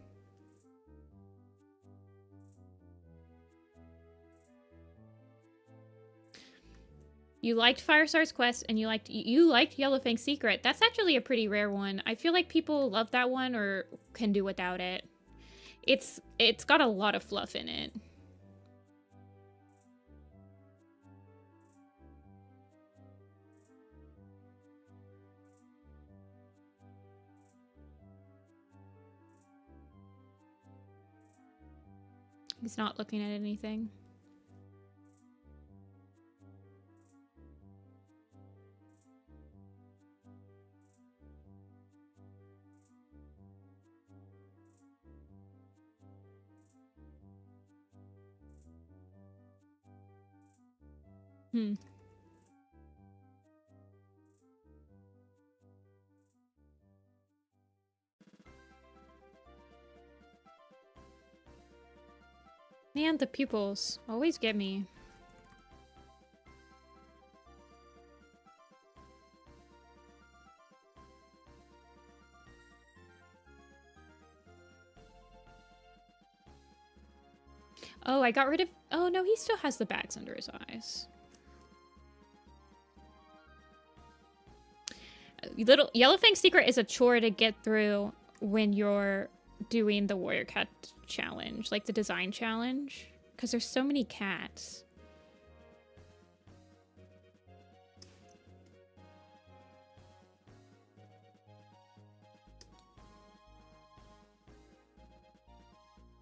You liked Firestar's Quest and you liked Yellowfang's Secret. That's actually a pretty rare one. I feel like people love that one or can do without it. It's got a lot of fluff in it. He's not looking at anything. Man, the pupils always get me. Oh, I got rid of... Oh, no, he still has the bags under his eyes. Yellowfang's Secret is a chore to get through when you're doing the Warrior Cat challenge, like the design challenge, because there's so many cats.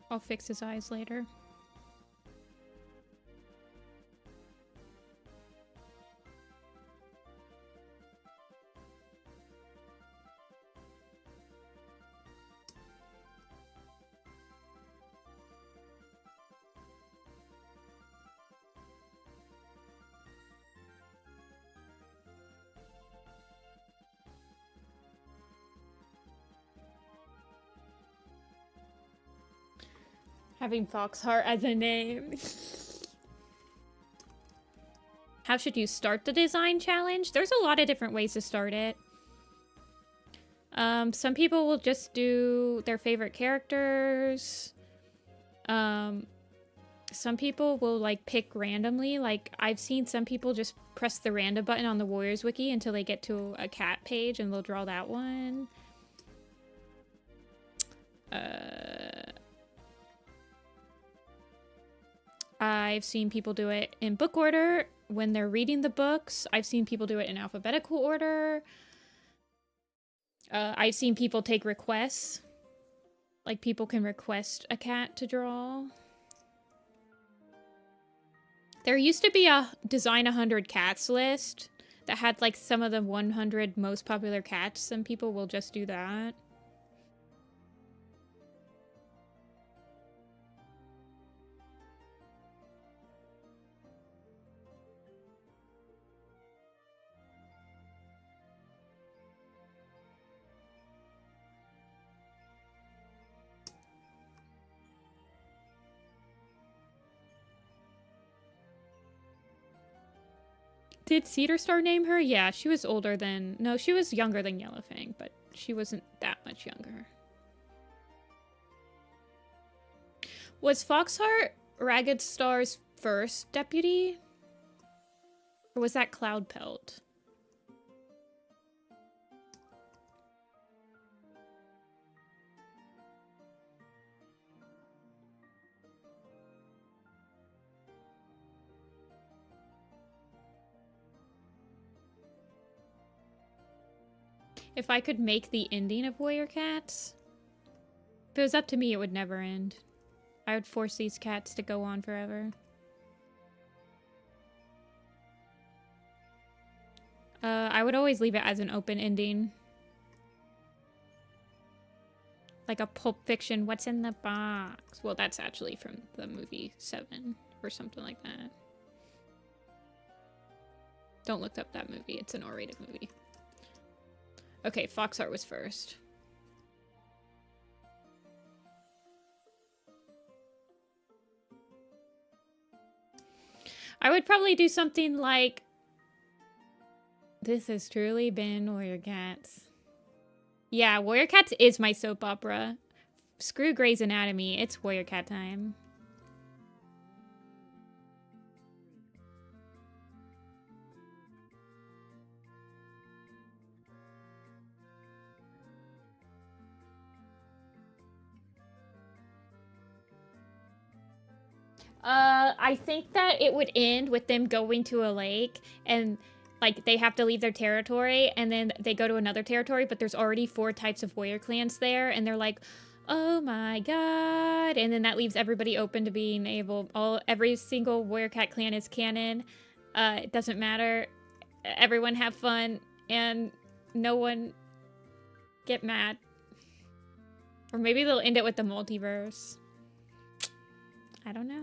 I'll fix his eyes later. Having Foxheart as a name. How should you start the design challenge? There's a lot of different ways to start it. Some people will just do their favorite characters. Some people will like pick randomly. Like I've seen some people just press the random button on the Warriors Wiki until they get to a cat page and they'll draw that one. I've seen people do it in book order when they're reading the books. I've seen people do it in alphabetical order. I've seen people take requests. Like people can request a cat to draw. There used to be a Design 100 Cats list that had like some of the 100 most popular cats. Some people will just do that. Did Cedarstar name her? Yeah, she was older than... No, she was younger than Yellowfang, but she wasn't that much younger. Was Foxheart Ragged Star's first deputy? Or was that Cloudpelt? If I could make the ending of Warrior Cats, if it was up to me, it would never end. I would force these cats to go on forever. I would always leave it as an open ending. Like a Pulp Fiction, what's in the box? Well, that's actually from the movie 7 or something like that. Don't look up that movie. It's an R-rated movie. Okay, Foxheart was first. I would probably do something like, this has truly been Warrior Cats. Yeah, Warrior Cats is my soap opera. Screw Grey's Anatomy, it's Warrior Cat time. I think that it would end with them going to a lake and like they have to leave their territory and then they go to another territory, but there's already 4 types of warrior clans there and they're like, oh my god, and then that leaves everybody open to being able, every single warrior cat clan is canon. It doesn't matter. Everyone have fun and no one get mad. Or maybe they'll end it with the multiverse. I don't know.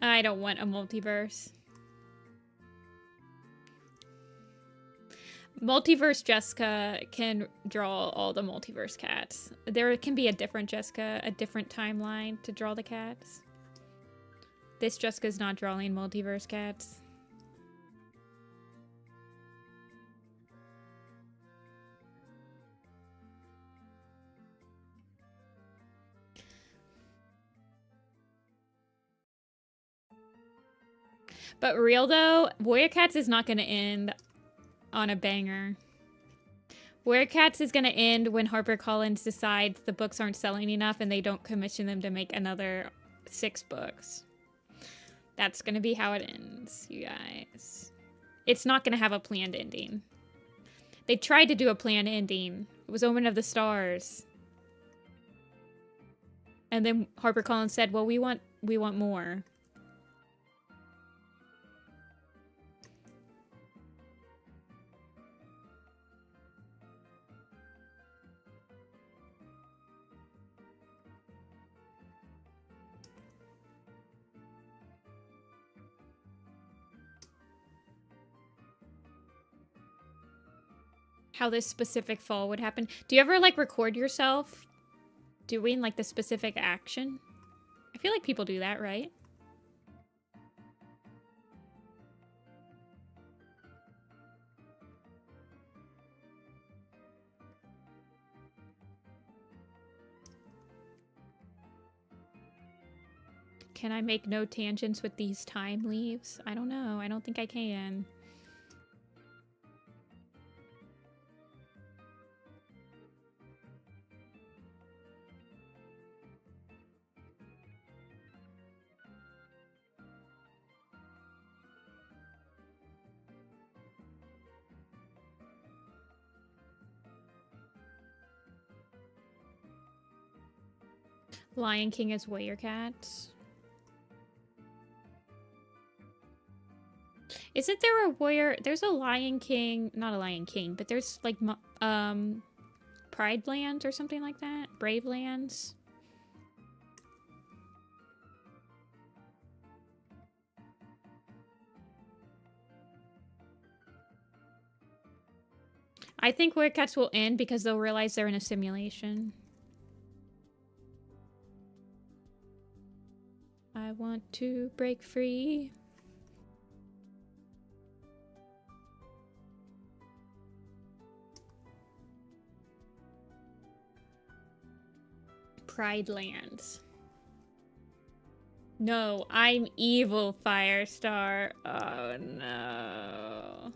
I don't want a multiverse. Multiverse Jessica can draw all the multiverse cats. There can be a different Jessica, a different timeline to draw the cats. This Jessica's not drawing multiverse cats. But real though, Warrior Cats is not going to end on a banger. Warrior Cats is going to end when HarperCollins decides the books aren't selling enough and they don't commission them to make another 6 books. That's going to be how it ends, you guys. It's not going to have a planned ending. They tried to do a planned ending. It was Omen of the Stars. And then HarperCollins said, well, we want more. How this specific fall would happen. Do you ever like record yourself doing like the specific action? I feel like people do that, right? Can I make no tangents with these time leaves? I don't know. I don't think I can. Lion King is Warrior Cats. Isn't there a warrior? There's a Lion King, not a Lion King, but there's like Pride Lands or something like that. Brave Lands. I think Warrior Cats will end because they'll realize they're in a simulation. I want to break free. Pride Lands. No, I'm evil, Firestar. Oh no.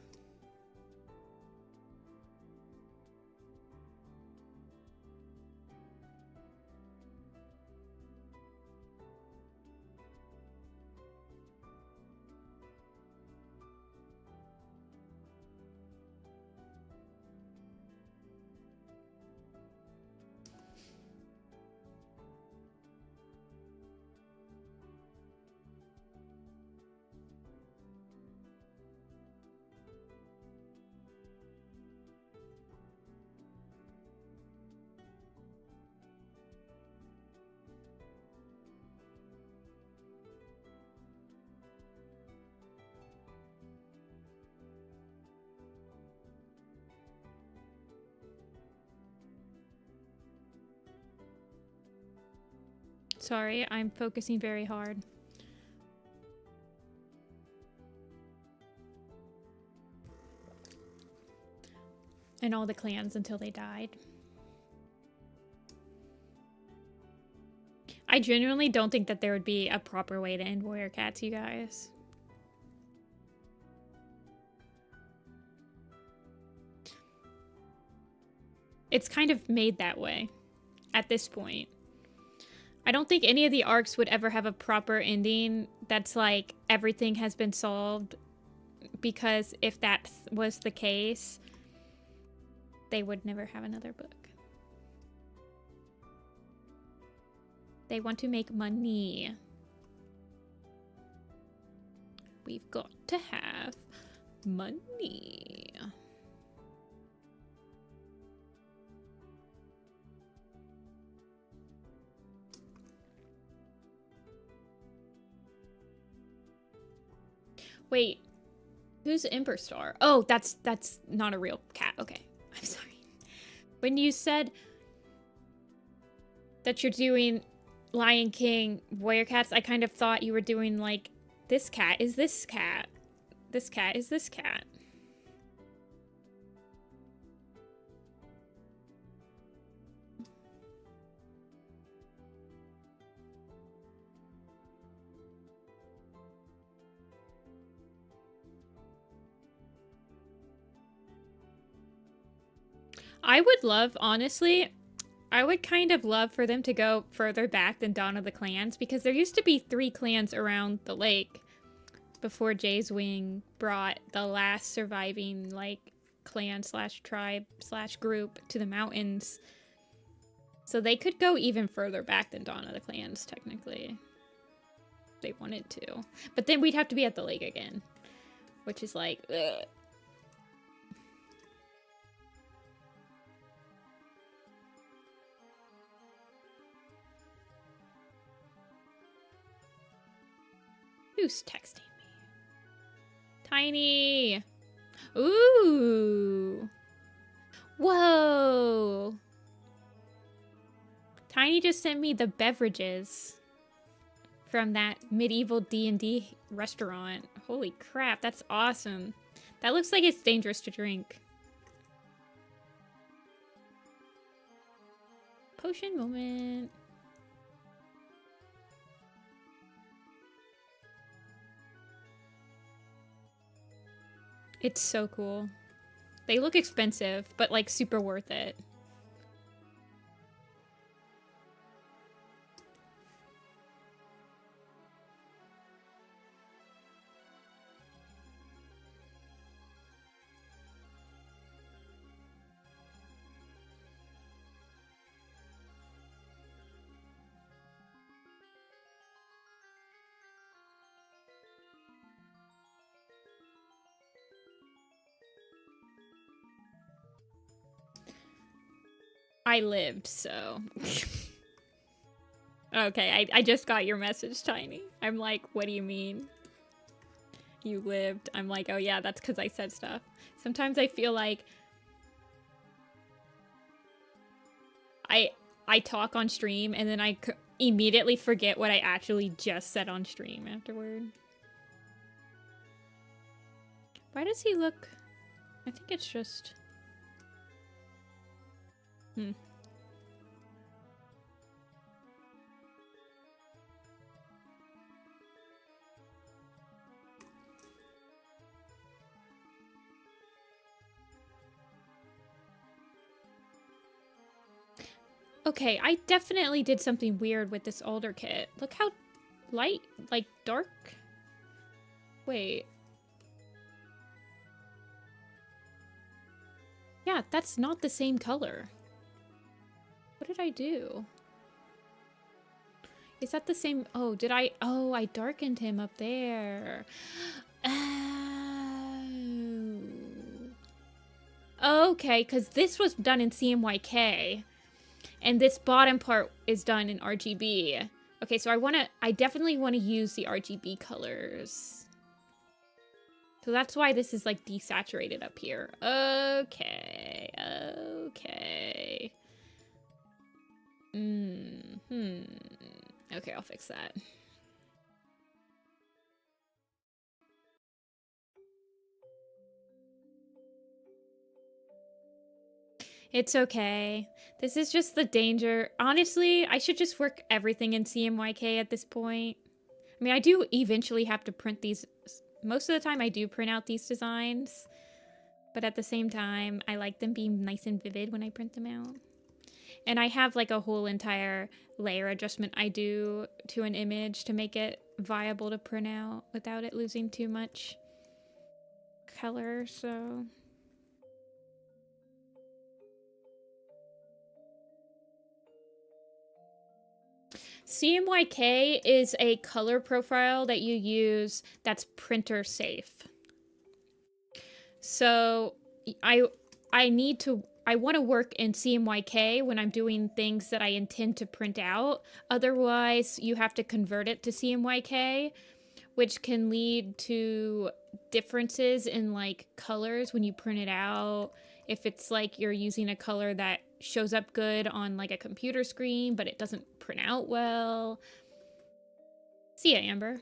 Sorry, I'm focusing very hard. And all the clans until they died. I genuinely don't think that there would be a proper way to end Warrior Cats, you guys. It's kind of made that way at this point. I don't think any of the arcs would ever have a proper ending that's like everything has been solved, because if that was the case, they would never have another book. They want to make money. We've got to have money. Wait, who's Ember Star? Oh, that's not a real cat. Okay, I'm sorry. When you said that you're doing Lion King Warrior Cats, I kind of thought you were doing like, this cat is this cat. This cat is this cat. I would love, honestly, I would kind of love for them to go further back than Dawn of the Clans, because there used to be 3 clans around the lake before Jay's Wing brought the last surviving, like, clan slash tribe slash group to the mountains. So they could go even further back than Dawn of the Clans, technically. If they wanted to. But then we'd have to be at the lake again, which is like, ugh. Who's texting me? Tiny! Ooh! Whoa! Tiny just sent me the beverages from that medieval D&D restaurant. Holy crap, that's awesome. That looks like it's dangerous to drink. Potion moment. It's so cool. They look expensive, but like super worth it. I lived, so. Okay, I just got your message, Tiny. I'm like, what do you mean? You lived. I'm like, oh yeah, that's because I said stuff. Sometimes I feel like I talk on stream and then I immediately forget what I actually just said on stream afterward. Why does he look... I think it's just... Okay, I definitely did something weird with this Alder kit. Look how light, like dark. Wait. Yeah, that's not the same color. What did I do? Is that the same? Oh, did I? Oh, I darkened him up there. Oh. Okay, because this was done in CMYK. And this bottom part is done in RGB. Okay, so I definitely want to use the RGB colors. So that's why this is like desaturated up here. Okay, okay. Okay, I'll fix that. It's okay. This is just the danger. Honestly, I should just work everything in CMYK at this point. I mean, I do eventually have to print these. Most of the time I do print out these designs. But at the same time, I like them being nice and vivid when I print them out. And I have like a whole entire layer adjustment I do to an image to make it viable to print out without it losing too much color, so... CMYK is a color profile that you use that's printer safe. So I want to work in CMYK when I'm doing things that I intend to print out. Otherwise, you have to convert it to CMYK, which can lead to differences in like colors when you print it out. If it's like you're using a color that shows up good on like a computer screen, but it doesn't print out well. See ya, Amber.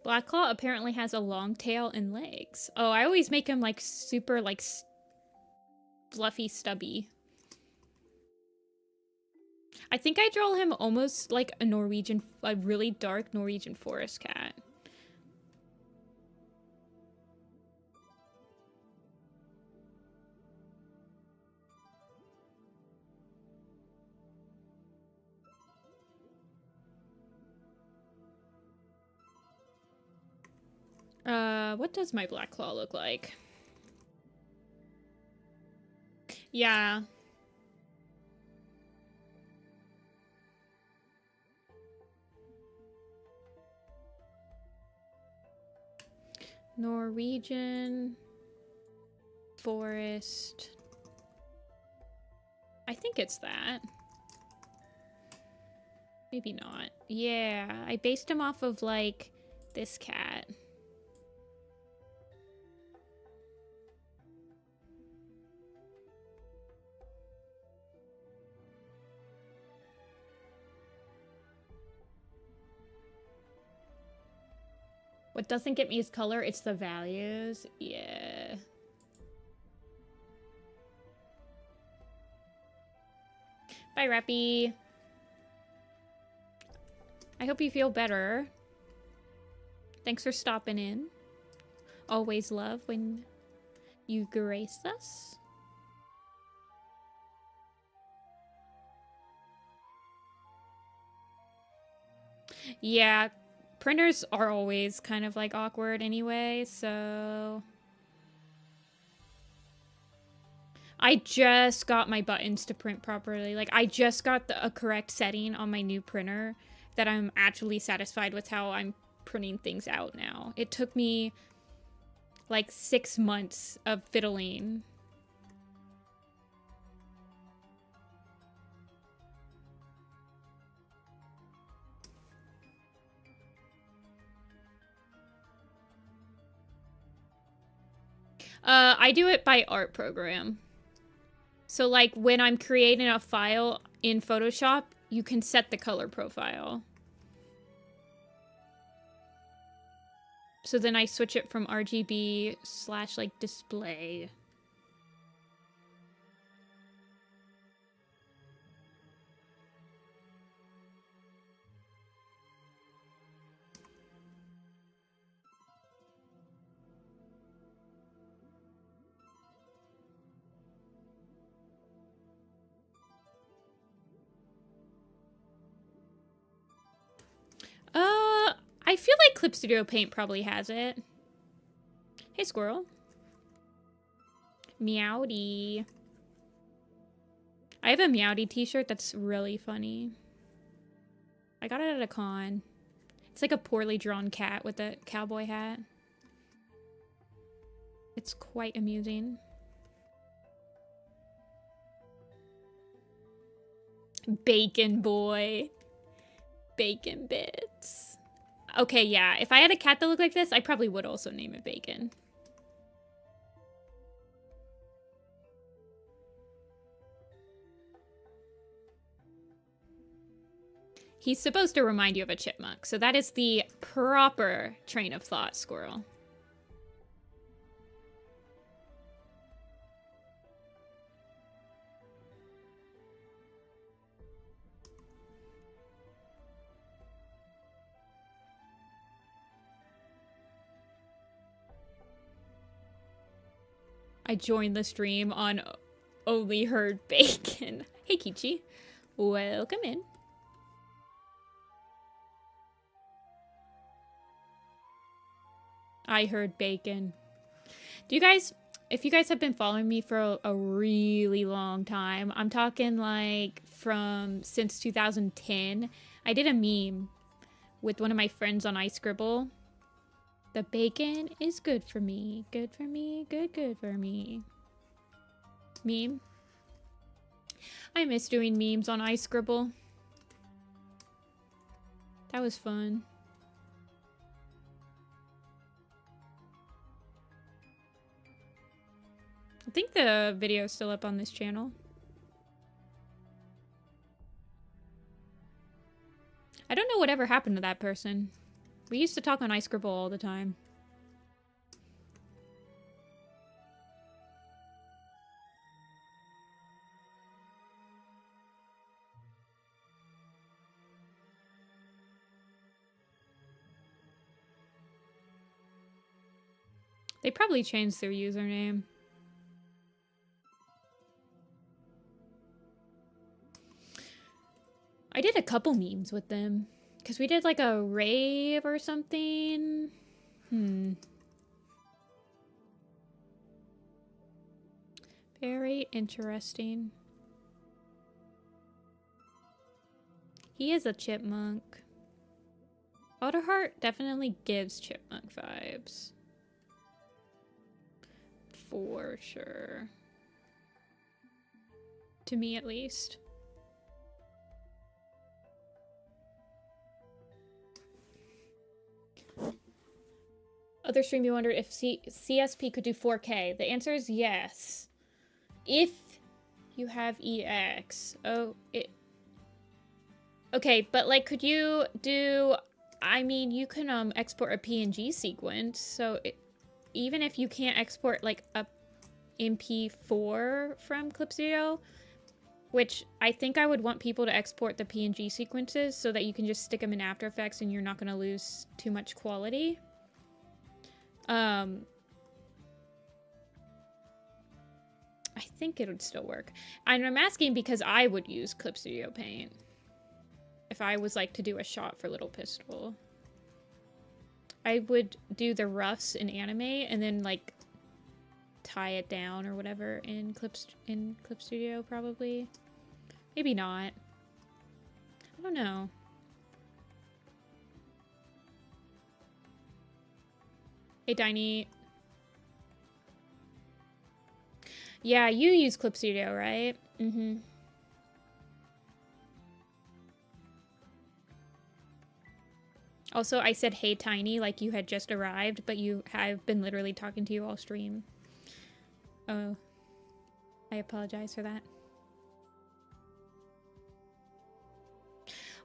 Blackclaw apparently has a long tail and legs. Oh, I always make him like super like fluffy stubby. I think I draw him almost like a really dark Norwegian forest cat. What does my Blackclaw look like? Yeah. Norwegian forest. I think it's that. Maybe not. Yeah, I based him off of like this cat. What doesn't get me is color, it's the values. Yeah. Bye, Rappy. I hope you feel better. Thanks for stopping in. Always love when you grace us. Yeah, printers are always kind of like awkward anyway, so... I just got my buttons to print properly. Like, I just got a correct setting on my new printer that I'm actually satisfied with how I'm printing things out now. It took me like 6 months of fiddling. I do it by art program. So like when I'm creating a file in Photoshop, you can set the color profile. So then I switch it from RGB / like display. I feel like Clip Studio Paint probably has it. Hey, squirrel. Meowdy. I have a Meowdy t-shirt that's really funny. I got it at a con. It's like a poorly drawn cat with a cowboy hat. It's quite amusing. Bacon boy. Bacon bits. Okay, yeah. If I had a cat that looked like this, I probably would also name it Bacon. He's supposed to remind you of a chipmunk, so that is the proper train of thought, Squirrel. I joined the stream on Only Heard Bacon. Hey, Kichi. Welcome in. I heard bacon. Do you guys, if you guys have been following me for a really long time, I'm talking like since 2010, I did a meme with one of my friends on iScribble. The bacon is good for me. Good for me. Good for me. Meme. I miss doing memes on iScribble. That was fun. I think the video is still up on this channel. I don't know whatever happened to that person. We used to talk on iScribble all the time. They probably changed their username. I did a couple memes with them. Because we did like a rave or something. Very interesting. He is a chipmunk. Alderheart definitely gives chipmunk vibes. For sure. To me, at least. Other stream, you wondered if CSP could do 4K. The answer is yes. If you have EX. Oh, it... Okay, but like, could you do... I mean, you can export a PNG sequence, so even if you can't export like a MP4 from Clip Studio, which I think I would want people to export the PNG sequences so that you can just stick them in After Effects and you're not going to lose too much quality. I think it would still work. And I'm asking because I would use Clip Studio Paint if I was like to do a shot for Little Pistol. I would do the roughs in anime and then like tie it down or whatever in Clip Studio probably. Maybe not. I don't know. Hey, Tiny. Yeah, you use Clip Studio, right? Mm-hmm. Also, I said, hey, Tiny, like you had just arrived, but I've been literally talking to you all stream. Oh. I apologize for that.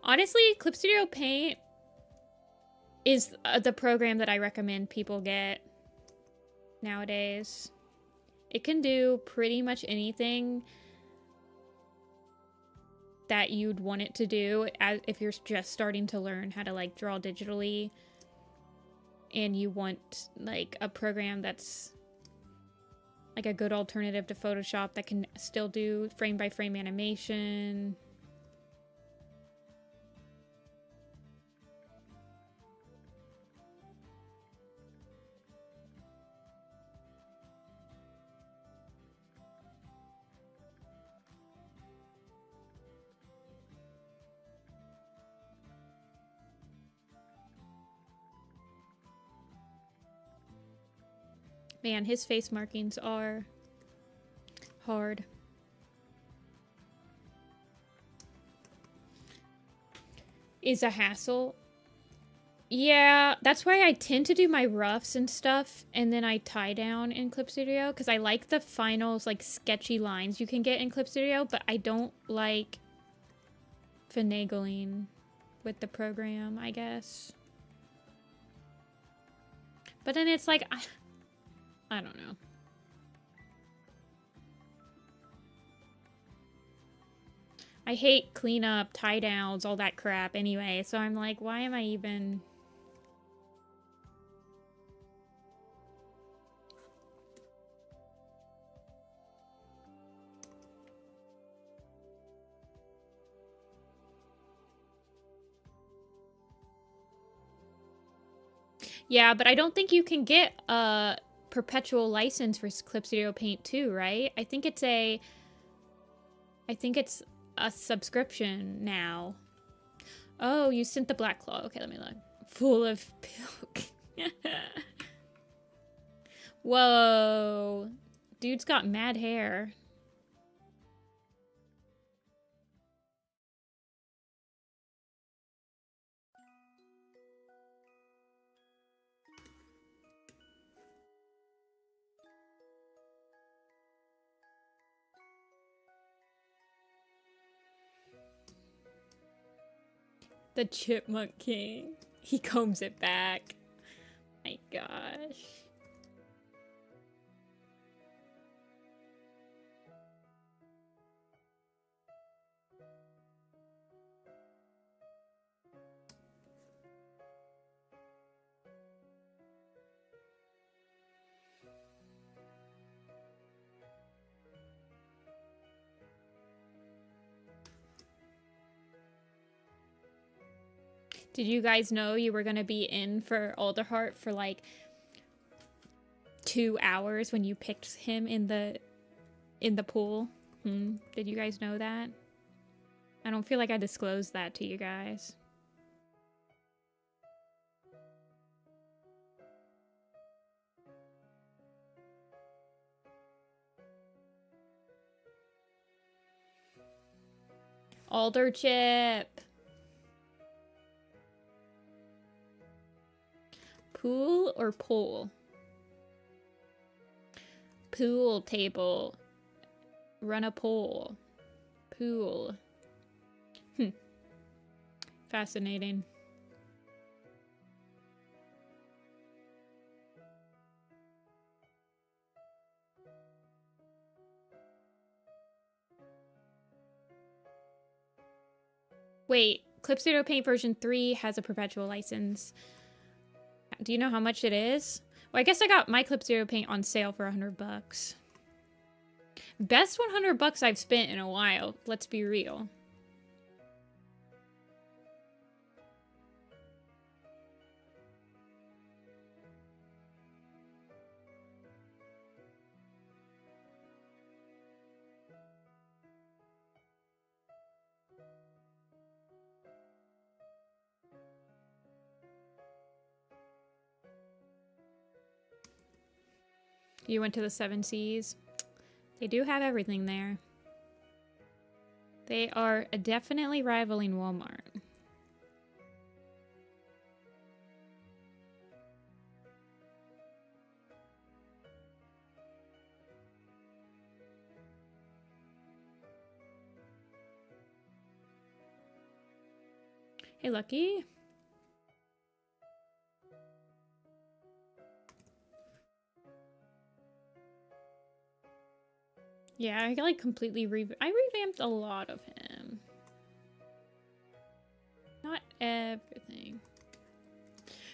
Honestly, Clip Studio Paint is the program that I recommend people get nowadays. It can do pretty much anything that you'd want it to do if you're just starting to learn how to like draw digitally and you want like a program that's like a good alternative to Photoshop that can still do frame-by-frame animation. Man, his face markings are hard. Is a hassle. Yeah, that's why I tend to do my roughs and stuff, and then I tie down in Clip Studio, because I like the finals, like, sketchy lines you can get in Clip Studio, but I don't like finagling with the program, I guess. But then it's like, I don't know. I hate cleanup, tie downs, all that crap anyway, so I'm like, why am I even... Yeah, but I don't think you can get a perpetual license for Clip Studio Paint 2, right? I think it's a subscription now. Oh, you sent the Black Claw. Okay, let me look. Full of pilk. Whoa. Dude's got mad hair. The Chipmunk King. He combs it back. My gosh. Did you guys know you were gonna be in for Alderheart for like 2 hours when you picked him in the pool? Did you guys know that? I don't feel like I disclosed that to you guys. Alder chip. Pool or pole? Pool table. Run a pole. Pool. Fascinating. Wait, Clip Studio Paint version 3 has a perpetual license. Do you know how much it is? Well, I guess I got my Clip Studio Paint on sale for $100. Best $100 I've spent in a while, let's be real. You went to the 7 Seas. They do have everything there. They are definitely rivaling Walmart. Hey, Lucky. Yeah, I like completely I revamped a lot of him. Not everything.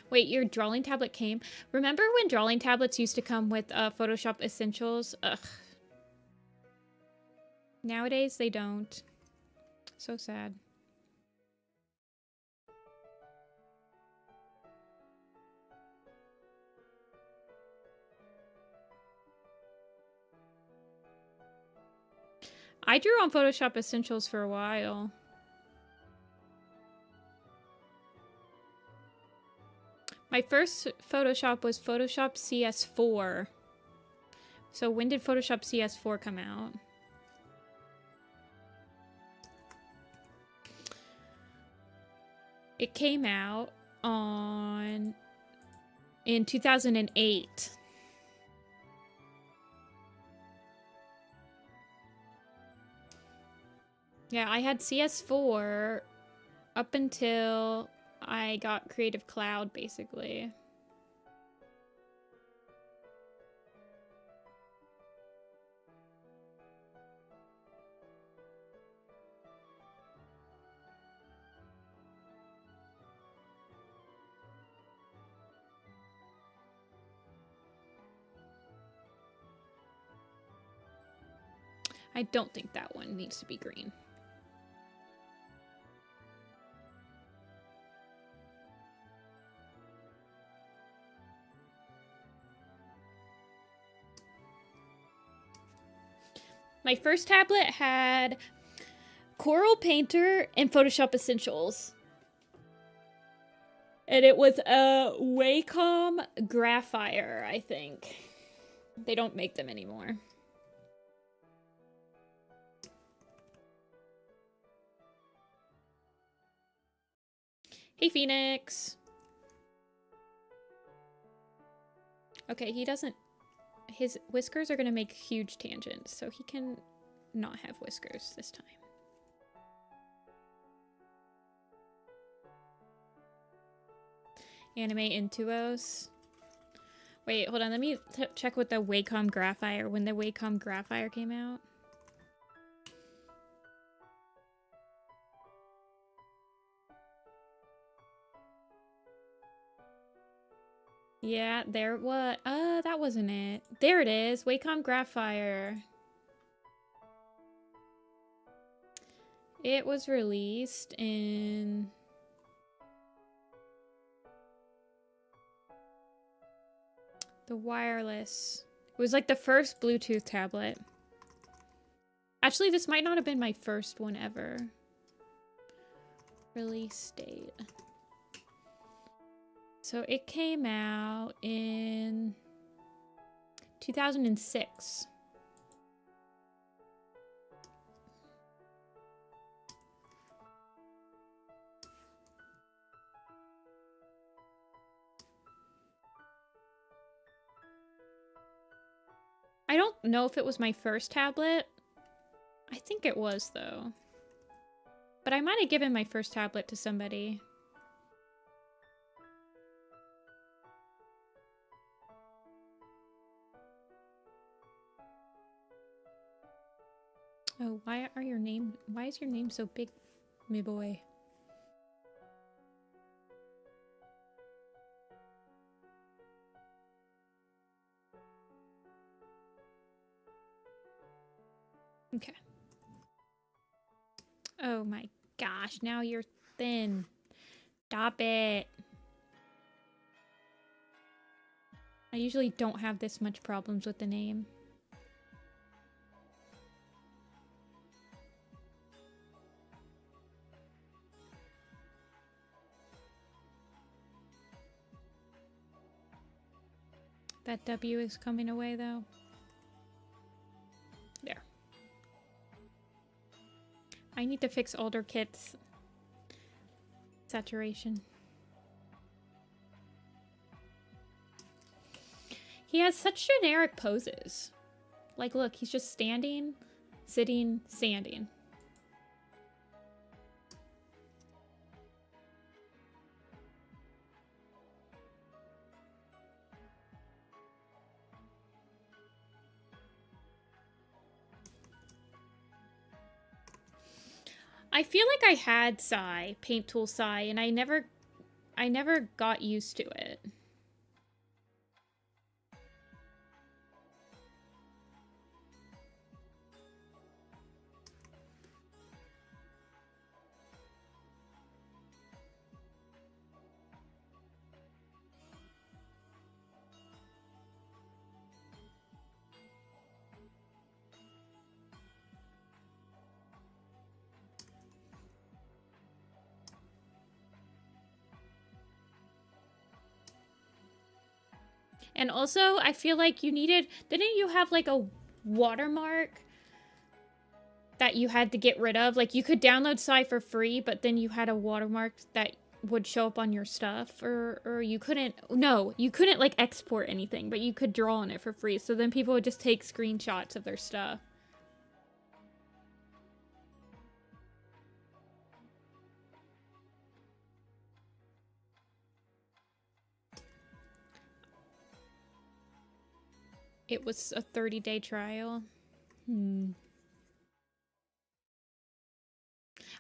Wait, your drawing tablet came? Remember when drawing tablets used to come with Photoshop Essentials? Ugh. Nowadays, they don't. So sad. I drew on Photoshop Essentials for a while. My first Photoshop was Photoshop CS4. So when did Photoshop CS4 come out? It came out in 2008. Yeah, I had CS4 up until I got Creative Cloud, basically. I don't think that one needs to be green. My first tablet had Coral Painter and Photoshop Essentials. And it was a Wacom Graphire, I think. They don't make them anymore. Hey, Phoenix. Okay, he doesn't... His whiskers are going to make huge tangents, so he can not have whiskers this time. Anime Intuos. Wait, hold on. Let me check with the Wacom Graphire, when the Wacom Graphire came out. Yeah, there what? That wasn't it. There it is. Wacom Graphire. It was released in... the wireless. It was like the first Bluetooth tablet. Actually, this might not have been my first one ever. Release date. So it came out in 2006. I don't know if it was my first tablet. I think it was, though. But I might have given my first tablet to somebody. Oh, why is your name so big, me boy? Okay. Oh my gosh, now you're thin. Stop it. I usually don't have this much problems with the name. That W is coming away though. There. I need to fix Alderheart's saturation. He has such generic poses. Like, look, he's just standing, sitting, standing. I feel like I had Psy, Paint Tool Psy, and I never got used to it. And also, I feel like you needed... Didn't you have, like, a watermark that you had to get rid of? Like, you could download Psy for free, but then you had a watermark that would show up on your stuff. Or you couldn't... No, you couldn't, like, export anything, but you could draw on it for free. So then people would just take screenshots of their stuff. it was a 30-day trial.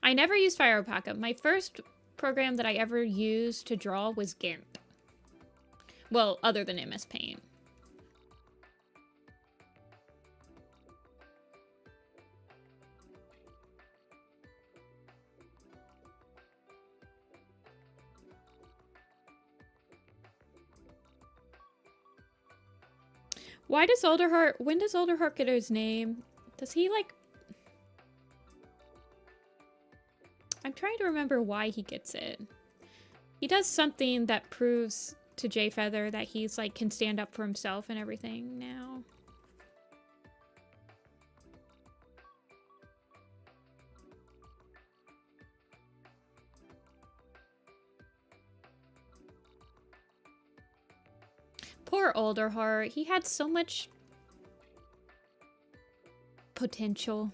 I never used Fire Alpaca. My first program that I ever used to draw was GIMP. Well, other than MS Paint. Why does Alderheart... When does Alderheart get his name? Does he, like... I'm trying to remember why he gets it. He does something that proves to Jay Feather that he's, like, can stand up for himself and everything now. Poor Alderheart. He had so much potential.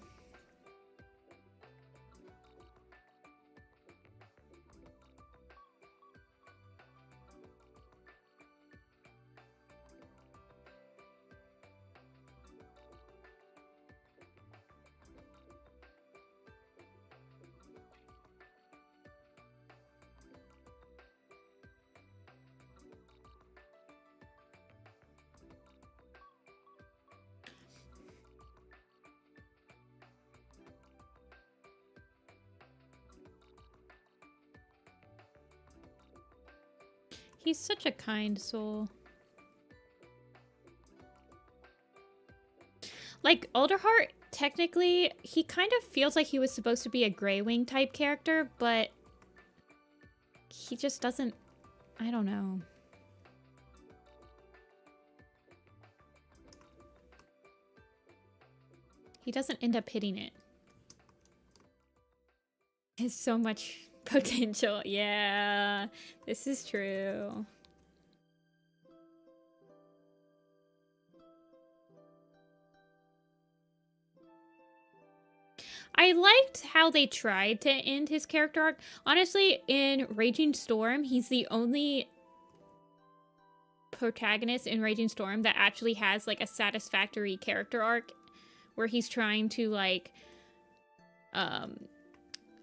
He's such a kind soul. Like, Alderheart, technically, he kind of feels like he was supposed to be a Greywing type character, but he just doesn't... I don't know. He doesn't end up hitting it. There's so much potential. Yeah, this is true. I liked how they tried to end his character arc. Honestly, in Raging Storm, he's the only protagonist in Raging Storm that actually has, like, a satisfactory character arc where he's trying to, like,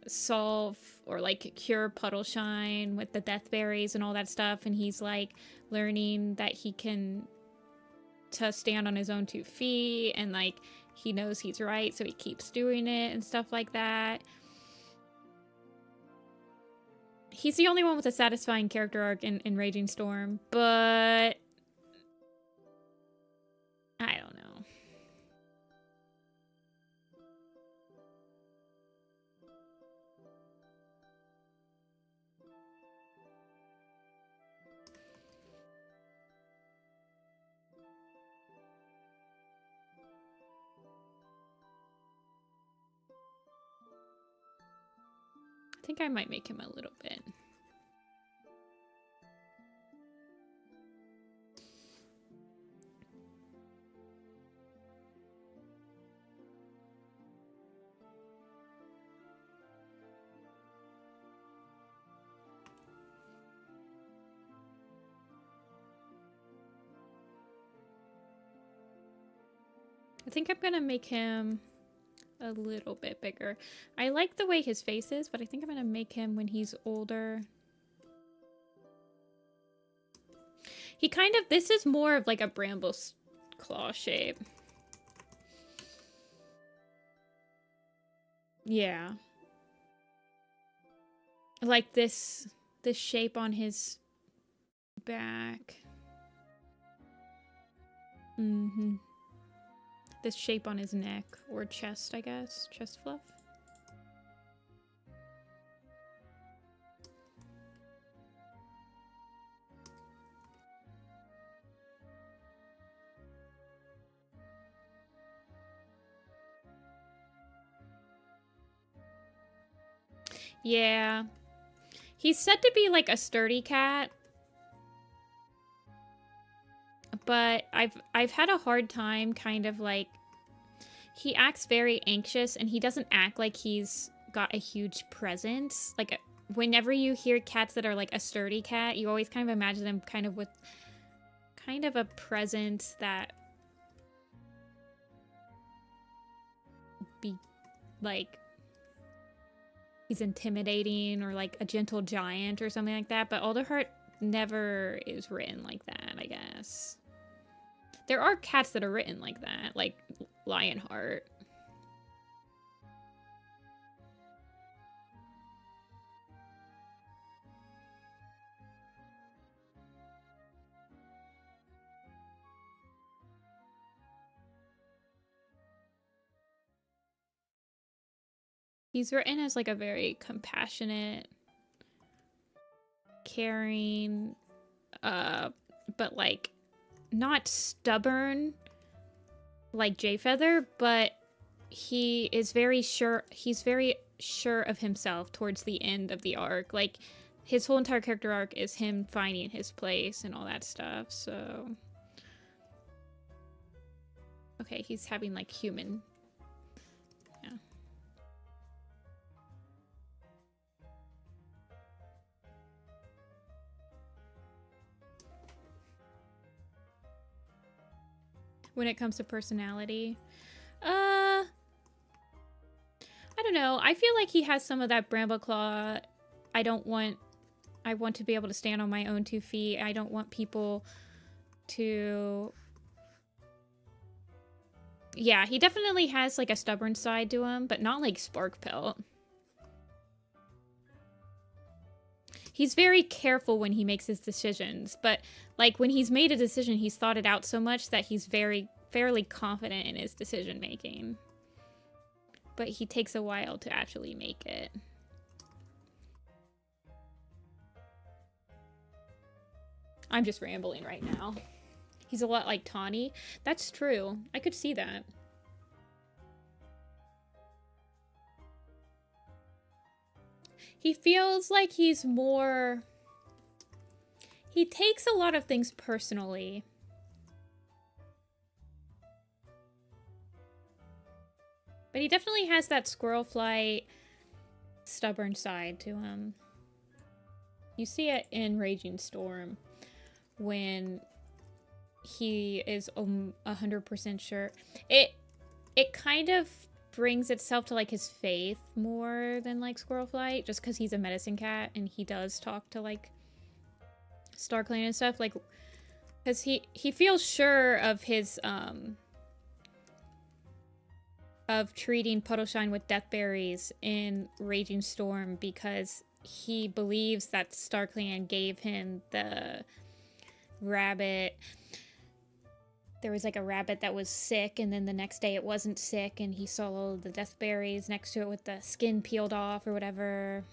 solve or, like, cure Puddleshine with the death berries and all that stuff, and he's, like, learning that he can to stand on his own 2 feet, and, like, he knows he's right, so he keeps doing it and stuff like that. He's the only one with a satisfying character arc in Raging Storm, but I don't know. I think I might make him a little bit. I think I'm gonna make him a little bit bigger. I like the way his face is, but I think I'm gonna make him when he's older. He kind of, this is more of like a bramble claw shape. Yeah. Like this shape on his back. Mm-hmm. This shape on his neck or chest, I guess. Chest fluff. Yeah. He's said to be like a sturdy cat. But I've had a hard time kind of like, he acts very anxious and he doesn't act like he's got a huge presence. Like whenever you hear cats that are like a sturdy cat, you always kind of imagine them kind of with kind of a presence that be like he's intimidating or like a gentle giant or something like that, but Alderheart never is written like that, I guess. There are cats that are written like that, like Lionheart. He's written as like a very compassionate, caring, but like not stubborn like Jayfeather, but he is very sure, he's very sure of himself towards the end of the arc. Like his whole entire character arc is him finding his place and all that stuff, so. Okay, he's having like human. Yeah. When it comes to personality, I don't know. I feel like he has some of that Brambleclaw. I want to be able to stand on my own 2 feet. I don't want people to... Yeah, he definitely has like a stubborn side to him, but not like Sparkpelt. He's very careful when he makes his decisions, but like when he's made a decision, he's thought it out so much that he's fairly confident in his decision making. But he takes a while to actually make it. I'm just rambling right now. He's a lot like Tawny. That's true. I could see that. He feels like he's more... He takes a lot of things personally. But he definitely has that squirrel flight, stubborn side to him. You see it in Raging Storm when he is 100% sure. It kind of brings itself to like his faith more than like squirrel flight, just because he's a medicine cat and he does talk to like StarClan and stuff, like because he feels sure of his of treating Puddleshine with death berries in Raging Storm because he believes that StarClan gave him the rabbit. There was like a rabbit that was sick, and then the next day it wasn't sick, and he saw all the death berries next to it with the skin peeled off or whatever.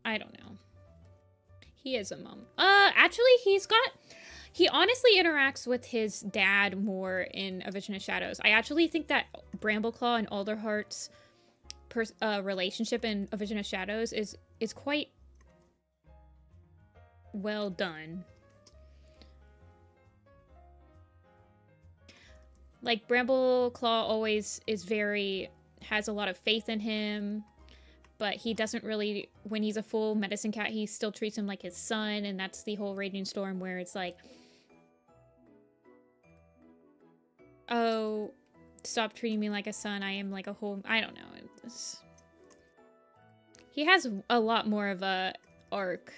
I don't know. He is a mum. Actually, he honestly interacts with his dad more in A Vision of Shadows. I actually think that Brambleclaw and Alderheart's relationship in A Vision of Shadows is quite well done. Like, Brambleclaw always has a lot of faith in him, but he doesn't really, when he's a full medicine cat, he still treats him like his son, and that's the whole Raging Storm where it's like, oh, stop treating me like a son, I am like a whole, I don't know. He has a lot more of a arc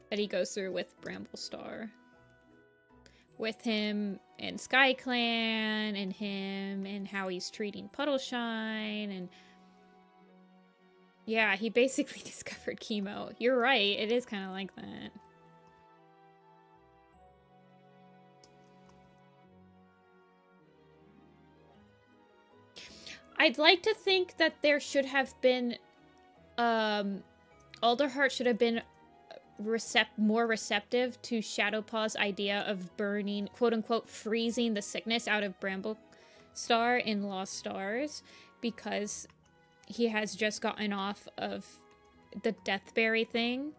that he goes through with Bramblestar. With him and SkyClan, and him and how he's treating Puddleshine, and yeah, he basically discovered chemo. You're right, it is kind of like that. I'd like to think that there should have been, Alderheart should have been more receptive to Shadowpaw's idea of burning, quote-unquote, freezing the sickness out of Bramblestar in Lost Stars, because he has just gotten off of the Deathberry thing,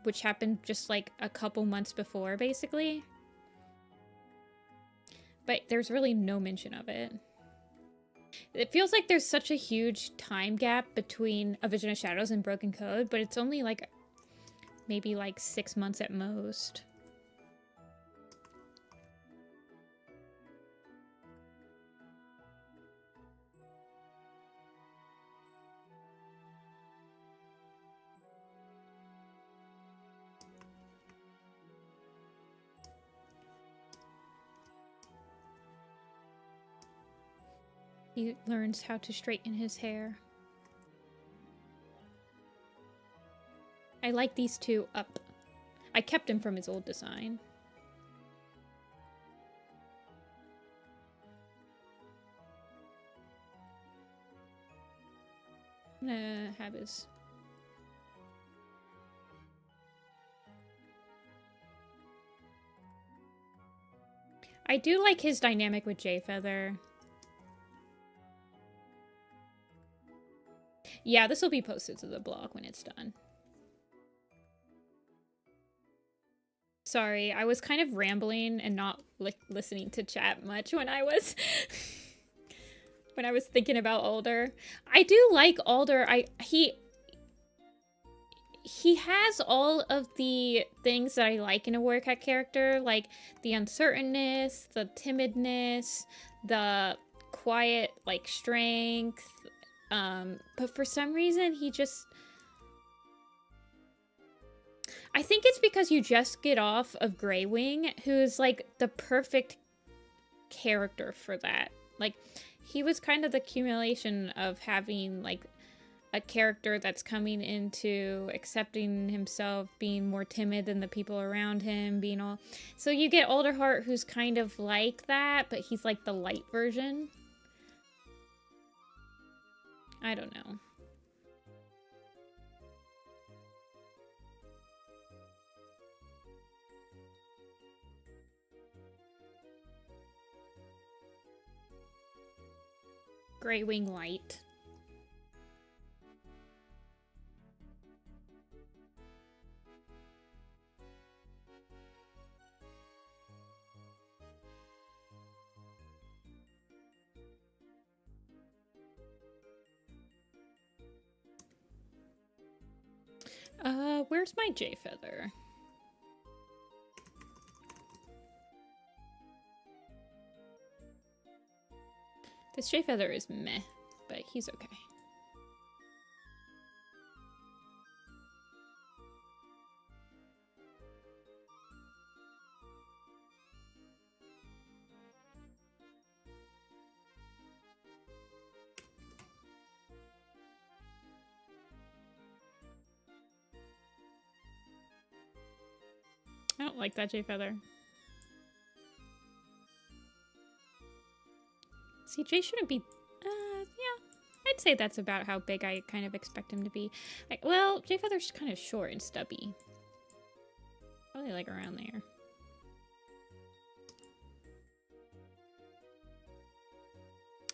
which happened just like a couple months before, basically. But there's really no mention of it. It feels like there's such a huge time gap between A Vision of Shadows and Broken Code, but it's only like maybe like 6 months at most. He learns how to straighten his hair. I like these two up. I kept him from his old design. I'm gonna have his... I do like his dynamic with J-Feather. Yeah, this will be posted to the blog when it's done. Sorry, I was kind of rambling and not listening to chat much when I was when I was thinking about Alder. I do like Alder. He has all of the things that I like in a Warcat character, like the uncertainness, the timidness, the quiet, like, strength. But for some reason, he just... I think it's because you just get off of Greywing, who's, like, the perfect character for that. Like, he was kind of the accumulation of having, like, a character that's coming into accepting himself, being more timid than the people around him, being all... So you get Alderheart, who's kind of like that, but he's, like, the light version. I don't know. Greywing Light. Where's my J-Feather? This J-Feather is meh, but he's okay. I don't like that J-Feather. See, Jay shouldn't be... yeah. I'd say that's about how big I kind of expect him to be. Well, J-Feather's kind of short and stubby. Probably like around there.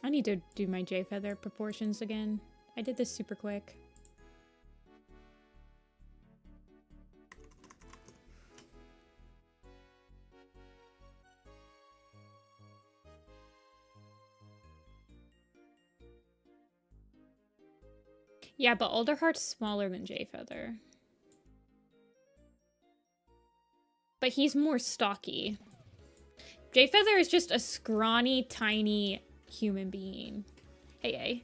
I need to do my J-Feather proportions again. I did this super quick. Yeah, but Alderheart's smaller than J-Feather. But he's more stocky. J-Feather is just a scrawny, tiny human being. Hey.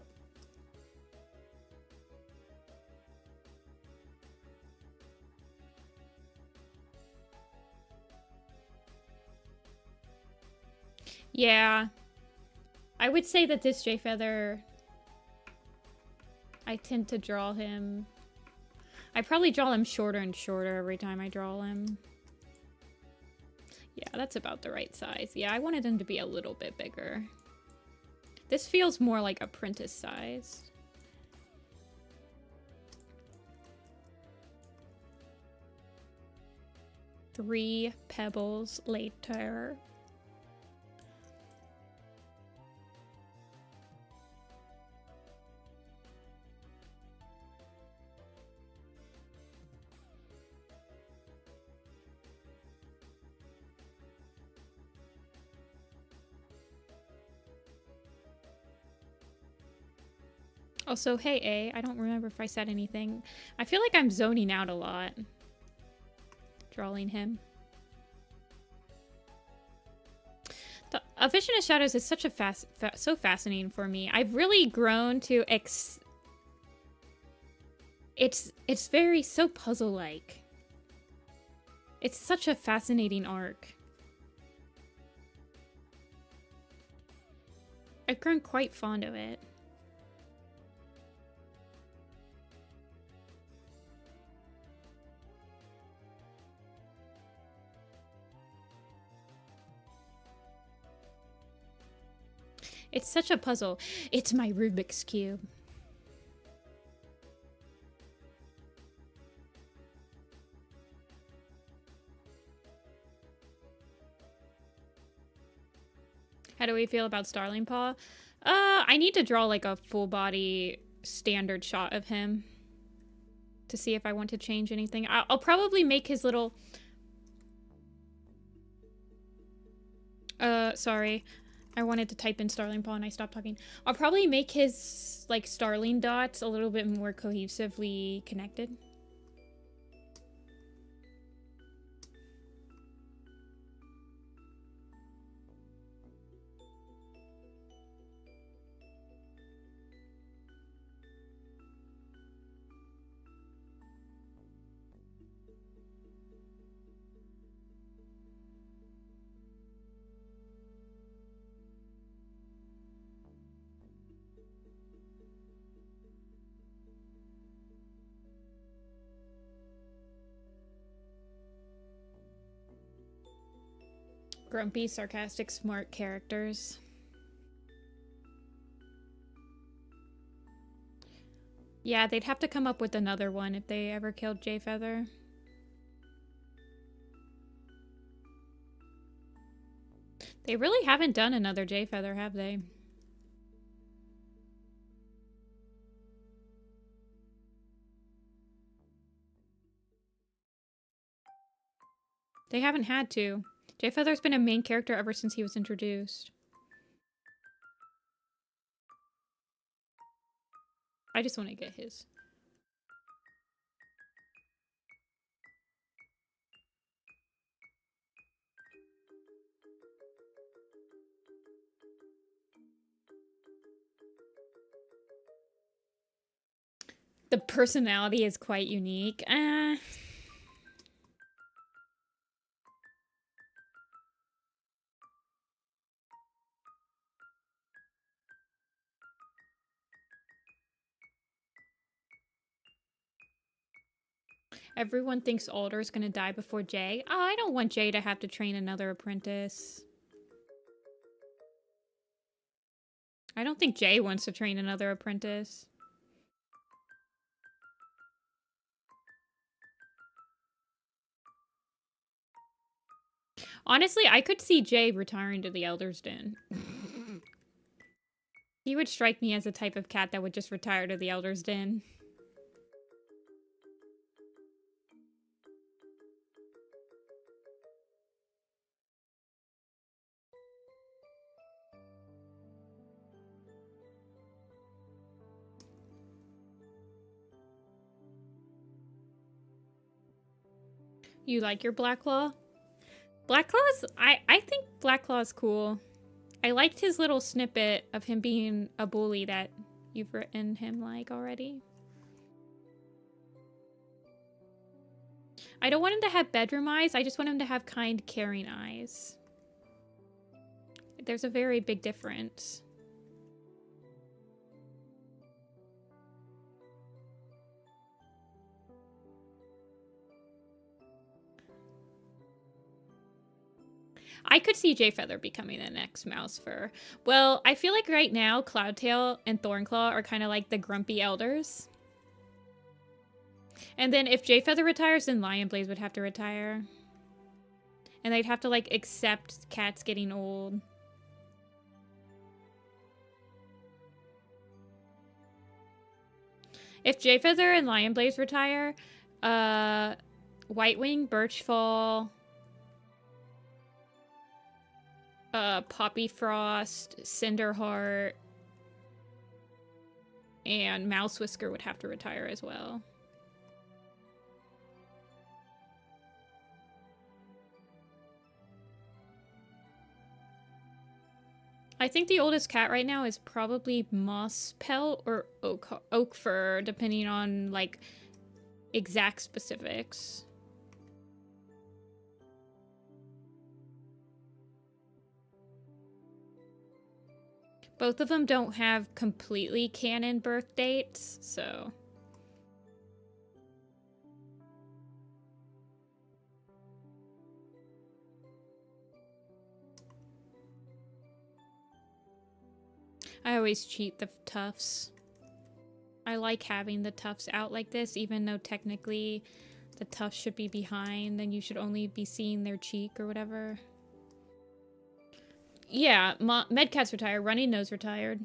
Yeah. I would say that this J-Feather... I tend to draw him... I probably draw him shorter and shorter every time I draw him. Yeah, that's about the right size. Yeah, I wanted him to be a little bit bigger. This feels more like apprentice size. Three pebbles later. Also, hey A, I don't remember if I said anything. I feel like I'm zoning out a lot. Drawing him. A Vision of Shadows is such a so fascinating for me. I've really grown to it's very so puzzle-like. It's such a fascinating arc. I've grown quite fond of it. It's such a puzzle. It's my Rubik's Cube. How do we feel about Starling Paw? I need to draw like a full body standard shot of him to see if I want to change anything. I'll probably make his little... sorry. I wanted to type in Starling Paw and I stopped talking. I'll probably make his, like, starling dots a little bit more cohesively connected. Grumpy, sarcastic, smart characters. Yeah, they'd have to come up with another one if they ever killed Jayfeather. They really haven't done another Jayfeather, have they? They haven't had to. Jayfeather's been a main character ever since he was introduced. I just want to get his. The personality is quite unique. Everyone thinks Alder's gonna die before Jay. Oh, I don't want Jay to have to train another apprentice. I don't think Jay wants to train another apprentice. Honestly, I could see Jay retiring to the Elder's Den. He would strike me as a type of cat that would just retire to the Elder's Den. You like your Blacklaw? Blacklaw's... I think Blacklaw's cool. I liked his little snippet of him being a bully that you've written him like already. I don't want him to have bedroom eyes. I just want him to have kind, caring eyes. There's a very big difference. I could see Jayfeather becoming the next mouse fur. Well, I feel like right now, Cloudtail and Thornclaw are kind of like the grumpy elders. And then if Jayfeather retires, then Lionblaze would have to retire. And they'd have to, like, accept cats getting old. If Jayfeather and Lionblaze retire, Whitewing, Birchfall... Poppy Frost, Cinderheart, and Mouse Whisker would have to retire as well. I think the oldest cat right now is probably Moss Pelt or Oak Fur, depending on, like, exact specifics. Both of them don't have completely canon birth dates, so... I always cheat the tufts. I like having the tufts out like this, even though technically the tufts should be behind, and you should only be seeing their cheek or whatever. Yeah, Medcat's retired. Runny Nose retired.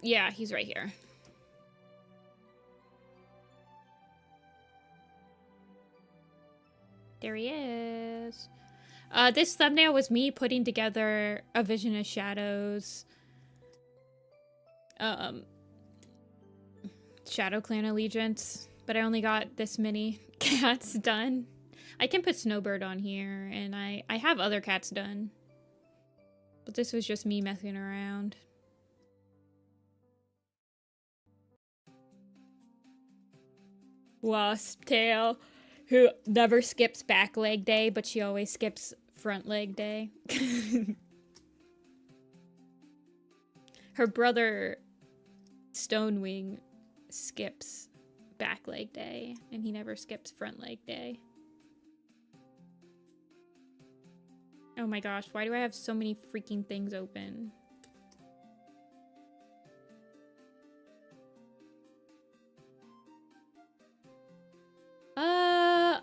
Yeah, he's right here. There he is. This thumbnail was me putting together a Vision of Shadows. Shadow Clan Allegiance, but I only got this many cats done. I can put Snowbird on here, and I have other cats done. But this was just me messing around. Wasp Tail, who never skips back leg day, but she always skips front leg day. Her brother, Stonewing, skips back leg day, and he never skips front leg day. Oh my gosh, why do I have so many freaking things open?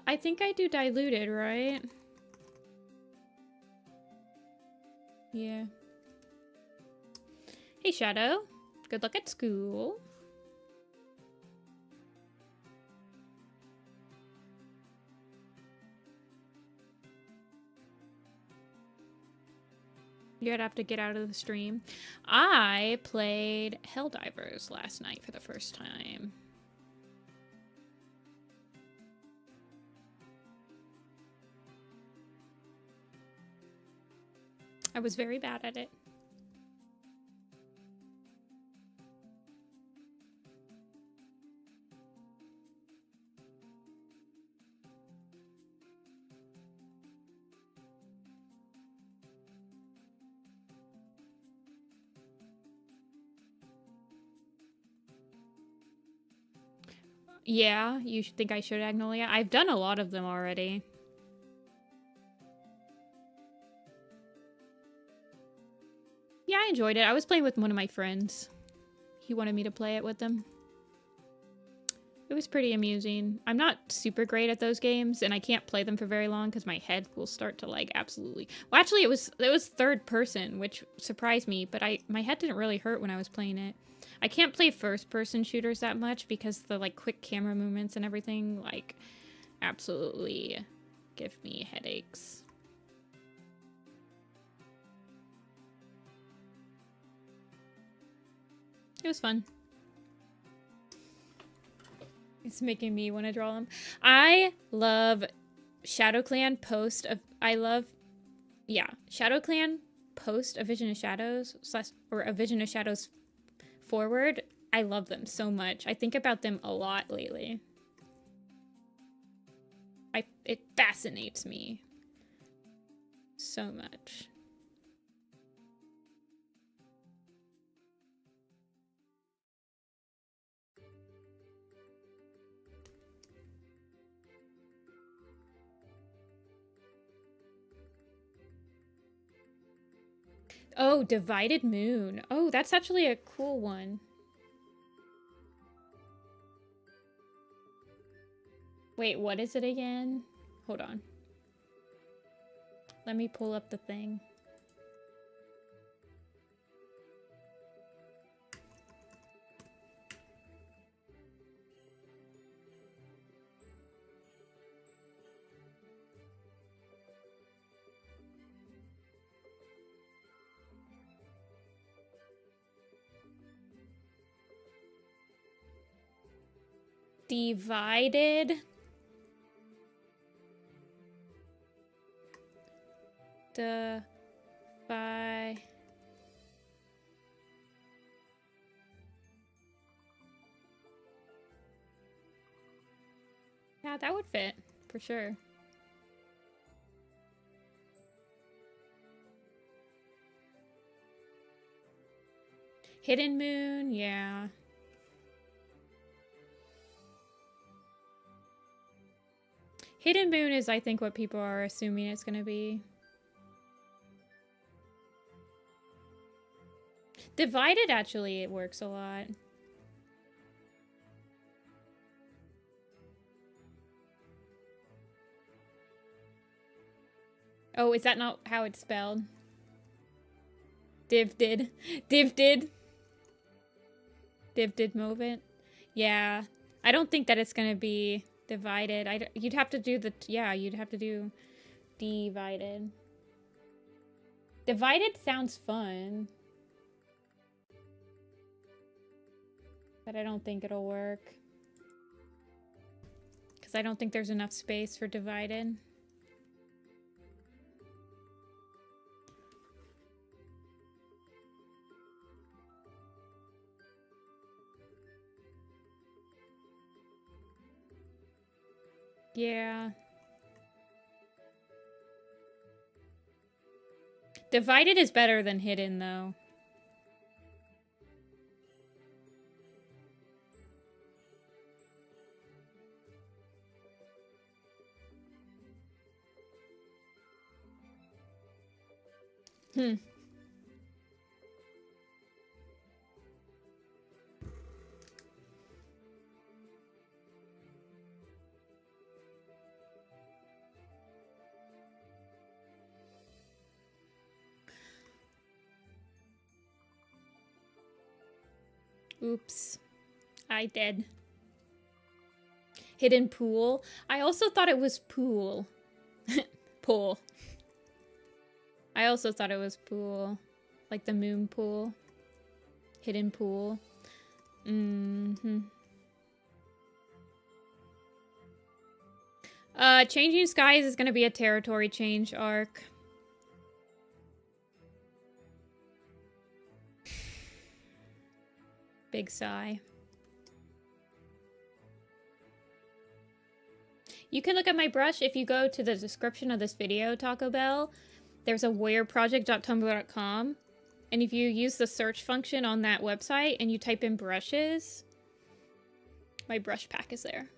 I think I do diluted, right? Yeah. Hey, Shadow. Good luck at school. You'd have to get out of the stream. I played Helldivers last night for the first time. I was very bad at it. Yeah, you should think I should, Agnolia. I've done a lot of them already. Yeah, I enjoyed it. I was playing with one of my friends. He wanted me to play it with them. It was pretty amusing. I'm not super great at those games, and I can't play them for very long because my head will start to like absolutely... Well, actually, it was third person, which surprised me, but my head didn't really hurt when I was playing it. I can't play first-person shooters that much because the like quick camera movements and everything like absolutely give me headaches. It was fun. It's making me want to draw them. I love Shadow Clan post of... Shadow Clan post A Vision of Shadows or A Vision of Shadows forward. I love them so much. I think about them a lot lately. It fascinates me so much. Oh, Divided Moon. Oh, that's actually a cool one. Wait, what is it again? Hold on. Let me pull up the thing. Divided. Divide. Yeah, that would fit for sure. Hidden Moon, yeah. Hidden Moon is, I think, what people are assuming it's gonna be. Divided, actually, it works a lot. Oh, is that not how it's spelled? Div did. Div did. Div did move it. Yeah. I don't think that it's gonna be divided. You'd have to do the... Yeah, you'd have to do divided. Divided sounds fun. But I don't think it'll work. Because I don't think there's enough space for divided. Yeah. Divided is better than hidden, though. Oops. I did. Hidden pool. I also thought it was pool. Pool. I also thought it was pool. Like the moon pool. Hidden pool. Changing Skies is gonna be a territory change arc. Big sigh. You can look at my brush if you go to the description of this video, Taco Bell. There's a warriorproject.tumblr.com. And if you use the search function on that website and you type in brushes, my brush pack is there.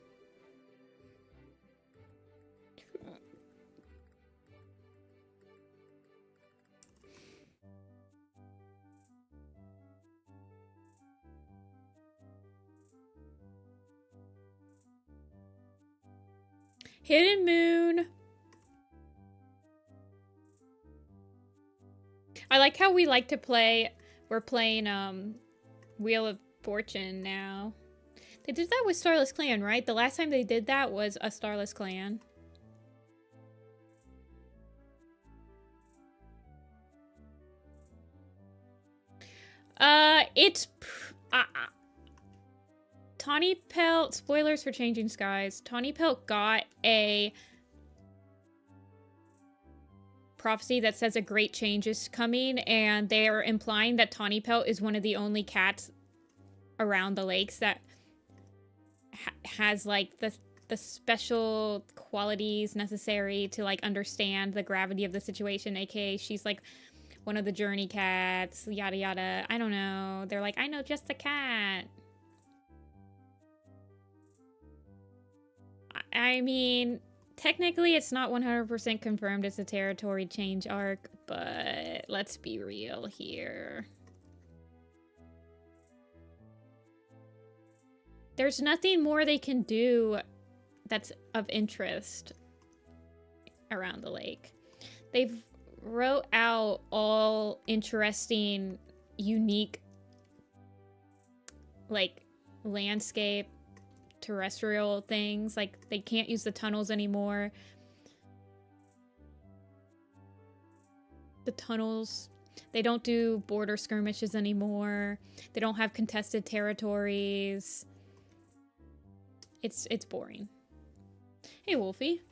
Hidden Moon. I like how we like to play. We're playing Wheel of Fortune now. They did that with Starless Clan, right? The last time they did that was a Starless Clan. It's Tawny Pelt, spoilers for Changing Skies. Tawny Pelt got a prophecy that says a great change is coming, and they are implying that Tawny Pelt is one of the only cats around the lakes that has like the special qualities necessary to like understand the gravity of the situation, aka she's like one of the journey cats, yada yada. I don't know. They're like, I know just a cat. I mean, technically it's not 100% confirmed it's a territory change arc, but let's be real here. There's nothing more they can do that's of interest around the lake. They've wrote out all interesting, unique, like, landscape, terrestrial things. Like, they can't use the tunnels anymore. The tunnels, they don't do border skirmishes anymore. They don't have contested territories. it's boring. Hey, Wolfie.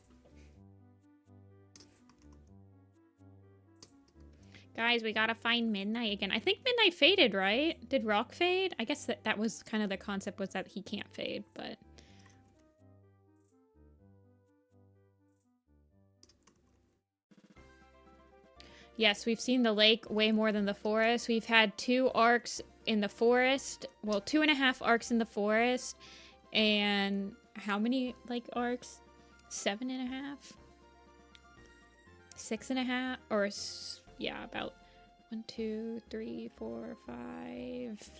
Guys, we gotta find Midnight again. I think Midnight faded, right? Did Rock fade? I guess that was kind of the concept, was that he can't fade, but... Yes, we've seen the lake way more than the forest. We've had 2 arcs in the forest. Well, 2.5 arcs in the forest. And how many, like, arcs? 7.5? 6.5? Or... yeah, about 1, 2, 3, 4, 5,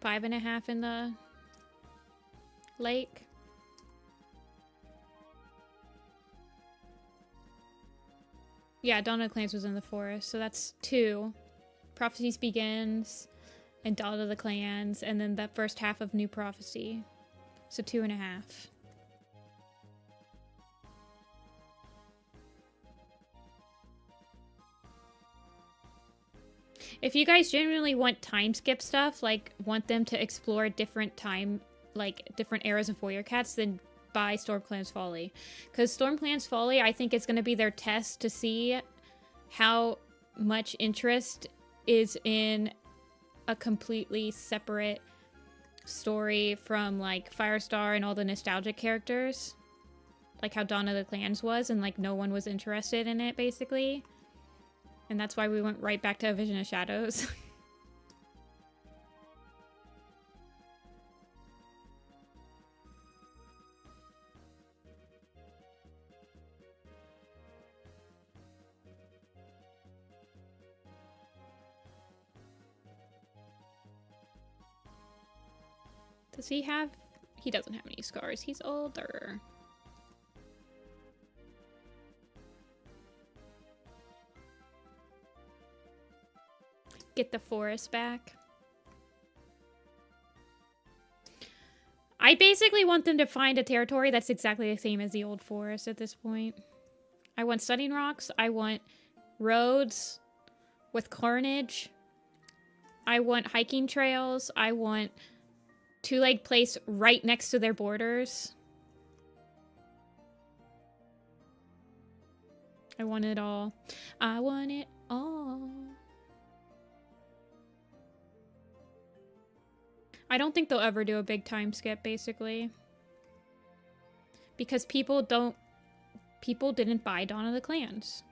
5.5 in the lake. Yeah, Dawn of the Clans was in the forest, so that's 2. Prophecies Begins and Dawn of the Clans, and then the first half of New Prophecy. So 2.5. If you guys genuinely want time skip stuff, like want them to explore different time, like different eras of Warrior Cats, then buy Stormclan's Folly. Because Stormclan's Folly, I think, is going to be their test to see how much interest is in a completely separate story from like Firestar and all the nostalgic characters. Like how Dawn of the Clans was, and like no one was interested in it, basically. And that's why we went right back to A Vision of Shadows. Does he have... he doesn't have any scars. He's older. Get the forest back. I basically want them to find a territory that's exactly the same as the old forest at this point. I want Stunning Rocks. I want roads with carnage. I want hiking trails. I want Two-Leg Place right next to their borders. I want it all. I want it all. I don't think they'll ever do a big time skip, basically. Because people didn't buy Dawn of the Clans.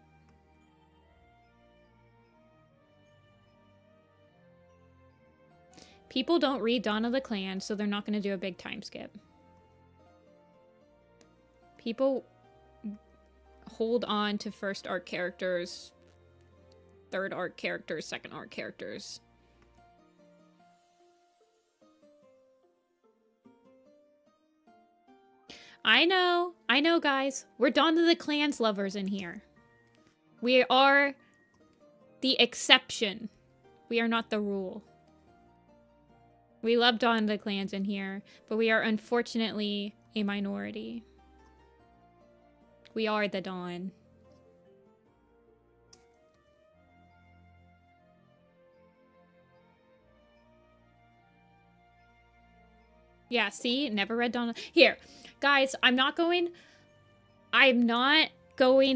People don't read Dawn of the Clans, so they're not going to do a big time skip. People hold on to first arc characters, third arc characters, second arc characters. I know, guys. We're Dawn of the Clans lovers in here. We are the exception. We are not the rule. We love Dawn of the Clans in here, but we are unfortunately a minority. We are the Dawn. Yeah, see? Never read Dawn of... Here, guys, I'm not going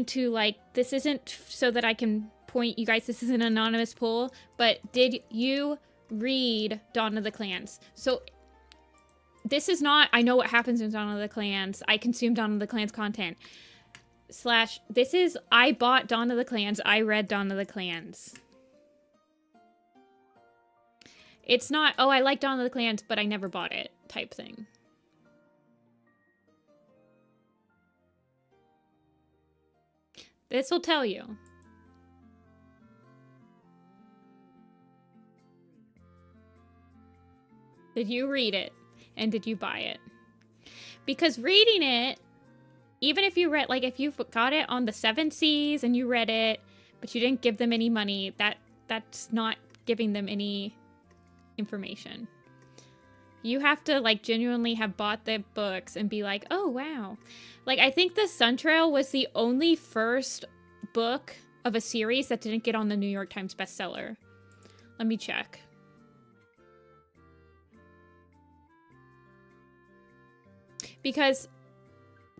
to, like... This isn't so that I can point you guys... This is an anonymous poll, but did you read Dawn of the Clans? So, this is not... I know what happens in Dawn of the Clans. I consume Dawn of the Clans content. / this is... I bought Dawn of the Clans. I read Dawn of the Clans. It's not, oh, I like Dawn of the Clans, but I never bought it type thing. This will tell you. Did you read it? And did you buy it? Because reading it, even if you read, like, if you got it on the 7 Seas and you read it, but you didn't give them any money, that's not giving them any information. You have to, like, genuinely have bought the books and be like, oh, wow. Like, I think The Sun Trail was the only first book of a series that didn't get on the New York Times bestseller. Let me check. Because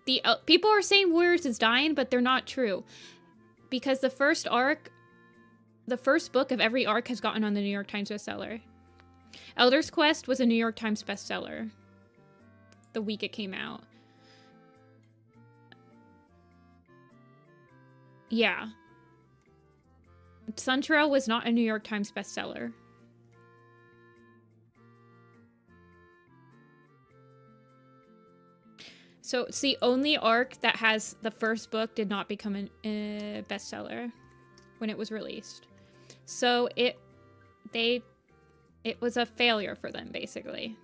the people are saying Warriors is dying, but they're not true. Because the first arc, the first book of every arc has gotten on the New York Times bestseller. Elder's Quest was a New York Times bestseller the week it came out. Yeah. Sun Trail was not a New York Times bestseller. So it's the only arc that has the first book did not become a bestseller when it was released. So it was a failure for them, basically.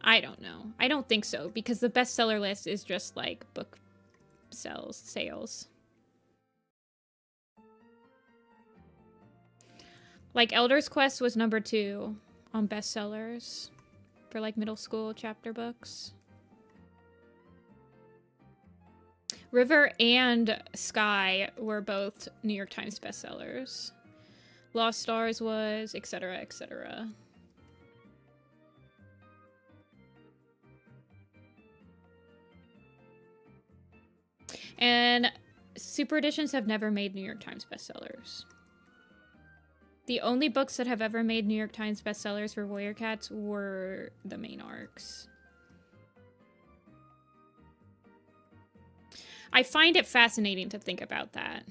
I don't know. I don't think so, because the bestseller list is just like book sales. Like Elder's Quest was number 2 on bestsellers for like middle school chapter books. River and Sky were both New York Times bestsellers. Lost Stars was, etc., etc. And Super Editions have never made New York Times bestsellers. The only books that have ever made New York Times bestsellers for Warrior Cats were the main arcs. I find it fascinating to think about that.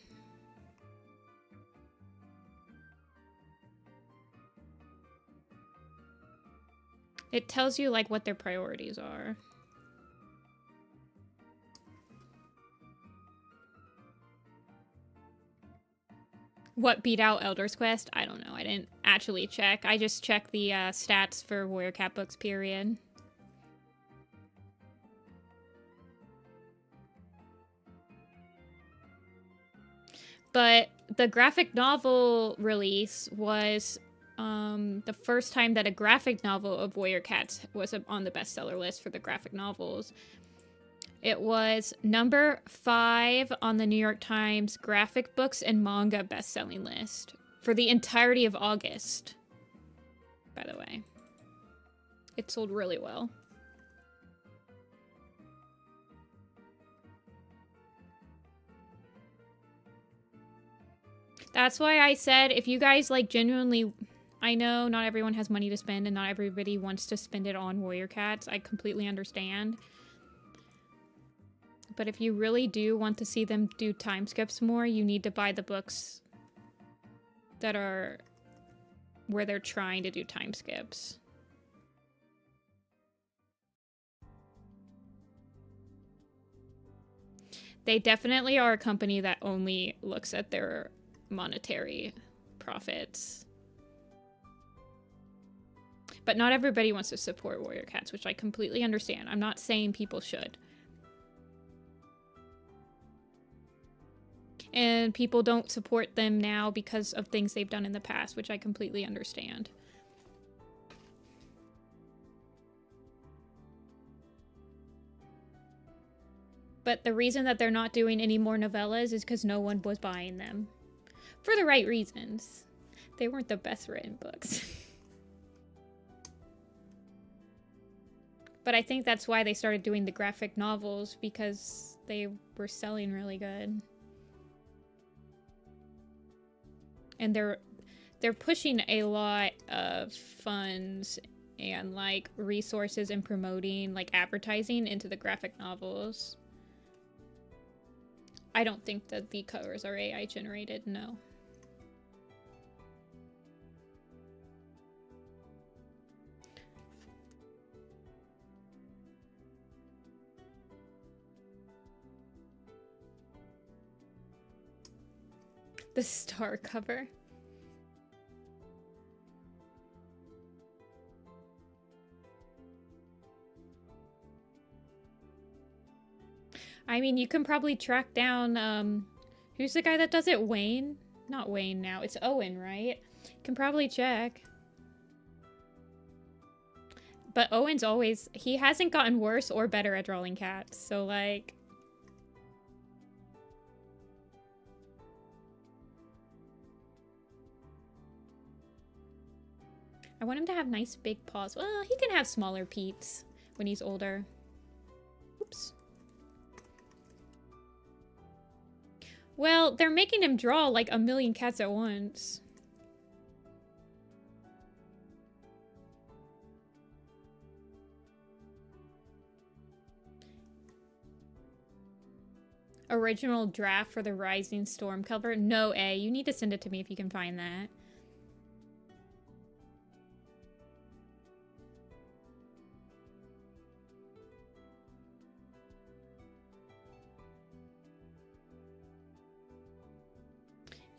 It tells you like what their priorities are. What beat out Elder's Quest? I don't know. I didn't actually check. I just checked the stats for Warrior Cat books, period. But the graphic novel release was the first time that a graphic novel of Warrior Cats was on the bestseller list for the graphic novels. It was number 5 on the New York Times graphic books and manga best-selling list for the entirety of August, by the way. It sold really well. That's why I said, if you guys like genuinely... I know not everyone has money to spend and not everybody wants to spend it on Warrior Cats. I completely understand. But if you really do want to see them do time skips more, you need to buy the books that are where they're trying to do time skips. They definitely are a company that only looks at their monetary profits. But not everybody wants to support Warrior Cats, which I completely understand. I'm not saying people should. And people don't support them now because of things they've done in the past, which I completely understand. But the reason that they're not doing any more novellas is because no one was buying them. For the right reasons. They weren't the best written books. But I think that's why they started doing the graphic novels, because they were selling really good. And they're pushing a lot of funds and like resources and promoting like advertising into the graphic novels. I don't think that the covers are AI generated, no. The star cover. I mean, you can probably track down, who's the guy that does it? Wayne? Not Wayne now. It's Owen, right? You can probably check. But Owen's always... He hasn't gotten worse or better at drawing cats, so, like... I want him to have nice big paws. Well, he can have smaller peeps when he's older. Oops. Well, they're making him draw like a million cats at once. Original draft for the Rising Storm cover? No, A. You need to send it to me if you can find that.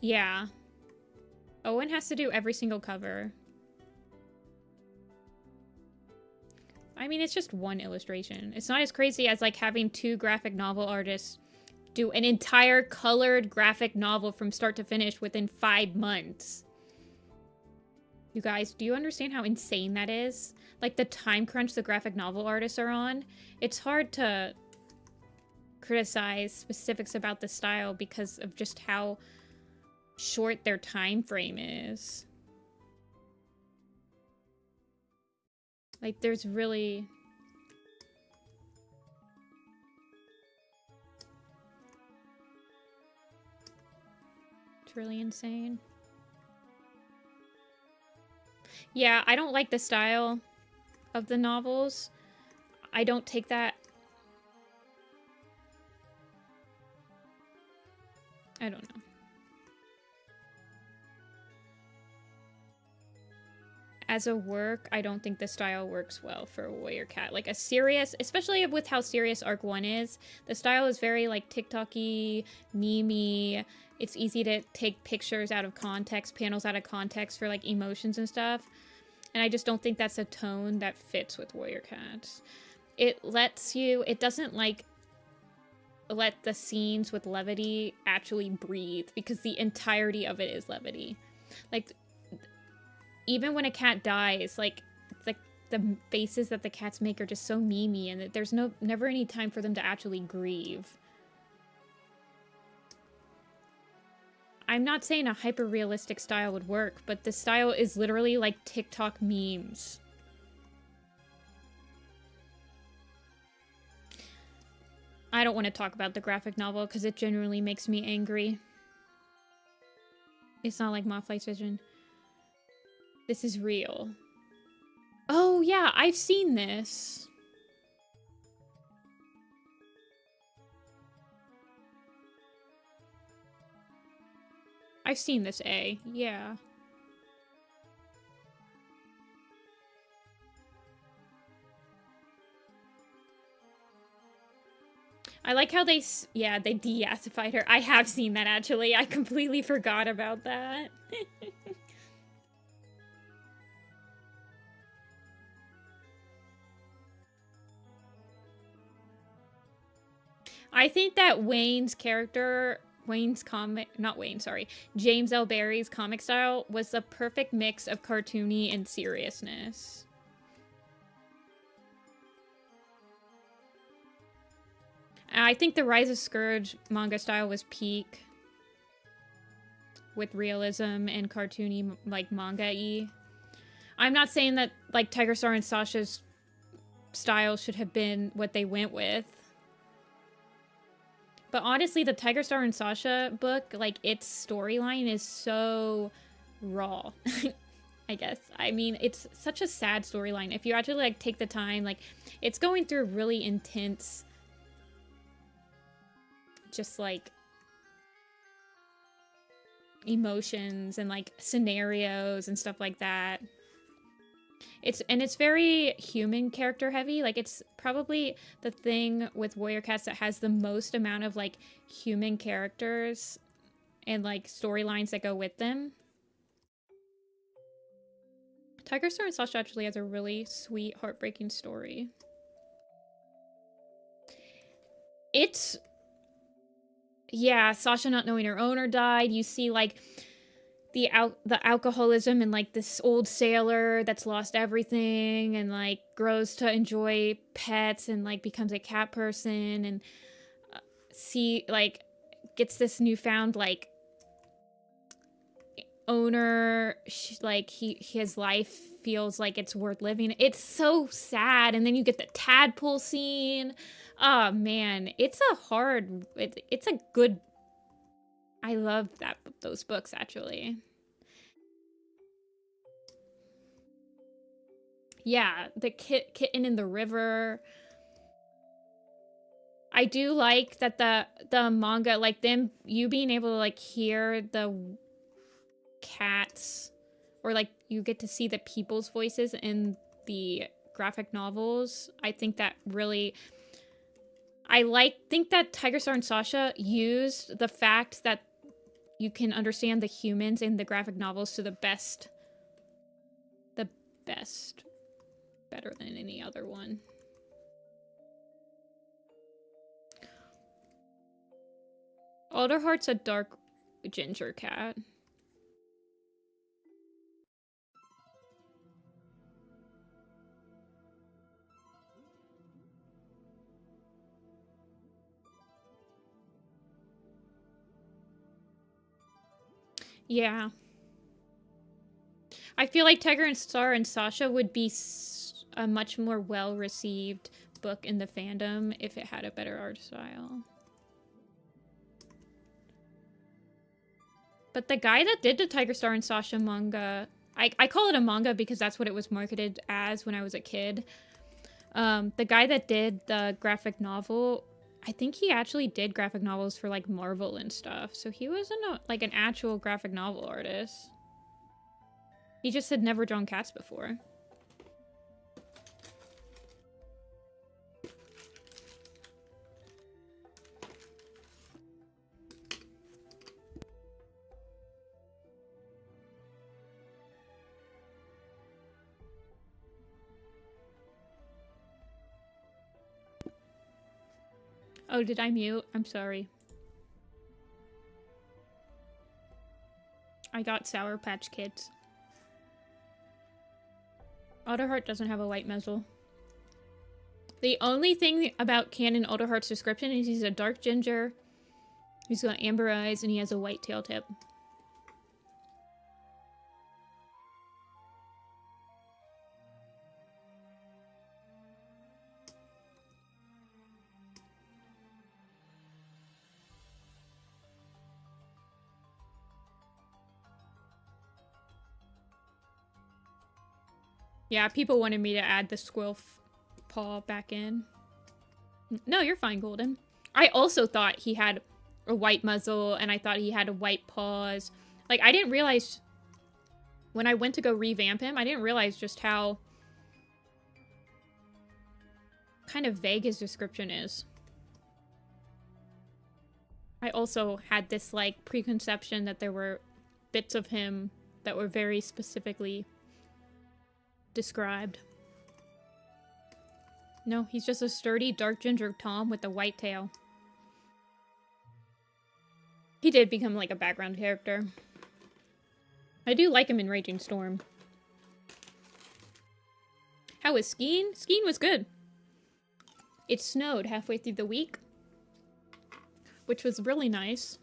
Yeah. Owen has to do every single cover. I mean, it's just one illustration. It's not as crazy as, like, having 2 graphic novel artists do an entire colored graphic novel from start to finish within 5 months. You guys, do you understand how insane that is? Like, the time crunch the graphic novel artists are on. It's hard to criticize specifics about the style because of just how short their time frame is. Like, there's really... It's really insane. Yeah, I don't like the style of the novels. I don't take that... I don't know. As a work, I don't think the style works well for a warrior cat. Like a serious, especially with how serious Arc 1 is, the style is very like TikTok-y, meme-y. It's easy to take pictures out of context, panels out of context for like emotions and stuff. And I just don't think that's a tone that fits with warrior cats. It lets you, it doesn't like let the scenes with levity actually breathe because the entirety of it is levity. Like, even when a cat dies, like the faces that the cats make are just so memey, and there's never any time for them to actually grieve. I'm not saying a hyper-realistic style would work, but the style is literally like TikTok memes. I don't want to talk about the graphic novel because it genuinely makes me angry. It's not like Mothlight's Vision. This is real. Oh, yeah, I've seen this. I've seen this, A. Yeah. I like how they de-assified her. I have seen that, actually. I completely forgot about that. I think that James L. Barry's comic style was the perfect mix of cartoony and seriousness. I think the Rise of Scourge manga style was peak with realism and cartoony, like, manga-y. I'm not saying that, like, Tigerstar and Sasha's style should have been what they went with. But honestly, the Tigerstar and Sasha book, like, its storyline is so raw, I guess. I mean, it's such a sad storyline. If you actually, like, take the time, like, it's going through really intense, just, like, emotions and, like, scenarios and stuff like that. It's very human character heavy. Like, it's probably the thing with warrior cats that has the most amount of, like, human characters and, like, storylines that go with them. Tigerstar and Sasha actually has a really sweet, heartbreaking story. It's... yeah, Sasha not knowing her owner died. You see, like... the alcoholism and, like, this old sailor that's lost everything and, like, grows to enjoy pets and, like, becomes a cat person and gets this newfound, like, owner, like his life feels like it's worth living. It's so sad. And then you get the tadpole scene. Oh man, it's a hard, it's a good, I love those books actually. Yeah, the kitten in the river. I do like that the manga, like you being able to like hear the cats, or like you get to see the people's voices in the graphic novels. I think that really, think that Tigerstar and Sasha used the fact that you can understand the humans in the graphic novels to the best, better than any other one. Alderheart's a dark ginger cat. Yeah. I feel like Tigerstar and Sasha would be a much more well-received book in the fandom if it had a better art style. But the guy that did the Tigerstar and Sasha manga, I call it a manga because that's what it was marketed as when I was a kid. The guy that did the graphic novel, I think he actually did graphic novels for like Marvel and stuff. So he wasn't like an actual graphic novel artist. He just had never drawn cats before. Oh, did I mute? I'm sorry. I got Sour Patch Kids. Alderheart doesn't have a white muzzle. The only thing about canon Alderheart's description is he's a dark ginger, he's got amber eyes, and he has a white tail tip. Yeah, people wanted me to add the squirrel paw back in. No, you're fine, Golden. I also thought he had a white muzzle, and I thought he had a white paws. Like, I didn't realize... When I went to go revamp him, I didn't realize just how... kind of vague his description is. I also had this, like, preconception that there were bits of him that were very specifically described. No, he's just a sturdy, dark ginger Tom with a white tail. He did become, like, a background character. I do like him in Raging Storm. How was skiing? Skiing was good. It snowed halfway through the week, which was really nice.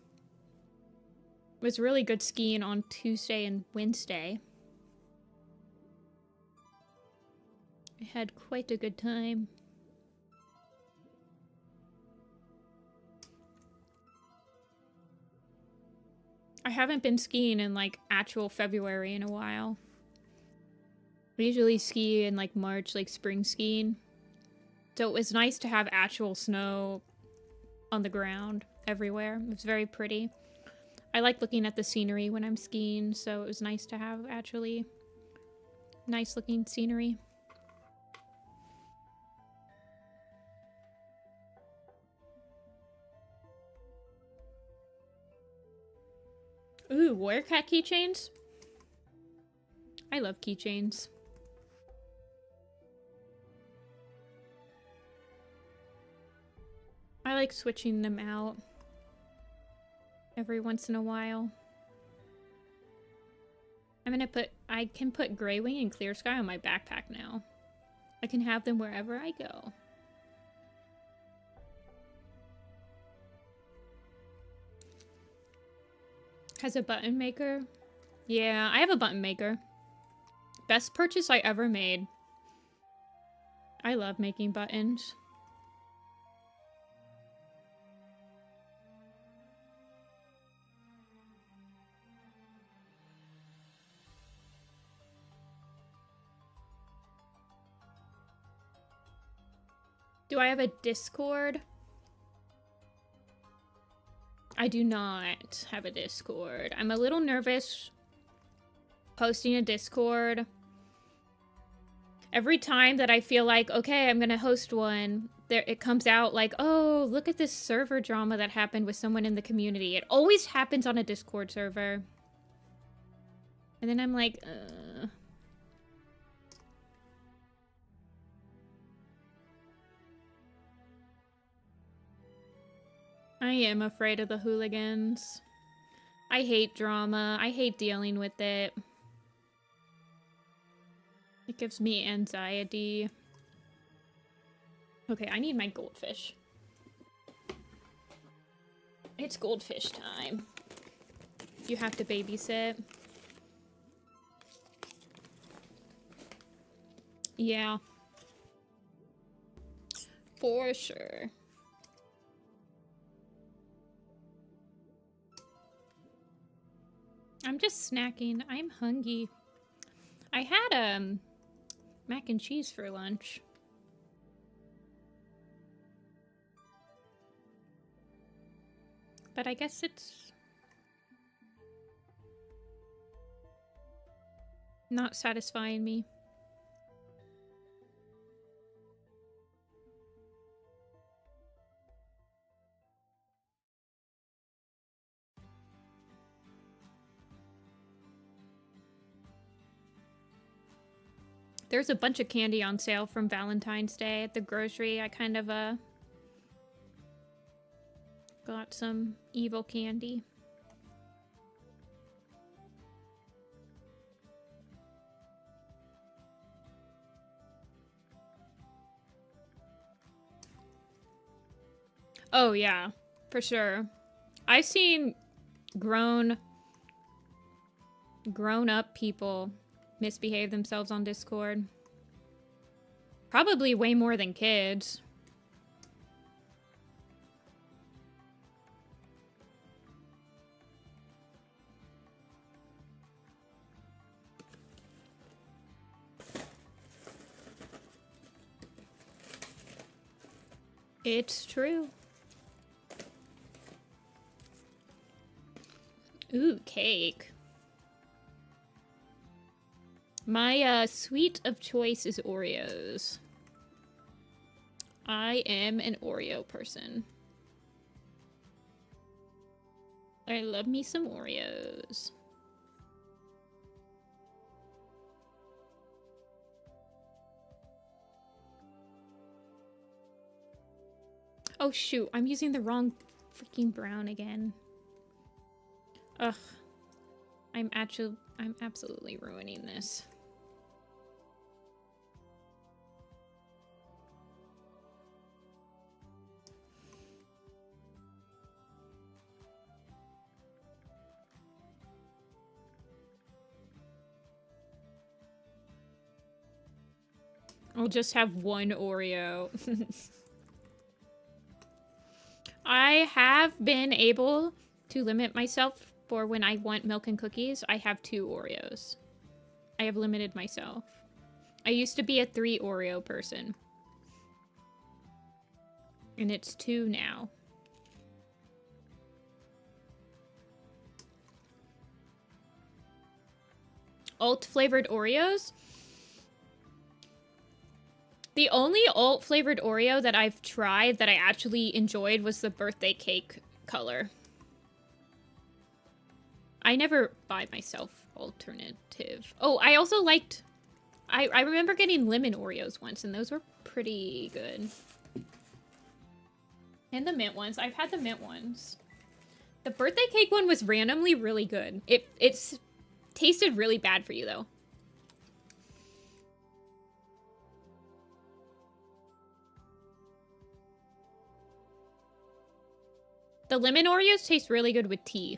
It was really good skiing on Tuesday and Wednesday. I had quite a good time. I haven't been skiing in, like, actual February in a while. We usually ski in, like, March, like, spring skiing. So it was nice to have actual snow on the ground everywhere. It was very pretty. I like looking at the scenery when I'm skiing, so it was nice to have actually nice-looking scenery. Ooh, Werecat keychains? I love keychains. I like switching them out every once in a while. I can put Greywing and Clear Sky on my backpack now. I can have them wherever I go. Has a button maker. Yeah, I have a button maker. Best purchase I ever made. I love making buttons. Do I have a Discord? I do not have a Discord. I'm a little nervous posting a Discord. Every time that I feel like, okay, I'm gonna host one, it comes out like, oh, look at this server drama that happened with someone in the community. It always happens on a Discord server. And then I'm like, I am afraid of the hooligans. I hate drama. I hate dealing with it. It gives me anxiety. Okay, I need my goldfish. It's goldfish time. You have to babysit. Yeah. For sure. I'm just snacking. I'm hungry. I had mac and cheese for lunch. But I guess it's not satisfying me. There's a bunch of candy on sale from Valentine's Day at the grocery. I kind of, got some evil candy. Oh, yeah, for sure. I've seen grown-up people misbehave themselves on Discord. Probably way more than kids. It's true. Ooh, cake. My sweet of choice is Oreos. I am an Oreo person. I love me some Oreos. Oh shoot, I'm using the wrong freaking brown again. Ugh. I'm absolutely ruining this. I'll just have one Oreo. I have been able to limit myself for when I want milk and cookies. I have 2 Oreos. I have limited myself. I used to be a 3 Oreo person. And it's 2 now. Alt-flavored Oreos? The only alt-flavored Oreo that I've tried that I actually enjoyed was the birthday cake color. I never buy myself alternative. Oh, I also liked... I remember getting lemon Oreos once, and those were pretty good. And the mint ones. I've had the mint ones. The birthday cake one was randomly really good. It's tasted really bad for you, though. The lemon Oreos taste really good with tea.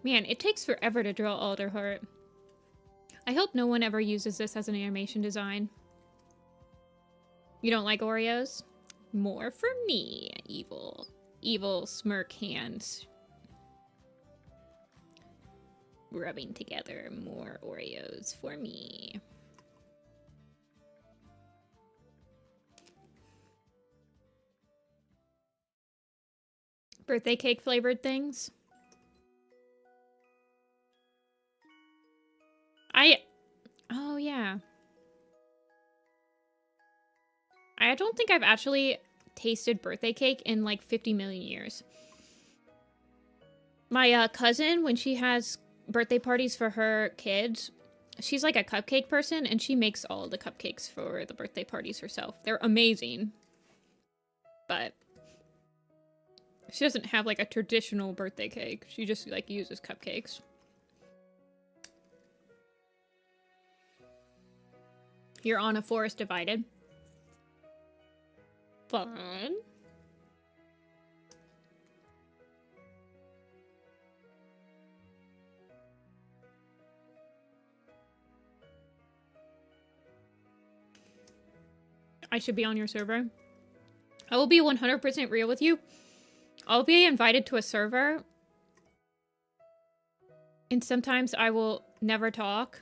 Man, it takes forever to draw Alderheart. I hope no one ever uses this as an animation design. You don't like Oreos? More for me, evil. Evil smirk hands. Rubbing together more Oreos for me. Birthday cake flavored things. Oh yeah. I don't think I've actually tasted birthday cake in like 50 million years. My cousin, when she has birthday parties for her kids, she's like a cupcake person and she makes all the cupcakes for the birthday parties herself. They're amazing. But she doesn't have like a traditional birthday cake. She just like uses cupcakes. You're on a forest divided. Fun. I should be on your server. I will be 100% real with you. I'll be invited to a server. And sometimes I will never talk.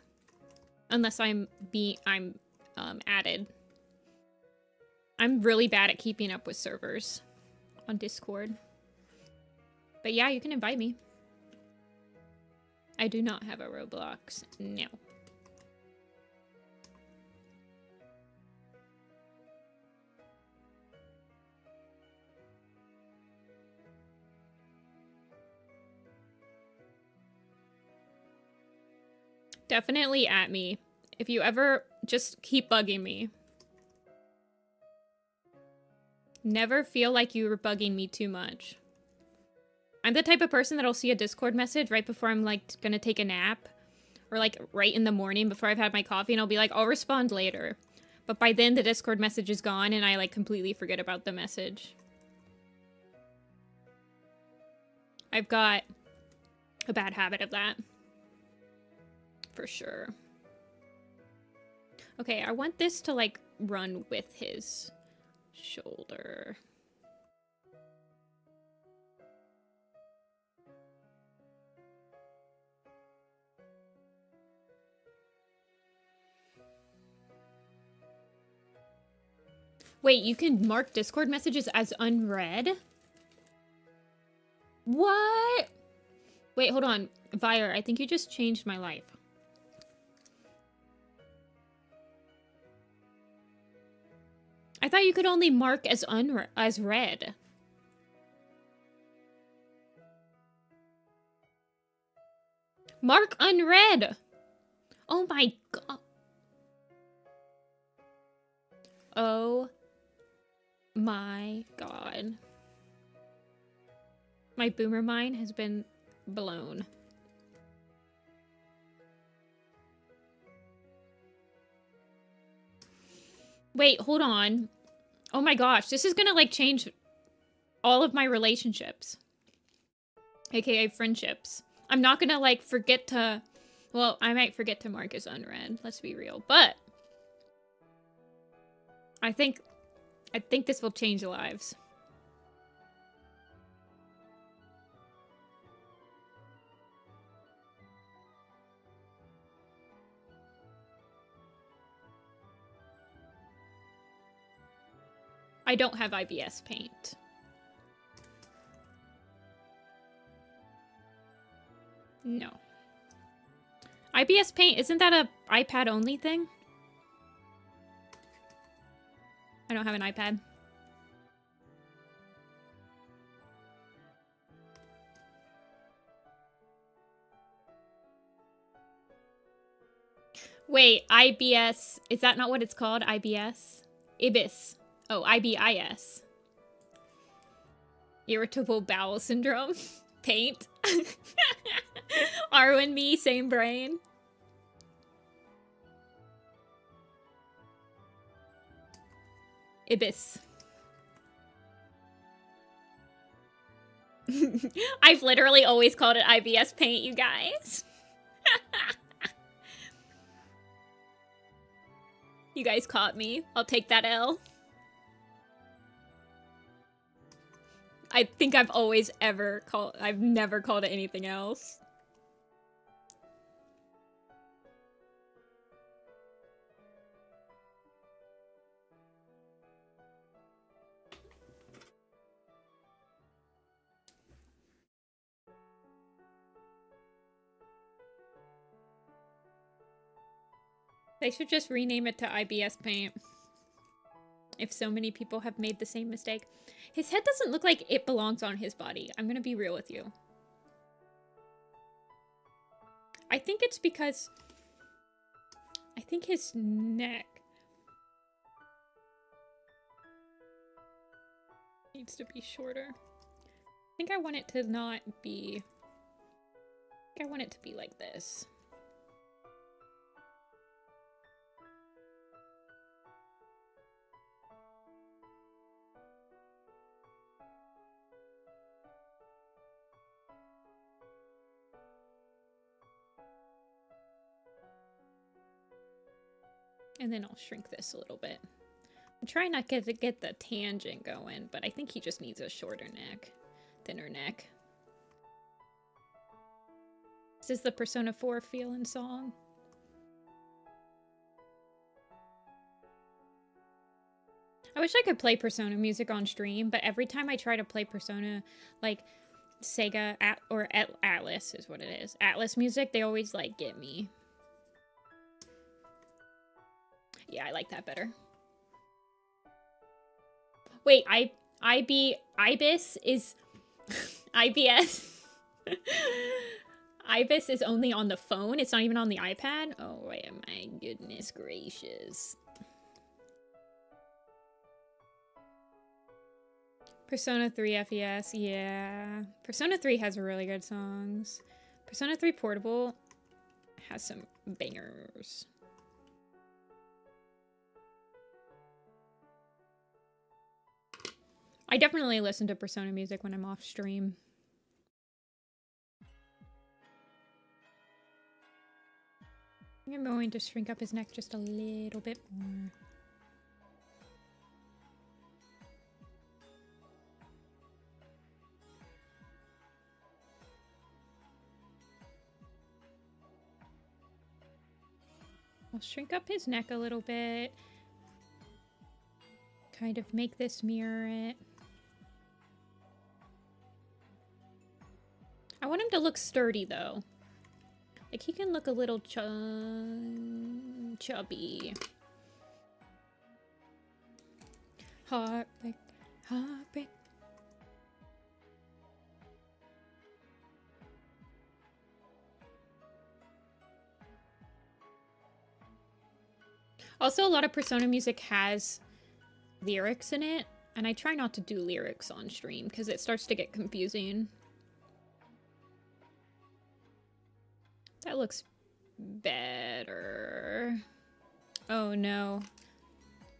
Unless I'm added. I'm really bad at keeping up with servers on Discord. But yeah, you can invite me. I do not have a Roblox. No. Definitely at me. If you ever just keep bugging me. Never feel like you were bugging me too much. I'm the type of person that'll see a Discord message right before I'm like gonna take a nap. Or like right in the morning before I've had my coffee and I'll be like, I'll respond later. But by then the Discord message is gone and I like completely forget about the message. I've got a bad habit of that. For sure. Okay, I want this to like run with his shoulder. Wait, you can mark Discord messages as unread? What? Wait, hold on. Vire, I think you just changed my life. I thought you could only mark as read. Mark unread! Oh my god. Oh my god. My boomer mind has been blown. Wait, hold on. Oh my gosh, this is gonna like change all of my relationships. AKA friendships. I'm not gonna like forget to... Well, I might forget to mark as unread, let's be real. But I think this will change lives. I don't have IBS Paint. No. IBS Paint, isn't that a iPad only thing? I don't have an iPad. Wait, IBS, is that not what it's called? IBS? IBIS. Oh, IBIS. Irritable bowel syndrome. Paint. Arwen, me, same brain. Ibis. I've literally always called it IBS paint, you guys. You guys caught me. I'll take that L. I think I've never called it anything else. They should just rename it to IBS paint. If so many people have made the same mistake. His head doesn't look like it belongs on his body. I'm gonna be real with you. I think it's because... I think his neck needs to be shorter. I think I want it to not be... I think I want it to be like this. And then I'll shrink this a little bit. I'm trying not to get the tangent going, but I think he just needs a shorter neck, thinner neck. This is the Persona 4 feeling song. I wish I could play Persona music on stream, but every time I try to play Persona, like Sega or Atlas is what it is. Atlas music, they always like get me. Yeah, I like that better. Wait, IBIS is... IBS? IBIS is only on the phone? It's not even on the iPad? Oh, wait, my goodness gracious. Persona 3 FES, yeah. Persona 3 has really good songs. Persona 3 Portable has some bangers. I definitely listen to Persona music when I'm off stream. I'm going to shrink up his neck just a little bit more. I'll shrink up his neck a little bit. Kind of make this mirror it. I want him to look sturdy, though. Like, he can look a little chubby. Heartbreak, heartbreak. Also, a lot of Persona music has lyrics in it, and I try not to do lyrics on stream because it starts to get confusing. That looks better. Oh no.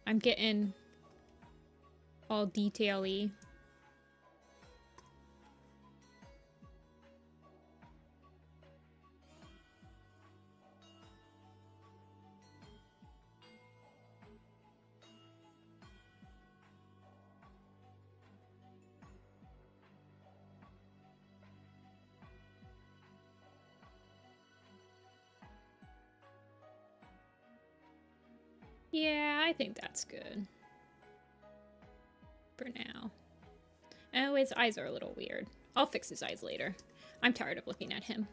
I'm getting all detail-y. Yeah, I think that's good. For now. Oh, his eyes are a little weird. I'll fix his eyes later. I'm tired of looking at him.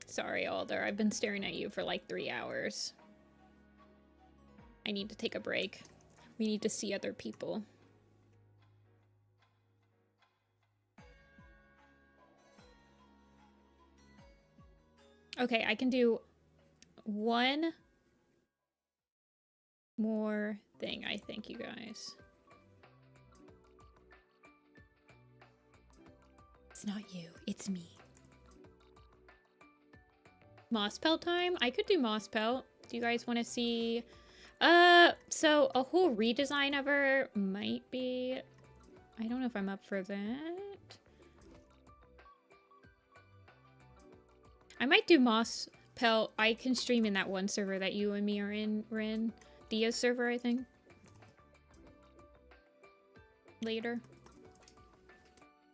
Sorry, Alder. I've been staring at you for like 3 hours. I need to take a break. We need to see other people. Okay, I can do one more thing, I think, you guys. It's not you, it's me. Moss Pelt time? I could do Moss Pelt. Do you guys want to see So a whole redesign of her might be... I don't know if I'm up for that. I might do Moss Pelt. I can stream in that one server that you and me are in. We're in Dia's server, I think. Later.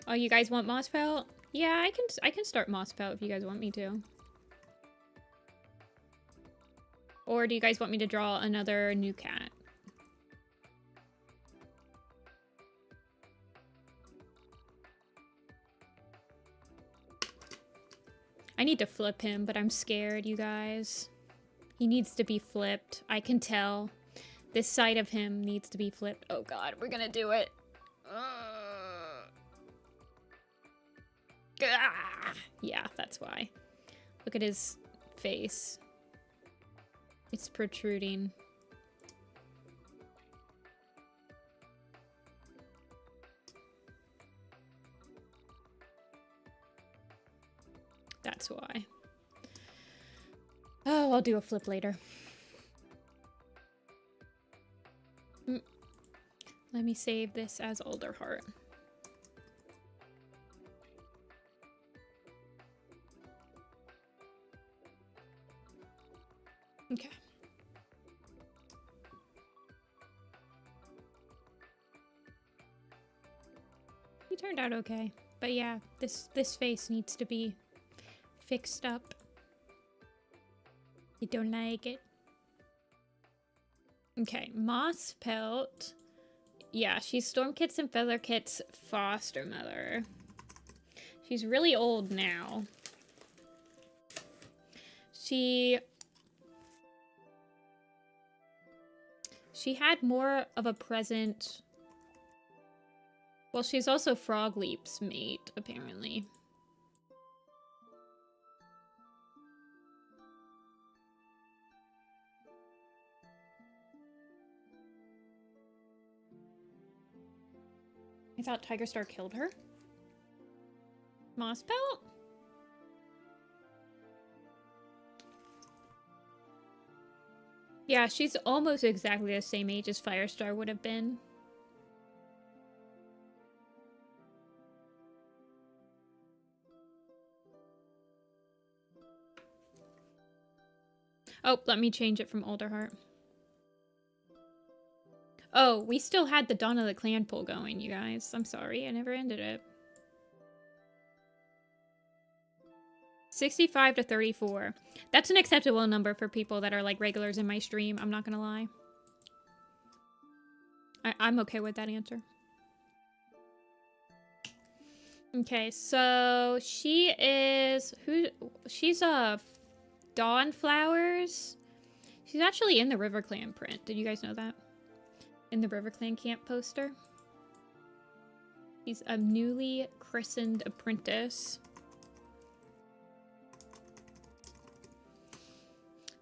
Oh, you guys want Moss Pelt? Yeah, I can start Moss Pelt if you guys want me to. Or do you guys want me to draw another new cat? I need to flip him, but I'm scared, you guys. He needs to be flipped. I can tell. This side of him needs to be flipped. Oh god, we're gonna do it. Yeah, that's why. Look at his face. It's protruding. That's why. Oh, I'll do a flip later. Let me save this as Alderheart. Okay. He turned out okay. But yeah, this face needs to be fixed up. I don't like it. Okay, Moss Pelt. Yeah, she's Stormkit's and Featherkit's foster mother. She's really old now. She had more of a present. Well, she's also Frogleap's mate, apparently. I thought Tigerstar killed her. Moss Pelt? Yeah, she's almost exactly the same age as Firestar would have been. Oh, let me change it from Alderheart. Oh, we still had the Dawn of the Clan poll going, you guys. I'm sorry, I never ended it. 65 to 34. That's an acceptable number for people that are like regulars in my stream, I'm not gonna lie. I'm okay with that answer. Okay, so she is... She's a Dawn Flowers. She's actually in the River Clan print. Did you guys know that? In the River Clan camp poster. He's a newly christened apprentice.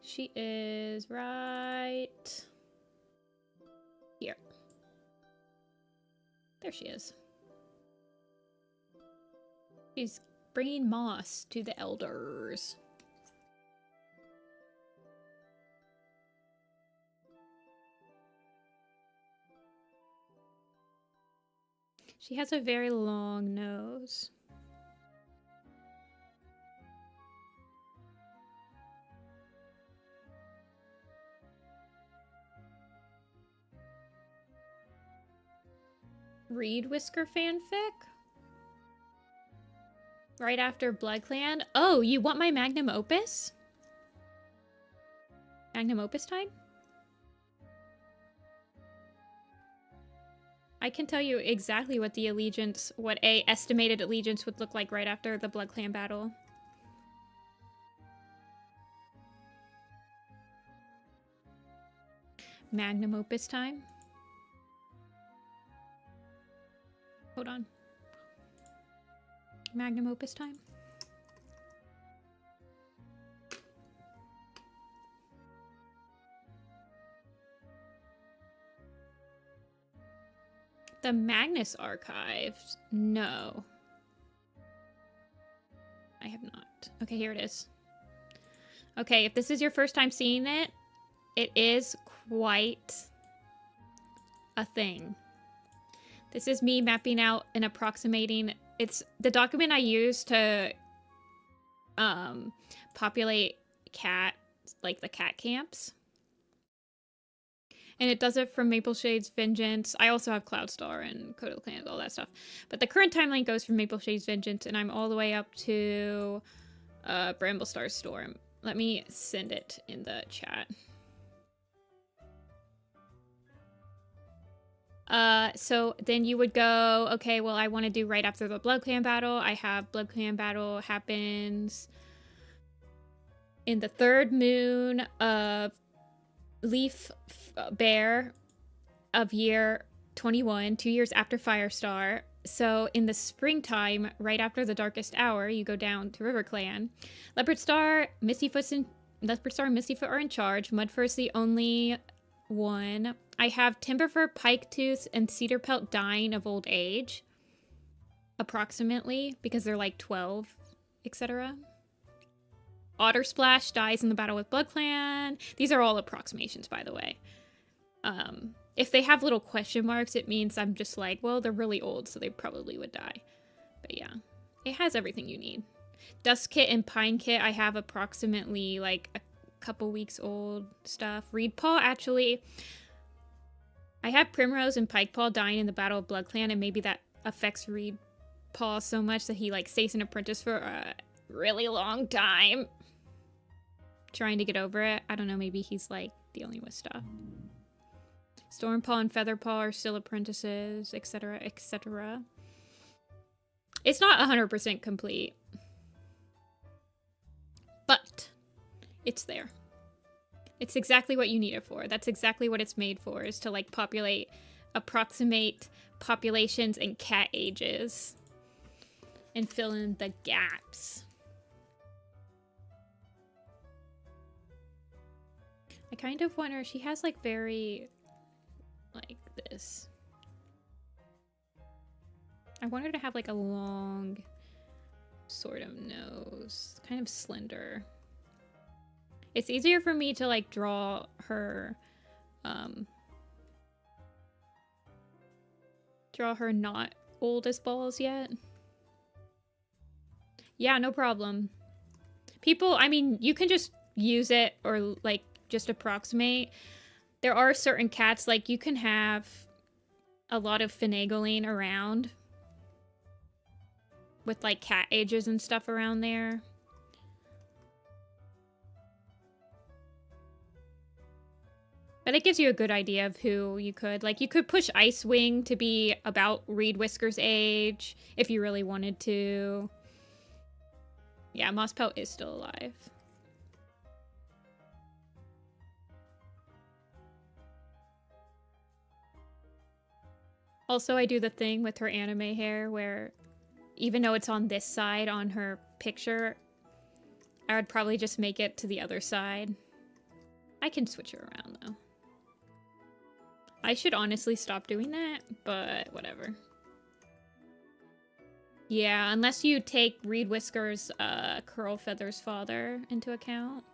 She is right here. There she is. She's bringing moss to the elders. She has a very long nose. Reed Whisker fanfic? Right after Blood Clan? Oh, you want my magnum opus? Magnum opus time? I can tell you exactly what the allegiance, what a estimated allegiance would look like right after the Blood Clan battle. Magnum opus time? Hold on. Magnum opus time? The Magnus Archives? No. I have not. Okay, here it is. Okay, if this is your first time seeing it, it is quite a thing. This is me mapping out and approximating. It's the document I use to populate cat, like the cat camps. And it does it from Maple Shade's Vengeance. I also have Cloudstar and Code of the Clans, all that stuff. But the current timeline goes from Maple Shade's Vengeance, and I'm all the way up to Bramblestar's Storm. Let me send it in the chat. So then you would go, okay, well, I want to do right after the Blood Clan battle. I have Blood Clan battle happens in the third moon of Leaf Bear of year 21, 2 years after Firestar. So in the springtime, right after the darkest hour, you go down to River Clan. Leopardstar, Mistyfoot are in charge. Mudfur's the only one. I have Timberfur, Piketooth, and Cedarpelt dying of old age. Approximately, because they're like 12, etc. Ottersplash dies in the battle with Blood Clan. These are all approximations, by the way. If they have little question marks, it means I'm just like, well, they're really old, so they probably would die. But yeah, it has everything you need. Dust Kit and Pine Kit, I have approximately like a couple weeks old stuff. Reedpaw, actually, I have Primrose and Pikepaw dying in the Battle of Blood Clan, and maybe that affects Reedpaw so much that he like stays an apprentice for a really long time. Trying to get over it. I don't know, maybe he's like dealing with stuff. Stormpaw and Featherpaw are still apprentices, etc., etc. It's not 100% complete, but it's there. It's exactly what you need it for. That's exactly what it's made for, is to like approximate populations and cat ages and fill in the gaps. I kind of wonder, she has like very like this. I want her to have like a long sort of nose, kind of slender. It's easier for me to like draw her not old as balls yet. Yeah, no problem. People, I mean, you can just use it or like just approximate. There are certain cats, like you can have a lot of finagling around with like cat ages and stuff around there. But it gives you a good idea of who you could. Like, you could push Icewing to be about Reed Whisker's age if you really wanted to. Yeah, Moss Pelt is still alive. Also, I do the thing with her anime hair where even though it's on this side on her picture, I would probably just make it to the other side. I can switch her around, though. I should honestly stop doing that, but whatever. Yeah, unless you take Reed Whisker's Curl Feather's father into account.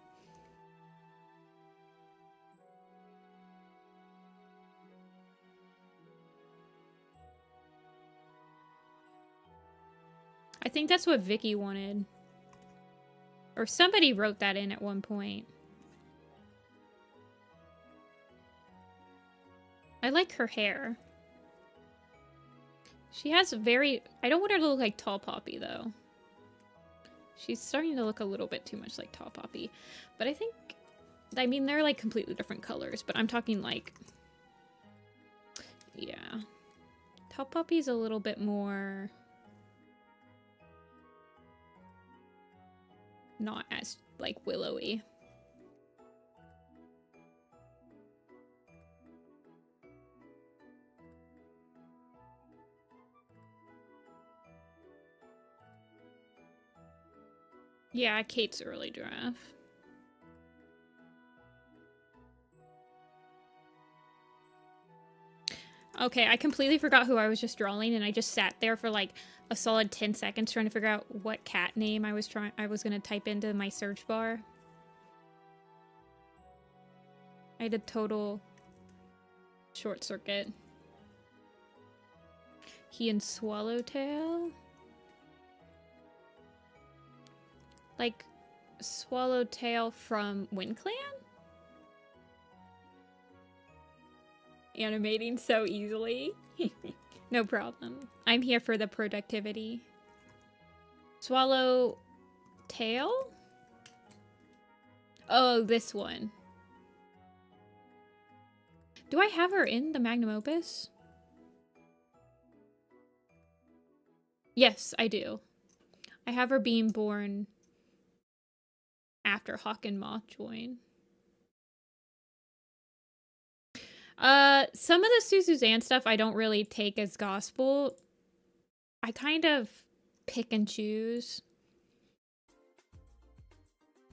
I think that's what Vicky wanted. Or somebody wrote that in at one point. I like her hair. She has very... I don't want her to look like Tall Poppy, though. She's starting to look a little bit too much like Tall Poppy. But I think... I mean, they're like completely different colors, but I'm talking like... Yeah. Tall Poppy's a little bit more... not as, like, willowy. Yeah, Kate's early draft. Okay, I completely forgot who I was just drawing, and I just sat there for like a solid 10 seconds trying to figure out what cat name I was gonna type into my search bar. I did total short circuit. He and Swallowtail? Like Swallowtail from Wind Clan? Animating so easily. No problem. I'm here for the productivity. Swallowtail? Oh, this one. Do I have her in the magnum opus? Yes, I do. I have her being born after Hawk and Moth join. Some of the Suzanne stuff I don't really take as gospel. I kind of pick and choose.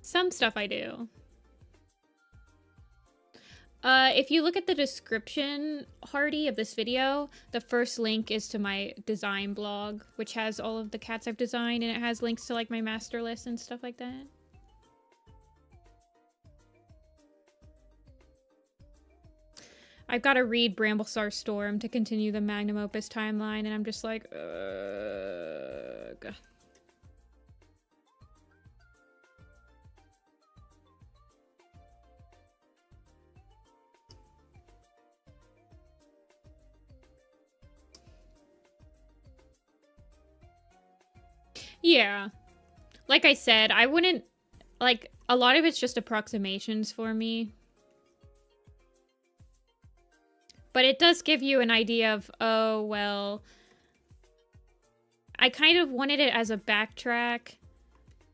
Some stuff I do. If you look at the description, Hardy, of this video, the first link is to my design blog, which has all of the cats I've designed, and it has links to like my master list and stuff like that. I've got to read Bramblestar Storm to continue the magnum opus timeline, and I'm just like, ugh. Yeah. Like I said, I wouldn't, like, a lot of it's just approximations for me. But it does give you an idea of, oh, well, I kind of wanted it as a backtrack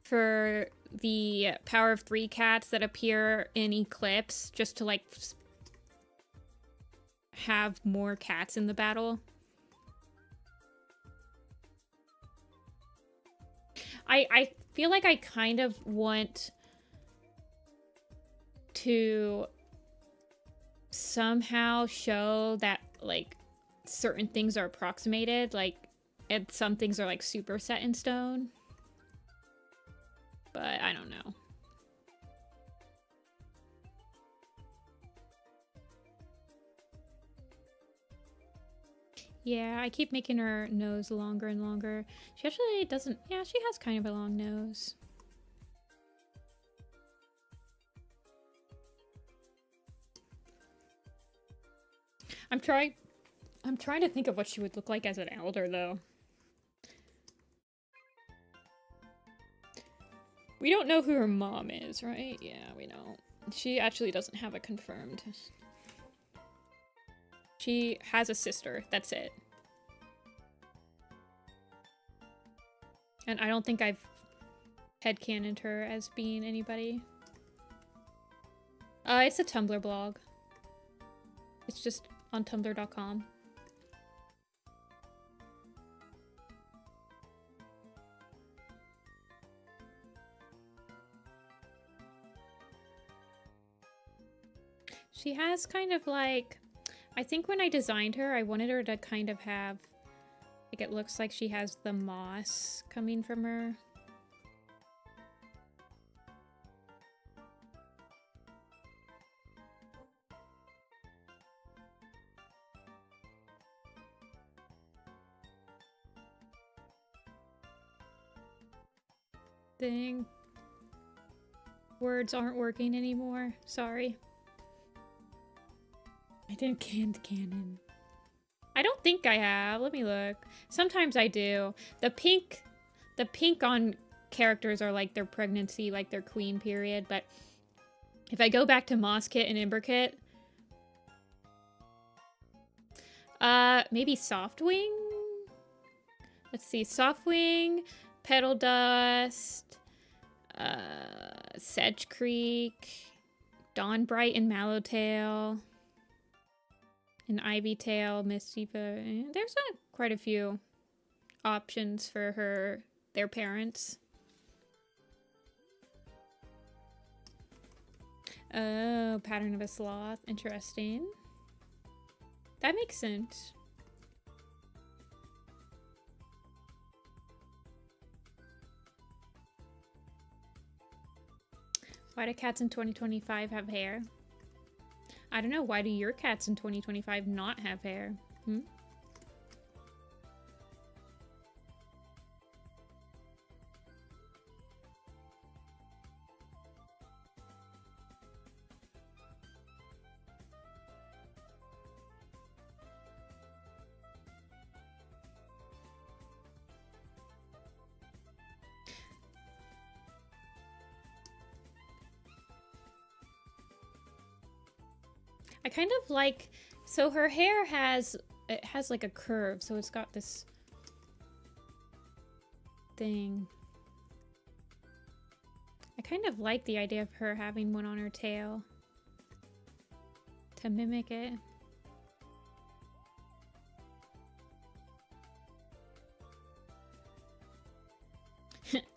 for the Power of 3 cats that appear in Eclipse, just to, like, have more cats in the battle. I feel like I kind of want to somehow show that, like, certain things are approximated, like, and some things are, like, super set in stone. But I don't know. Yeah, I keep making her nose longer and longer. She actually doesn't... Yeah, she has kind of a long nose. I'm trying to think of what she would look like as an elder, though. We don't know who her mom is, right? Yeah, we don't. She actually doesn't have a confirmed... She has a sister. That's it. And I don't think I've headcanoned her as being anybody. It's a Tumblr blog. It's just on tumblr.com. She has kind of like... I think when I designed her, I wanted her to kind of have, like, it looks like she has the moss coming from her. Dang. Words aren't working anymore. Sorry. I didn't canon. I don't think I have. Let me look. Sometimes I do. The pink on characters are like their pregnancy, like their queen period. But if I go back to Moss Kit and Imberkit, maybe Softwing. Let's see, Softwing, Petal Dust, Sedge Creek, Dawnbright and Mallowtail. An Ivytail, Mischieva. There's quite a few options for their parents. Oh, Pattern of a Sloth. Interesting. That makes sense. Why do cats in 2025 have hair? I don't know, why do your cats in 2025 not have hair? Hmm? I kind of like, so her hair has, it has like a curve, so it's got this thing. I kind of like the idea of her having one on her tail to mimic it.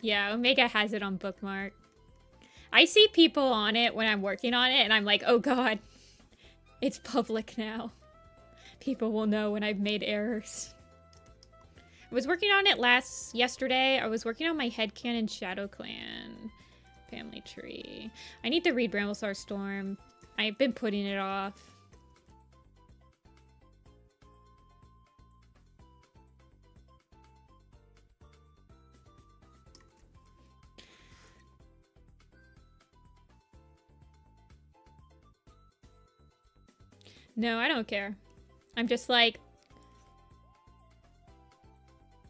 Yeah, Omega has it on bookmark. I see people on it when I'm working on it and I'm like, oh god. It's public now. People will know when I've made errors. I was working on it yesterday. I was working on my headcanon Shadow Clan family tree. I need to read Bramblestar Storm. I've been putting it off. No, I don't care. I'm just like,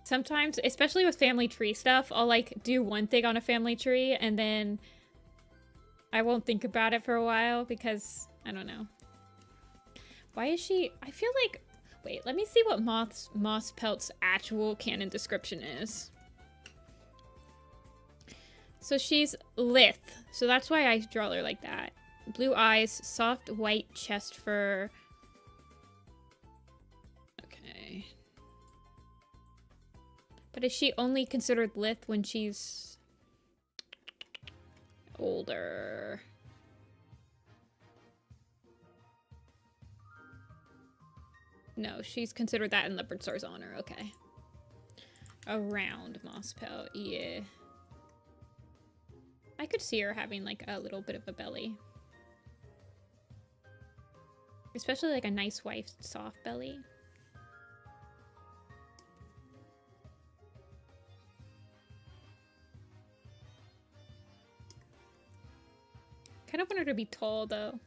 sometimes, especially with family tree stuff, I'll like do one thing on a family tree and then I won't think about it for a while because, I don't know. Why is she, I feel like, wait, let me see what Moss Pelt's actual canon description is. So she's lithe, so that's why I draw her like that. Blue eyes, soft white chest fur. Okay. But is she only considered lithe when she's older? No, she's considered that in Leopard Star's honor. Okay. Around Moss Pelt, yeah. I could see her having like a little bit of a belly. Especially like a nice white soft belly. Kind of want her to be tall though.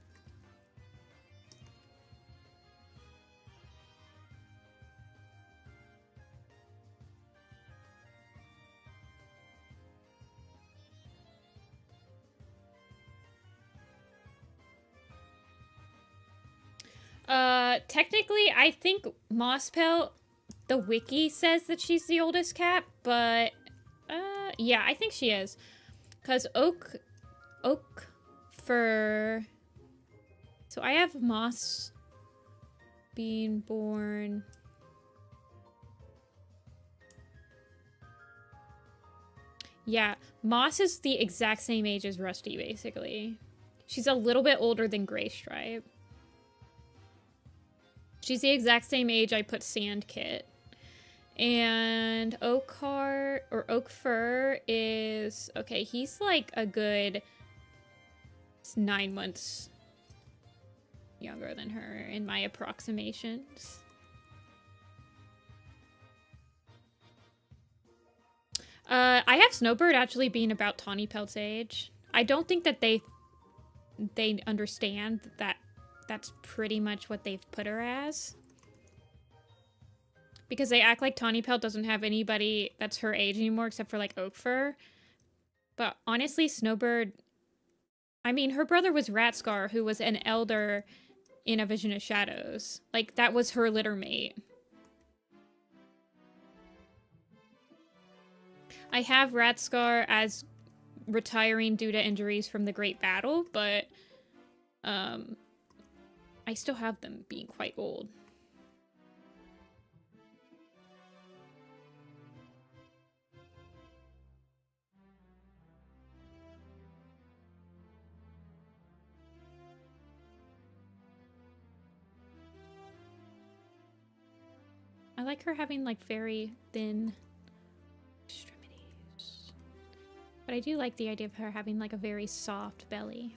Technically, I think Moss Pelt, the wiki says that she's the oldest cat, but, yeah, I think she is. Because oak fur, so I have Moss being born. Yeah, Moss is the exact same age as Rusty, basically. She's a little bit older than Gray Stripe. She's the exact same age I put Sand Kit. And Oakheart, or Oak Fur is, okay, he's like a good 9 months younger than her in my approximations. I have Snowbird actually being about Tawny Pelt's age. I don't think that they understand that that's pretty much what they've put her as. Because they act like Tawny Pelt doesn't have anybody that's her age anymore except for like Oak Fur. But honestly, Snowbird, I mean, her brother was Ratscar, who was an elder in A Vision of Shadows. Like, that was her litter mate. I have Ratscar as retiring due to injuries from the Great Battle, but I still have them being quite old. I like her having like very thin extremities. But I do like the idea of her having like a very soft belly.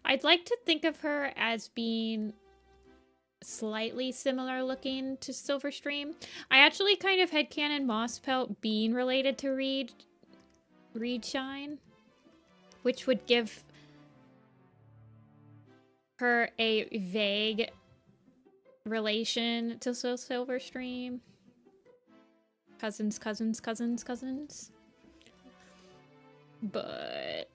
I'd like to think of her as being slightly similar looking to Silverstream. I actually kind of headcanon Moss Pelt being related to Reed Shine, which would give her a vague relation to Silverstream. Cousins. But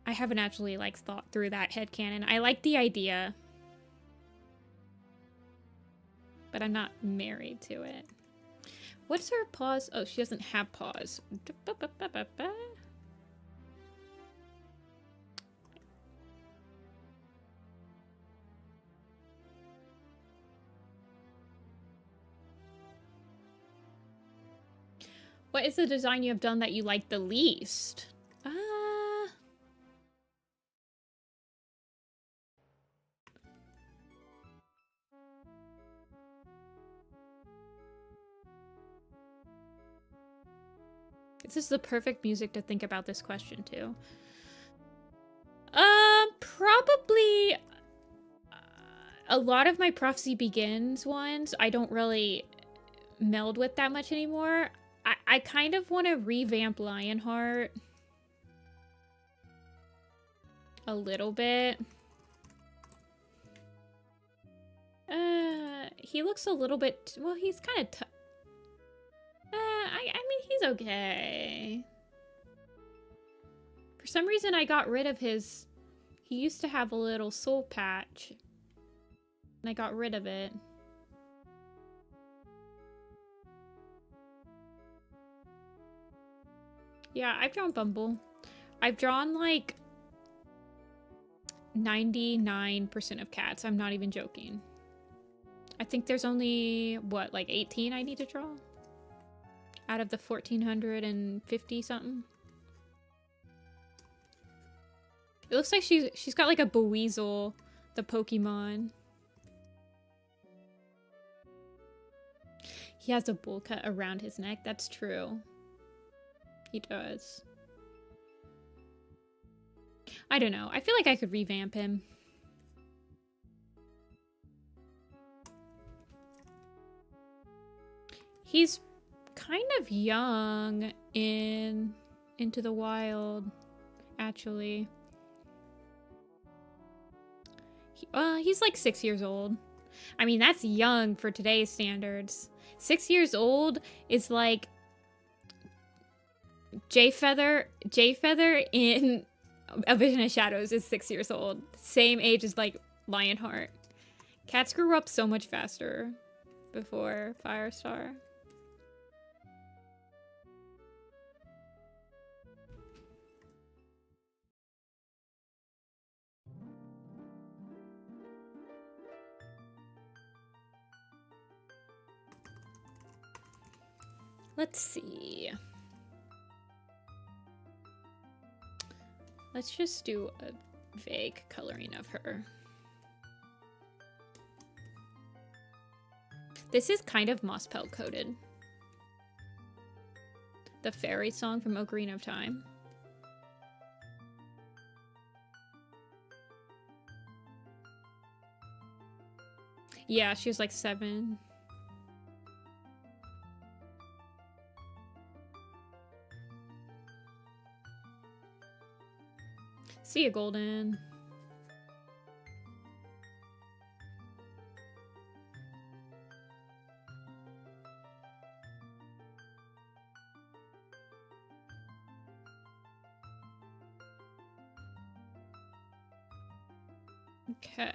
I haven't actually like thought through that headcanon. I like the idea, but I'm not married to it. What's her paws? Oh, she doesn't have paws. What is the design you have done that you like the least? This is the perfect music to think about this question too. Probably a lot of my Prophecy Begins ones I don't really meld with that much anymore. I kind of want to revamp Lionheart a little bit. He looks a little bit, well, he's kind of I mean, he's okay. For some reason, I got rid of his... He used to have a little soul patch. And I got rid of it. Yeah, I've drawn Bumble. I've drawn, like, 99% of cats. I'm not even joking. I think there's only, what, like 18 I need to draw? Out of the 1,450 something. It looks like she's got like a Buizel, the Pokemon. He has a bowl cut around his neck. That's true. He does. I don't know. I feel like I could revamp him. He's kind of young in Into the Wild, actually. He's like 6 years old. I mean, that's young for today's standards. 6 years old is like Jayfeather in A Vision of Shadows is 6 years old. Same age as like Lionheart. Cats grew up so much faster before Firestar. Let's see. Let's just do a vague coloring of her. This is kind of Moss Pelt coated. The fairy song from Ocarina of Time. Yeah, she was like 7. See ya, Golden. Okay.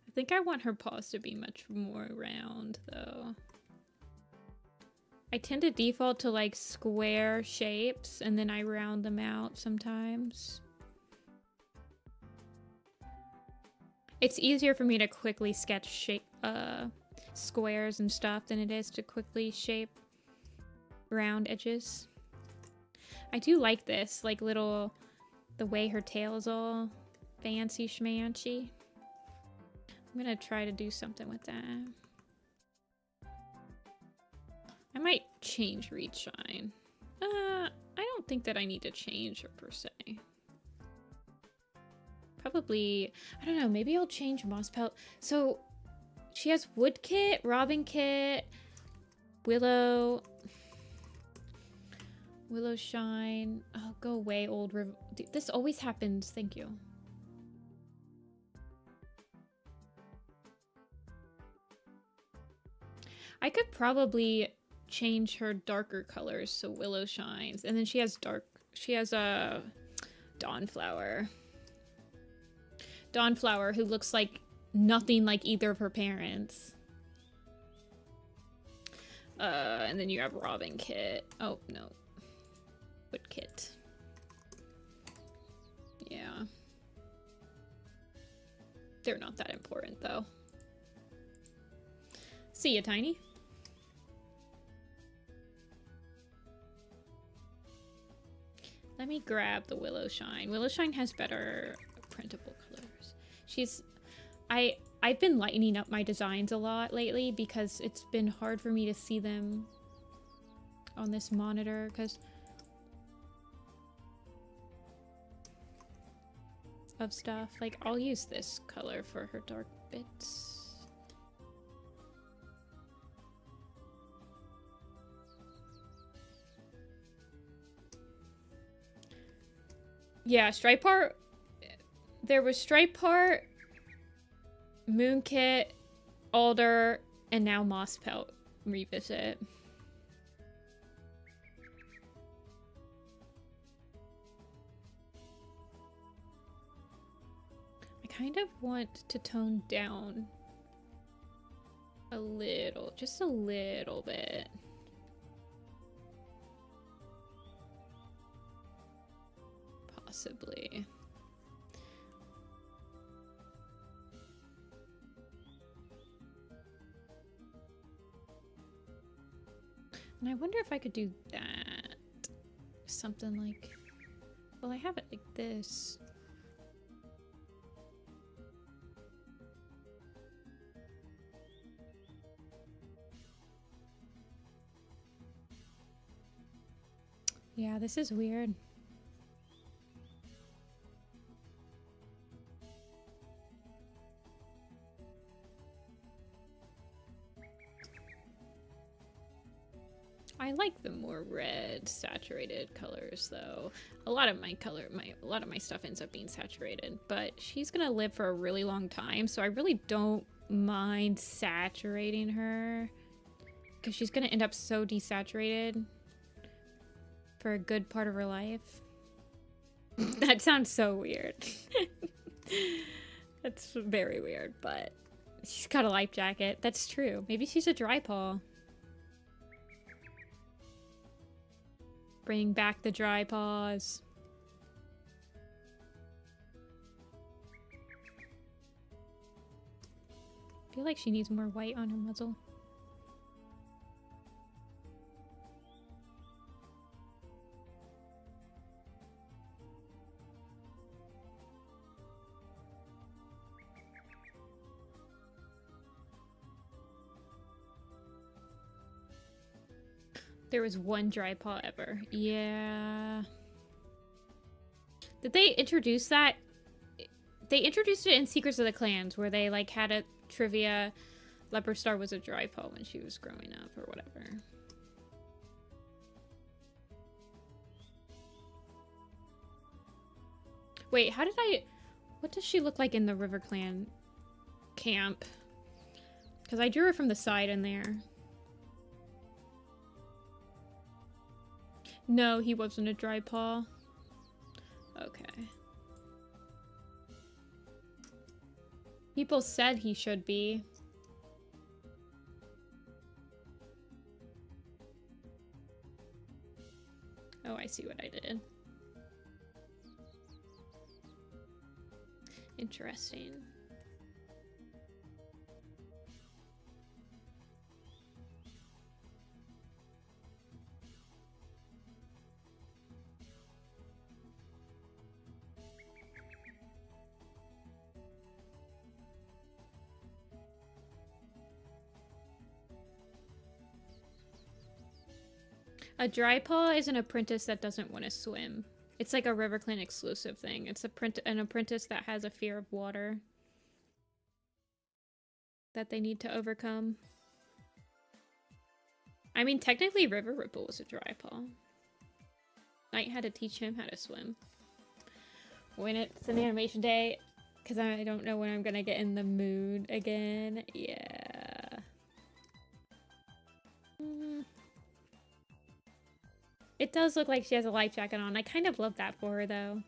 I think I want her paws to be much more round, though. I tend to default to like square shapes and then I round them out sometimes. It's easier for me to quickly sketch shape squares and stuff than it is to quickly shape round edges. I do like this, like little, the way her tail is all fancy schmancy. I'm gonna try to do something with that. I might change Reed Shine. I don't think that I need to change her per se. Probably, I don't know, maybe I'll change Moss Pelt. So she has Woodkit, Robin Kit, Willow Shine. Oh, go away, old river. This always happens. Thank you. I could probably change her darker colors so Willow shines, and then she has a Dawnflower. Dawnflower who looks like nothing like either of her parents. And then you have Robin Kit. Oh no, Woodkit. Yeah, they're not that important though. See ya, Tiny. Let me grab the Willow Shine. Willow Shine has better printable colors. I've been lightening up my designs a lot lately because it's been hard for me to see them on this monitor because of stuff. Like, I'll use this color for her dark bits. Yeah, Stripeheart. There was Stripeheart, Moonkit, Alder, and now Moss Pelt revisit. I kind of want to tone down a little, just a little bit. Possibly. And I wonder if I could do that. Something like... Well, I have it like this. Yeah, this is weird. I like the more red saturated colors though. A lot of my stuff ends up being saturated, but she's gonna live for a really long time, so I really don't mind saturating her because she's gonna end up so desaturated for a good part of her life. That sounds so weird. That's very weird, but she's got a life jacket. That's true. Maybe she's a dry paw. Bring back the dry paws. I feel like she needs more white on her muzzle. There was one dry paw ever. Yeah. Did they introduce that? They introduced it in Secrets of the Clans, where they like had a trivia. Leopard Star was a dry paw when she was growing up, or whatever. Wait, how did I... What does she look like in the River Clan camp? Because I drew her from the side in there. No, he wasn't a dry paw. Okay. People said he should be. Oh, I see what I did. Interesting. A dry paw is an apprentice that doesn't want to swim. It's like a River Clan exclusive thing. It's an apprentice that has a fear of water that they need to overcome. I mean, technically River Ripple was a dry paw. Knight had to teach him how to swim. When it's an animation day, because I don't know when I'm gonna get in the mood again. Yeah. It does look like she has a life jacket on. I kind of love that for her, though.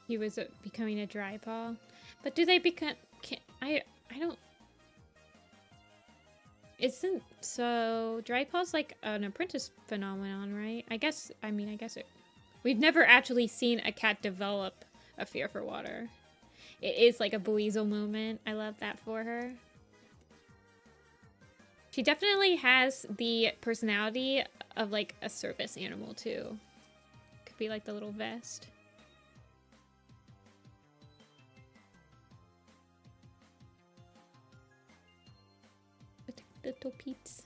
He was becoming a dry paw. But do they become... I don't... Isn't... So, dry paw's like an apprentice phenomenon, right? I guess it... We've never actually seen a cat develop a fear for water. It is like a Buizel moment. I love that for her. She definitely has the personality of like a service animal too. Could be like the little vest. Little peeps.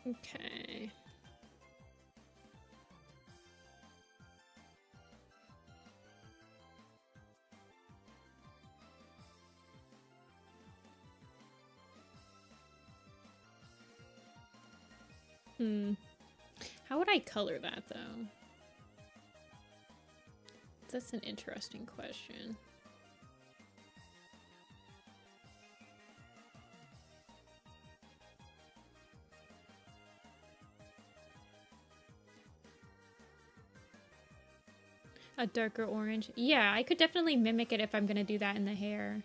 Okay. How would I color that, though? That's an interesting question. A darker orange. Yeah, I could definitely mimic it if I'm gonna do that in the hair.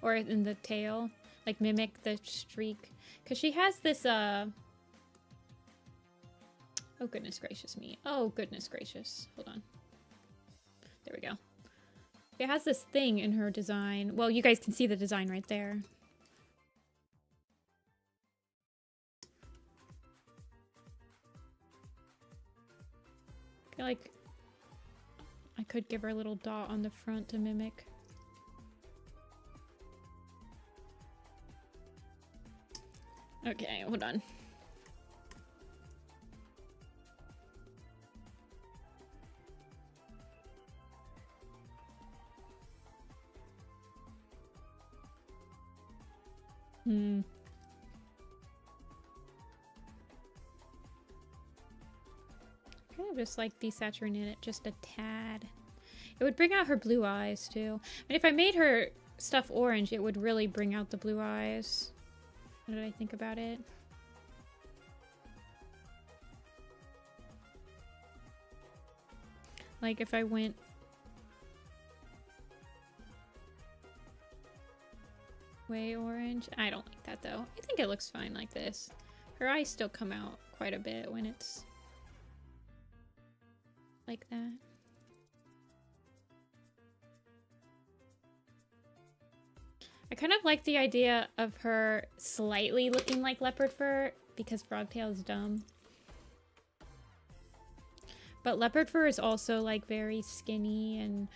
Or in the tail. Like, mimic the streak. Because she has this, Oh, goodness gracious me. Oh, goodness gracious. Hold on. There we go. It has this thing in her design. Well, you guys can see the design right there. I feel like I could give her a little dot on the front to mimic. Okay, hold on. Kind of just like desaturating it just a tad. It would bring out her blue eyes too. And if I made her stuff orange, it would really bring out the blue eyes. What did I think about it? Like if I went... way orange. I don't like that though. I think it looks fine like this. Her eyes still come out quite a bit when it's like that. I kind of like the idea of her slightly looking like leopard fur because frogtail is dumb. But leopard fur is also like very skinny and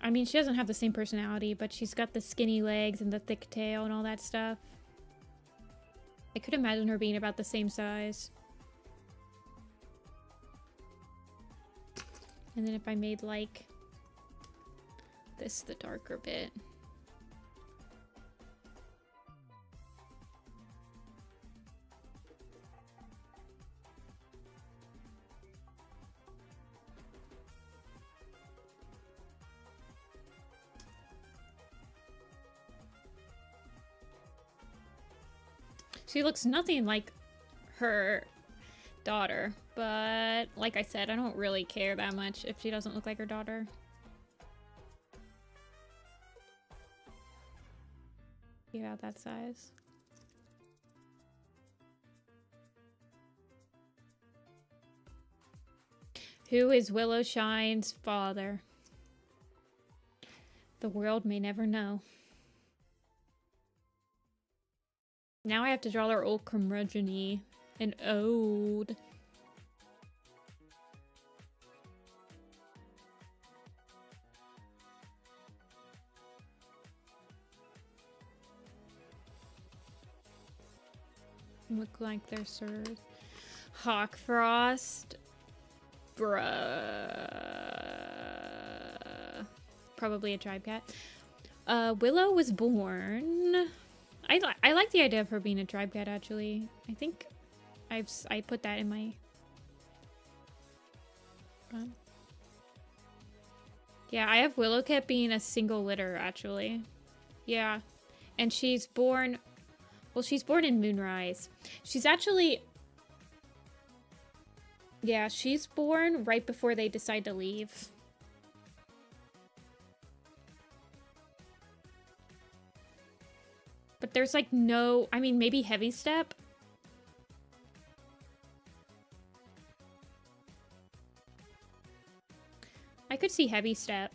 I mean, she doesn't have the same personality, but she's got the skinny legs and the thick tail and all that stuff. I could imagine her being about the same size. And then if I made, like, this the darker bit. She looks nothing like her daughter, but like I said, I don't really care that much if she doesn't look like her daughter. About that size. Who is Willowshine's father? The world may never know. Now I have to draw their old curmudgeon-y and ode. Look like they're served. Hawkfrost. Bruh. Probably a tribe cat. Willow was born. I like the idea of her being a tribe cat, actually. I think I put that in my... Yeah, I have Willow cat being a single litter, actually. Yeah. And she's born... Well, she's born in Moonrise. She's actually... Yeah, she's born right before they decide to leave. But there's like no... I mean, maybe Heavy Step? I could see Heavy Step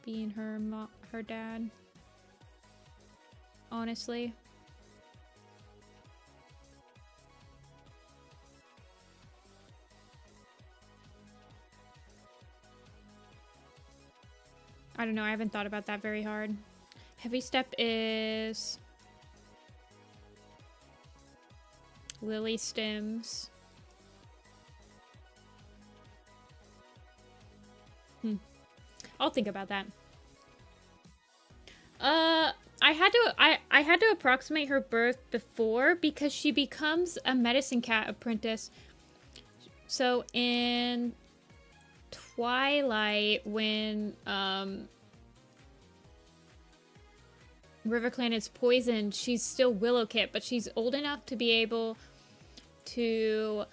being her dad. Honestly. I don't know, I haven't thought about that very hard. Heavy Step is... Lily Stims. I'll think about that. I had to approximate her birth before because she becomes a medicine cat apprentice. So in Twilight, when RiverClan is poisoned, she's still Willow Kit, but she's old enough to be able to...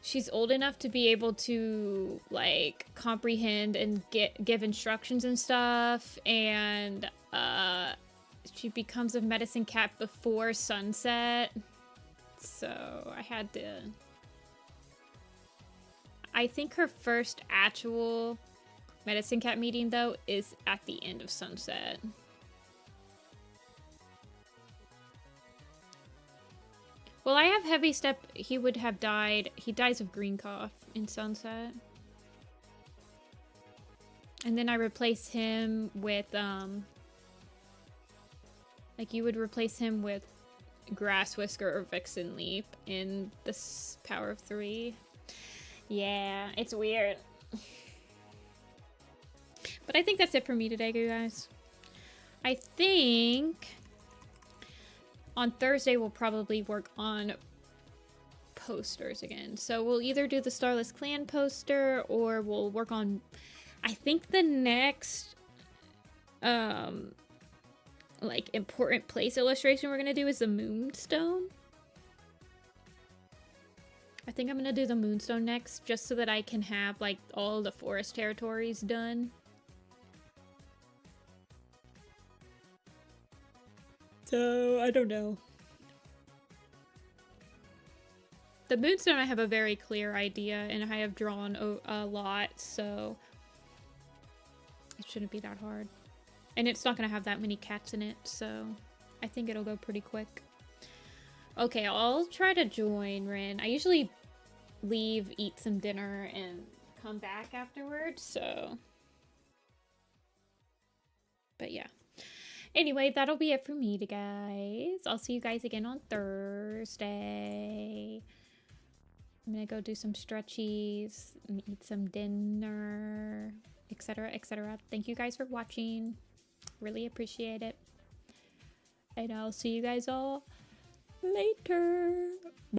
She's old enough to be able to, like, comprehend and give instructions and stuff, and she becomes a medicine cat before sunset. So I had to... I think her first actual medicine cat meeting, though, is at the end of sunset. Well, I have Heavy Step. He would have died. He dies of green cough in sunset. And then I replace him with, like, you would replace him with Grass Whisker or Vixen Leap in this Power of 3. Yeah, it's weird. But I think that's it for me today, guys. I think on Thursday we'll probably work on posters again. So we'll either do the Starless Clan poster or we'll work on... I think the next like important place illustration we're gonna do is the Moonstone. I think I'm gonna do the Moonstone next, just so that I can have like all the forest territories done. So I don't know. The Moonstone I have a very clear idea and I have drawn a lot, so it shouldn't be that hard. And it's not gonna have that many cats in it, so I think it'll go pretty quick. Okay, I'll try to join Rin. I usually leave, eat some dinner, and come back afterwards, so... But yeah. Anyway, that'll be it for me, guys. I'll see you guys again on Thursday. I'm gonna go do some stretchies and eat some dinner, etc., etc. Thank you guys for watching. Really appreciate it. And I'll see you guys all later.